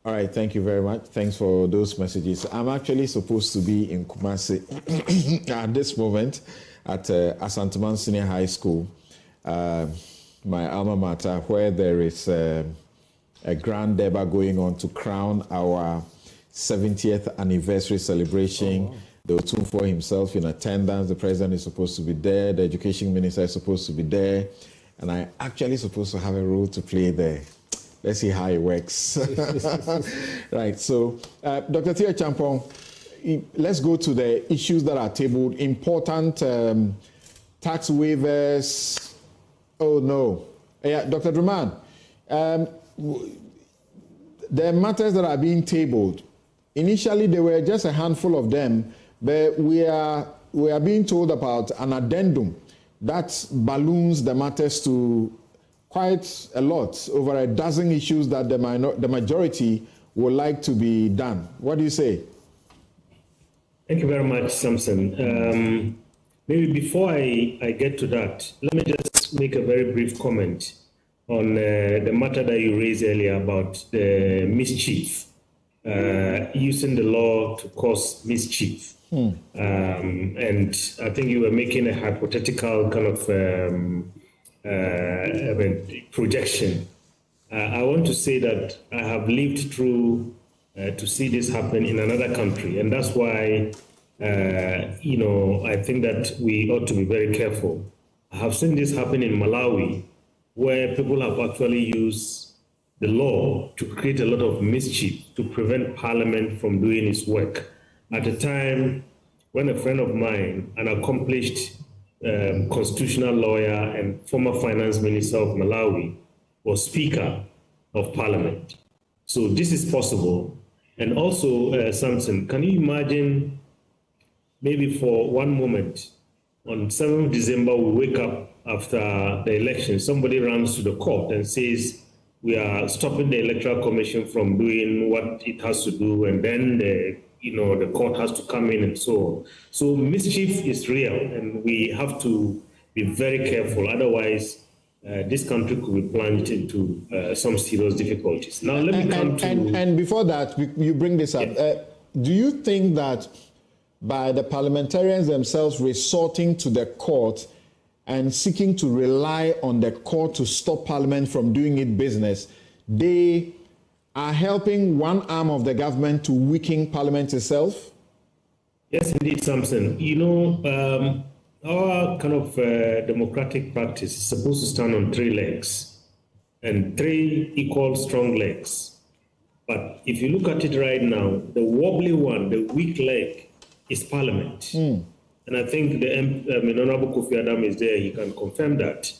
All right, thank you very much. Thanks for those messages. I'm actually supposed to be in Kumasi at this moment at Asanteman Senior High School, my alma mater, where there is a grand deba going on to crown our 70th anniversary celebration. Oh, wow. The Otumfuo himself in attendance. The president is supposed to be there. The education minister is supposed to be there. And I actually supposed to have a role to play there. Let's see how it works. Right, so Dr. Theo Champong, let's go to the issues that are tabled. Important tax waivers. Oh, no. Yeah, Dr. Druman, the matters that are being tabled, initially there were just a handful of them, but we are being told about an addendum that balloons the matters to quite a lot, over a dozen issues that the majority would like to be done. What do you say? Thank you very much, Samson. Maybe before I get to that, let me just make a very brief comment on the matter that you raised earlier about the mischief, using the law to cause mischief. And I think you were making a hypothetical kind of projection. I want to say that I have lived through to see this happen in another country, and that's why I think that we ought to be very careful. I have seen this happen in Malawi, where people have actually used the law to create a lot of mischief to prevent Parliament from doing its work. At a time when a friend of mine, an accomplished constitutional lawyer and former finance minister of Malawi, was Speaker of Parliament. So this is possible. And also, Samson, can you imagine maybe for one moment, on 7th December, we wake up after the election, somebody runs to the court and says, we are stopping the Electoral Commission from doing what it has to do, and then the court has to come in and so on. So mischief is real, and we have to be very careful. Otherwise, this country could be plunged into some serious difficulties. Now, let me come to... And before that, you bring this up. Do you think that by the parliamentarians themselves resorting to the court and seeking to rely on the court to stop Parliament from doing its business, they are helping one arm of the government to weaken Parliament itself? Yes, indeed, Samson. You know, our kind of democratic practice is supposed to stand on three legs, and three equal strong legs. But if you look at it right now, the wobbly one, the weak leg, is Parliament. And I think the Honorable Kofi Adam is there, he can confirm that.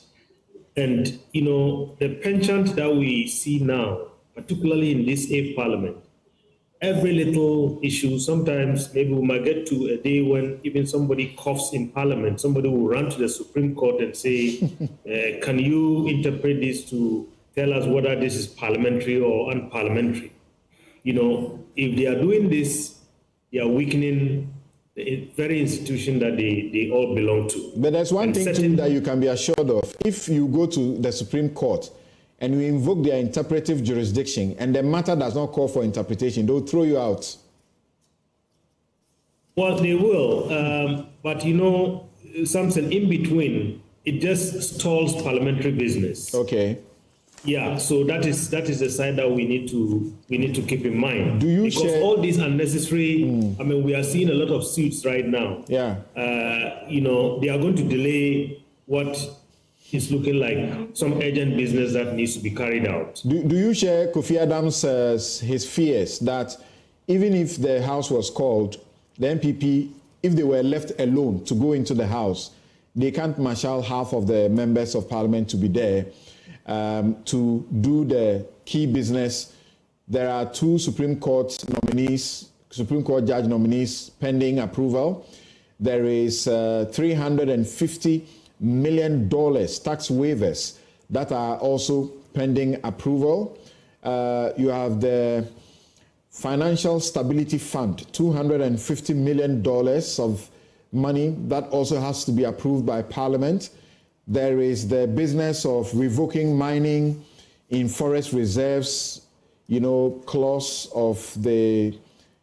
And, you know, the penchant that we see now, particularly in this 8th Parliament, every little issue, sometimes maybe we might get to a day when even somebody coughs in Parliament, somebody will run to the Supreme Court and say, can you interpret this to tell us whether this is parliamentary or unparliamentary? You know, if they are doing this, they are weakening the very institution that they all belong to. But there's one thing too that you can be assured of. If you go to the Supreme Court and you invoke their interpretive jurisdiction and the matter does not call for interpretation, they'll throw you out. Well, they will. But, you know, Samson, in between, it just stalls parliamentary business. Okay. Yeah, so that is the side that we need to keep in mind. Do you because all these unnecessary, I mean, we are seeing a lot of suits right now. Yeah. You know, they are going to delay what is looking like some urgent business that needs to be carried out. Do you share Kofi Adams' his fears that even if the House was called, the MPP, if they were left alone to go into the House, they can't marshal half of the members of Parliament to be there to do the key business? There are two Supreme Court judge nominees pending approval. There is $350 million tax waivers that are also pending approval. You have the Financial Stability Fund, $250 million of money that also has to be approved by Parliament. There is the business of revoking mining in forest reserves, you know, clause of the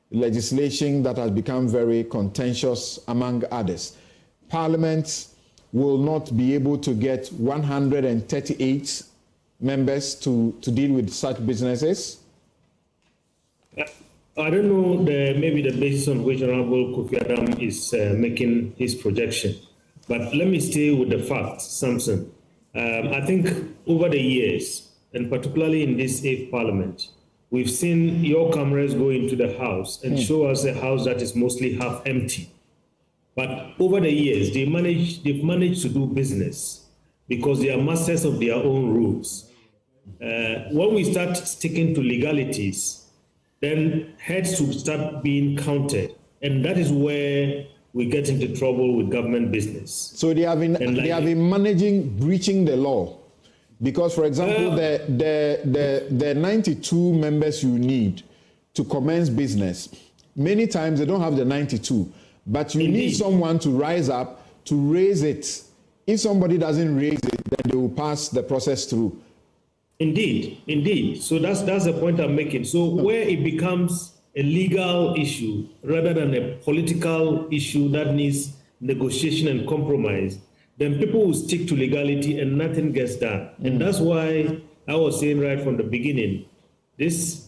legislation that has become very contentious, among others. Parliament will not be able to get 138 members to deal with such businesses. I don't know maybe the basis on which Honorable Kofi Adam is making his projection. But let me stay with the facts, Samson. I think over the years, and particularly in this 8th Parliament, we've seen your cameras go into the House and show us a House that is mostly half empty. But over the years, they've managed to do business because they are masters of their own rules. When we start sticking to legalities, then heads should start being counted. And that is where we get into trouble with government business. So they have been managing breaching the law, because, for example, the 92 members you need to commence business, many times they don't have the 92, but you need someone to rise up to raise it. If somebody doesn't raise it, then they will pass the process through. Indeed. So that's the point I'm making. So where it becomes a legal issue rather than a political issue that needs negotiation and compromise, then people will stick to legality and nothing gets done. And that's why I was saying right from the beginning, this,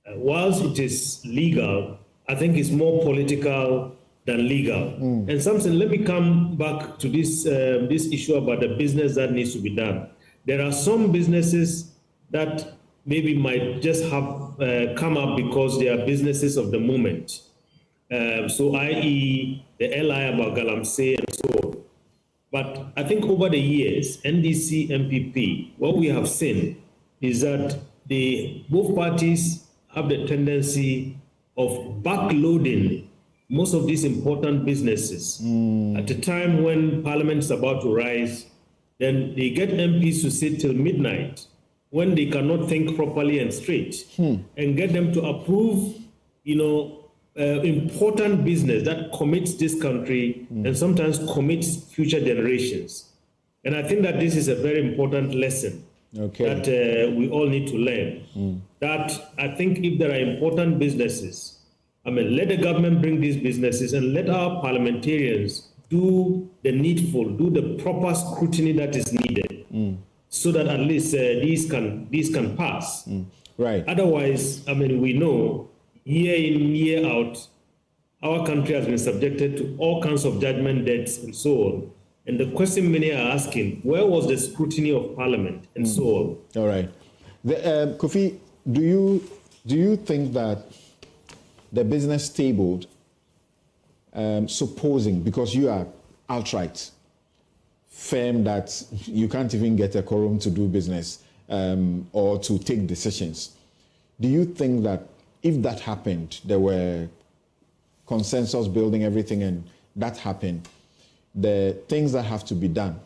whilst it is legal, I think it's more political than legal. And Samson, let me come back to this issue about the business that needs to be done. There are some businesses that maybe might just have come up because they are businesses of the moment. So i.e. the LI about Galamsey and so on. But I think over the years, NDC, MPP, what we have seen is that both parties have the tendency of backloading most of these important businesses. At the time when Parliament is about to rise, then they get MPs to sit till midnight when they cannot think properly and straight, and get them to approve, important business that commits this country and sometimes commits future generations. And I think that this is a very important lesson that we all need to learn. That I think if there are important businesses I mean, let the government bring these businesses and let our parliamentarians do the needful, do the proper scrutiny that is needed, so that at least these can pass. Right. Otherwise, I mean, we know year in, year out, our country has been subjected to all kinds of judgment debts and so on. And the question many are asking, where was the scrutiny of Parliament and so on? All right. Kofi, do you think that the business tabled, supposing, because you are outright firm that you can't even get a quorum to do business or to take decisions, do you think that if that happened, there were consensus building everything and that happened, the things that have to be done,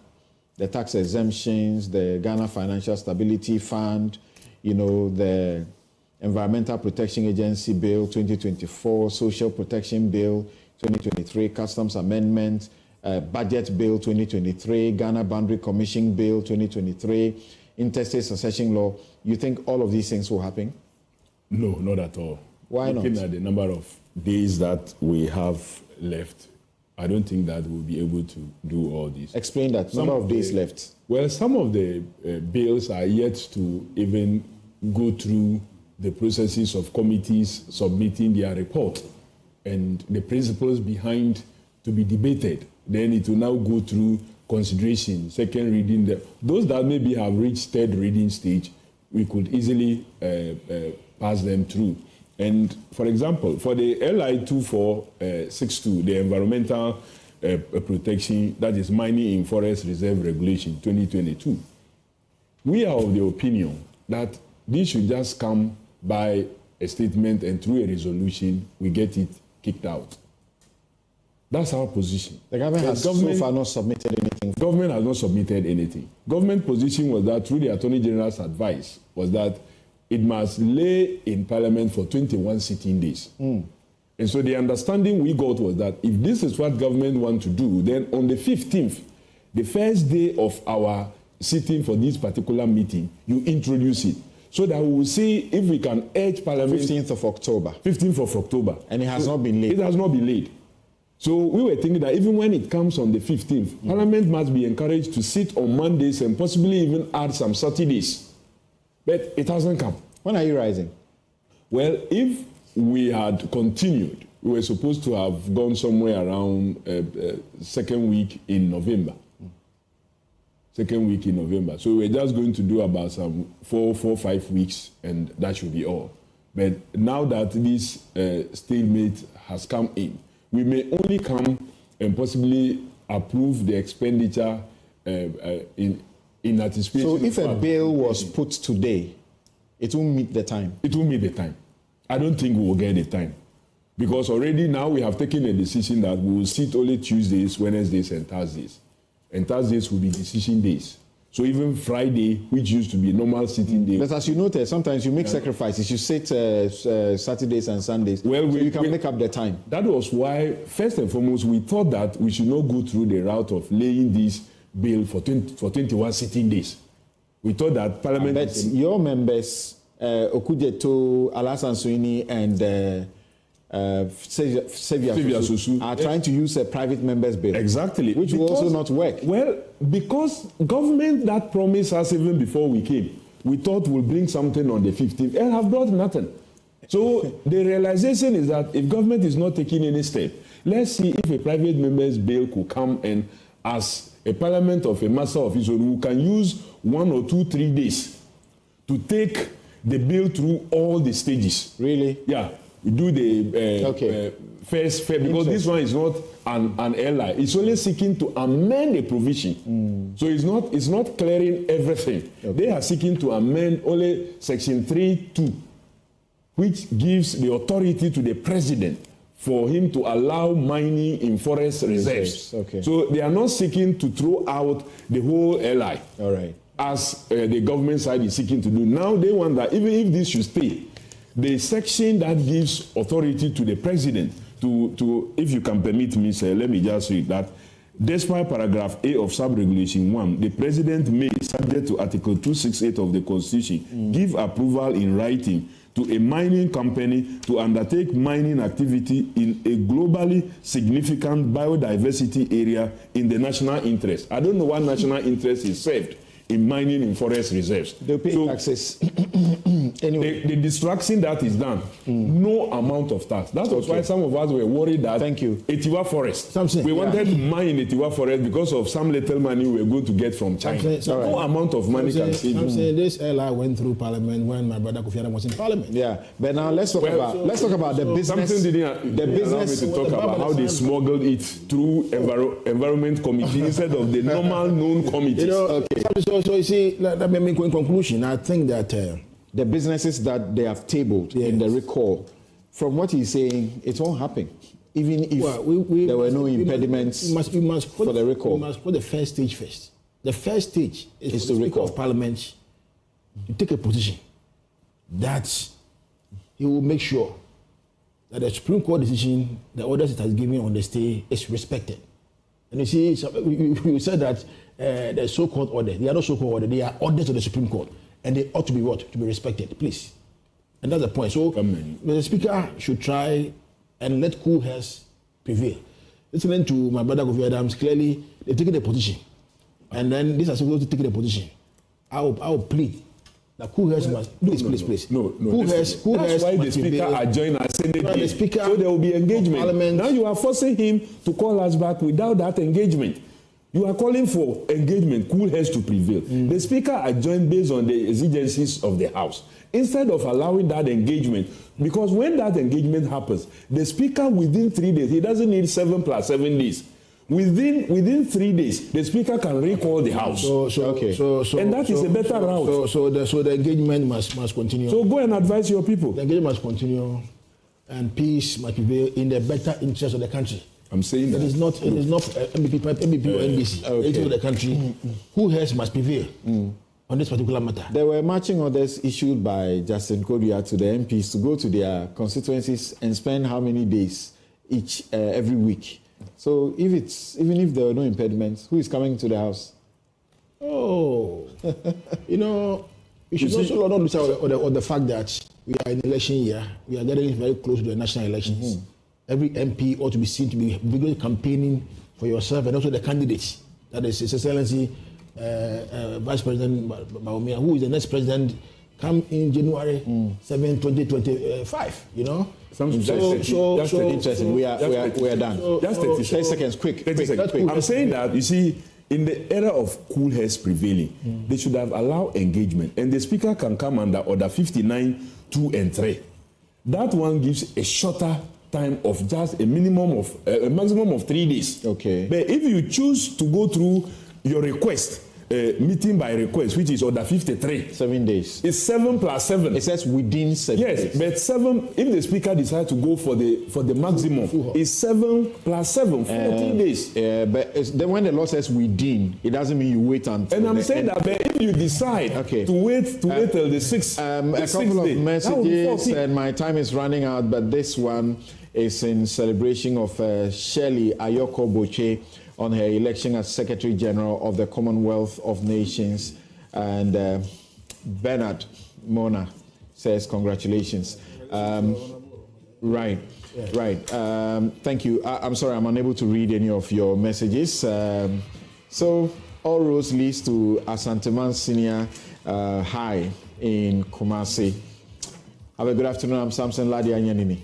the tax exemptions, the Ghana Financial Stability Fund, the Environmental Protection Agency Bill 2024, Social Protection Bill 2023, Customs Amendment, Budget Bill 2023, Ghana Boundary Commission Bill 2023, Interstate Succession Law, you think all of these things will happen? No, not at all. Why not? Looking at the number of days that we have left, I don't think that we'll be able to do all this. Explain that. Number of days left. Well, some of the bills are yet to even go through the processes of committees submitting their report and the principles behind to be debated. Then it will now go through consideration, second reading. Those that maybe have reached third reading stage, we could easily pass them through. And for example, for the LI 2462, the Environmental Protection, that is Mining in Forest Reserve Regulation 2022, we are of the opinion that this should just come by a statement and through a resolution, we get it kicked out. That's our position. The government has so far not submitted anything. Government has not submitted anything. Government position was that through the Attorney General's advice was that it must lay in Parliament for 21 sitting days. And so the understanding we got was that if this is what government want to do, then on the 15th, the first day of our sitting for this particular meeting, you introduce it. So that we will see if we can urge Parliament. 15th of October. 15th of October. And it has not been laid. It has not been laid. So we were thinking that even when it comes on the 15th, Parliament must be encouraged to sit on Mondays and possibly even add some Saturdays. But it hasn't come. When are you rising? Well, if we had continued, we were supposed to have gone somewhere around second week in November. Second week in November. So we're just going to do about some 4-5 weeks, and that should be all. But now that this stalemate has come in, we may only come and possibly approve the expenditure in anticipation. So if a bill was put today, it won't meet the time? It won't meet the time. I don't think we will get the time. Because already now we have taken a decision that we will sit only Tuesdays, Wednesdays, and Thursdays. And Thursdays will be decision days. So even Friday, which used to be normal sitting day. But as you noted, sometimes you make sacrifices. You sit Saturdays and Sundays, well, so you can make up the time. That was why, first and foremost, we thought that we should not go through the route of laying this bill for 21 sitting days. We thought that Parliament... But your members, Okujeto, Alasan Suini, and Sevia Susu are trying to use a private members bill. Exactly. Which will also not work. Well, because government that promised us even before we came, we thought we'll bring something on the 15th and have brought nothing. So the realization is that if government is not taking any step, let's see if a private members bill could come and as a parliament of a master official who can use 1 or 2, 3 days to take the bill through all the stages. Really? Yeah. We do the first, because this one is not an airline. It's only seeking to amend a provision. So it's not clearing everything. They are seeking to amend only section 3(2), which gives the authority to the president for him to allow mining in forest reserves. Okay. So they are not seeking to throw out the whole LI. All right. As the government side is seeking to do. Now they want that even if this should stay, the section that gives authority to the president to if you can permit me, sir, let me just read that. Despite paragraph A of sub-regulation 1, the president may, subject to article 268 of the Constitution, give approval in writing to a mining company to undertake mining activity in a globally significant biodiversity area in the national interest. I don't know what national interest is served in mining in forest reserves. They pay taxes. Anyway. The destruction that is done, no amount of tax. That was why some of us were worried that Etiwa Forest, Samson, we wanted to mine Etiwa Forest because of some little money we were going to get from China. No amount of money can save. I'm saying this LI went through Parliament when my brother Kofi Annan was in Parliament. Yeah, but now let's talk about the business. Something didn't allow me to talk about how they smuggled it through environment committee instead of the normal known committees. You know, so you see, let me make one conclusion. I think that the businesses that they have tabled in the recall, from what he's saying, it won't happen. Even if there were no impediments for the recall. We must put the first stage first. The first stage is for the Speaker of Parliament to take a position that he will make sure that the Supreme Court decision, the orders it has given on the stay, is respected. And you see, you said that the so-called order, they are not so-called order, they are orders of the Supreme Court. And they ought to be what? To be respected, please. And that's the point. So the Speaker should try and let cool heads prevail. Listening to my brother Kofi Adams, clearly they've taken a position. And then this is supposed to take a position. I will plead that cool heads must please. No. That's why the Speaker adjourned our Senate. So there will be engagement. Now you are forcing him to call us back without that engagement. You are calling for engagement, cool heads to prevail. The Speaker adjourned based on the exigencies of the House. Instead of allowing that engagement, because when that engagement happens, the Speaker within 3 days, he doesn't need 7 plus 7 days. Within 3 days, the Speaker can recall the House. And that is a better route. So the engagement must continue. So go and advise your people. The engagement must continue, and peace must prevail in the better interest of the country. I'm saying that. It is not MVP or NBC. It is the country. Who else must prevail on this particular matter? There were marching orders issued by Justin Kodua to the MPs to go to their constituencies and spend how many days every week. So even if there were no impediments, who is coming to the House? Oh, you should also not lose out on the fact that we are in election year. We are getting very close to the national elections. Every MP ought to be seen to be vigorously campaigning for yourself and also the candidates. That is His Excellency Vice President Bawumia, who is the next president, come in January 7, 2025. That's interesting. We are done. Just 30 seconds, quick. I'm saying that, you see, in the era of cool heads prevailing, they should have allowed engagement. And the Speaker can come under Order 59, 2 and 3. That one gives a shorter time of just a maximum of 3 days. Okay. But if you choose to go through your request, meeting by request, which is Order 53. 7 days. It's 7 plus 7. It says within 7 days. Yes, but 7, if the Speaker decides to go for the maximum, it's 7 plus 7, 14 days. But then when the law says within, it doesn't mean you wait until. And I'm saying that, but if you decide to wait till the 6th, a couple of messages, and my time is running out, but this one is in celebration of Shirley Ayoko Boche on her election as Secretary General of the Commonwealth of Nations. And Bernard Mona says congratulations. Right. Thank you. I'm sorry, I'm unable to read any of your messages. So all roads leads to Asanteman Senior High in Kumasi. Have a good afternoon. I'm Samson, Lardy, Anyenini.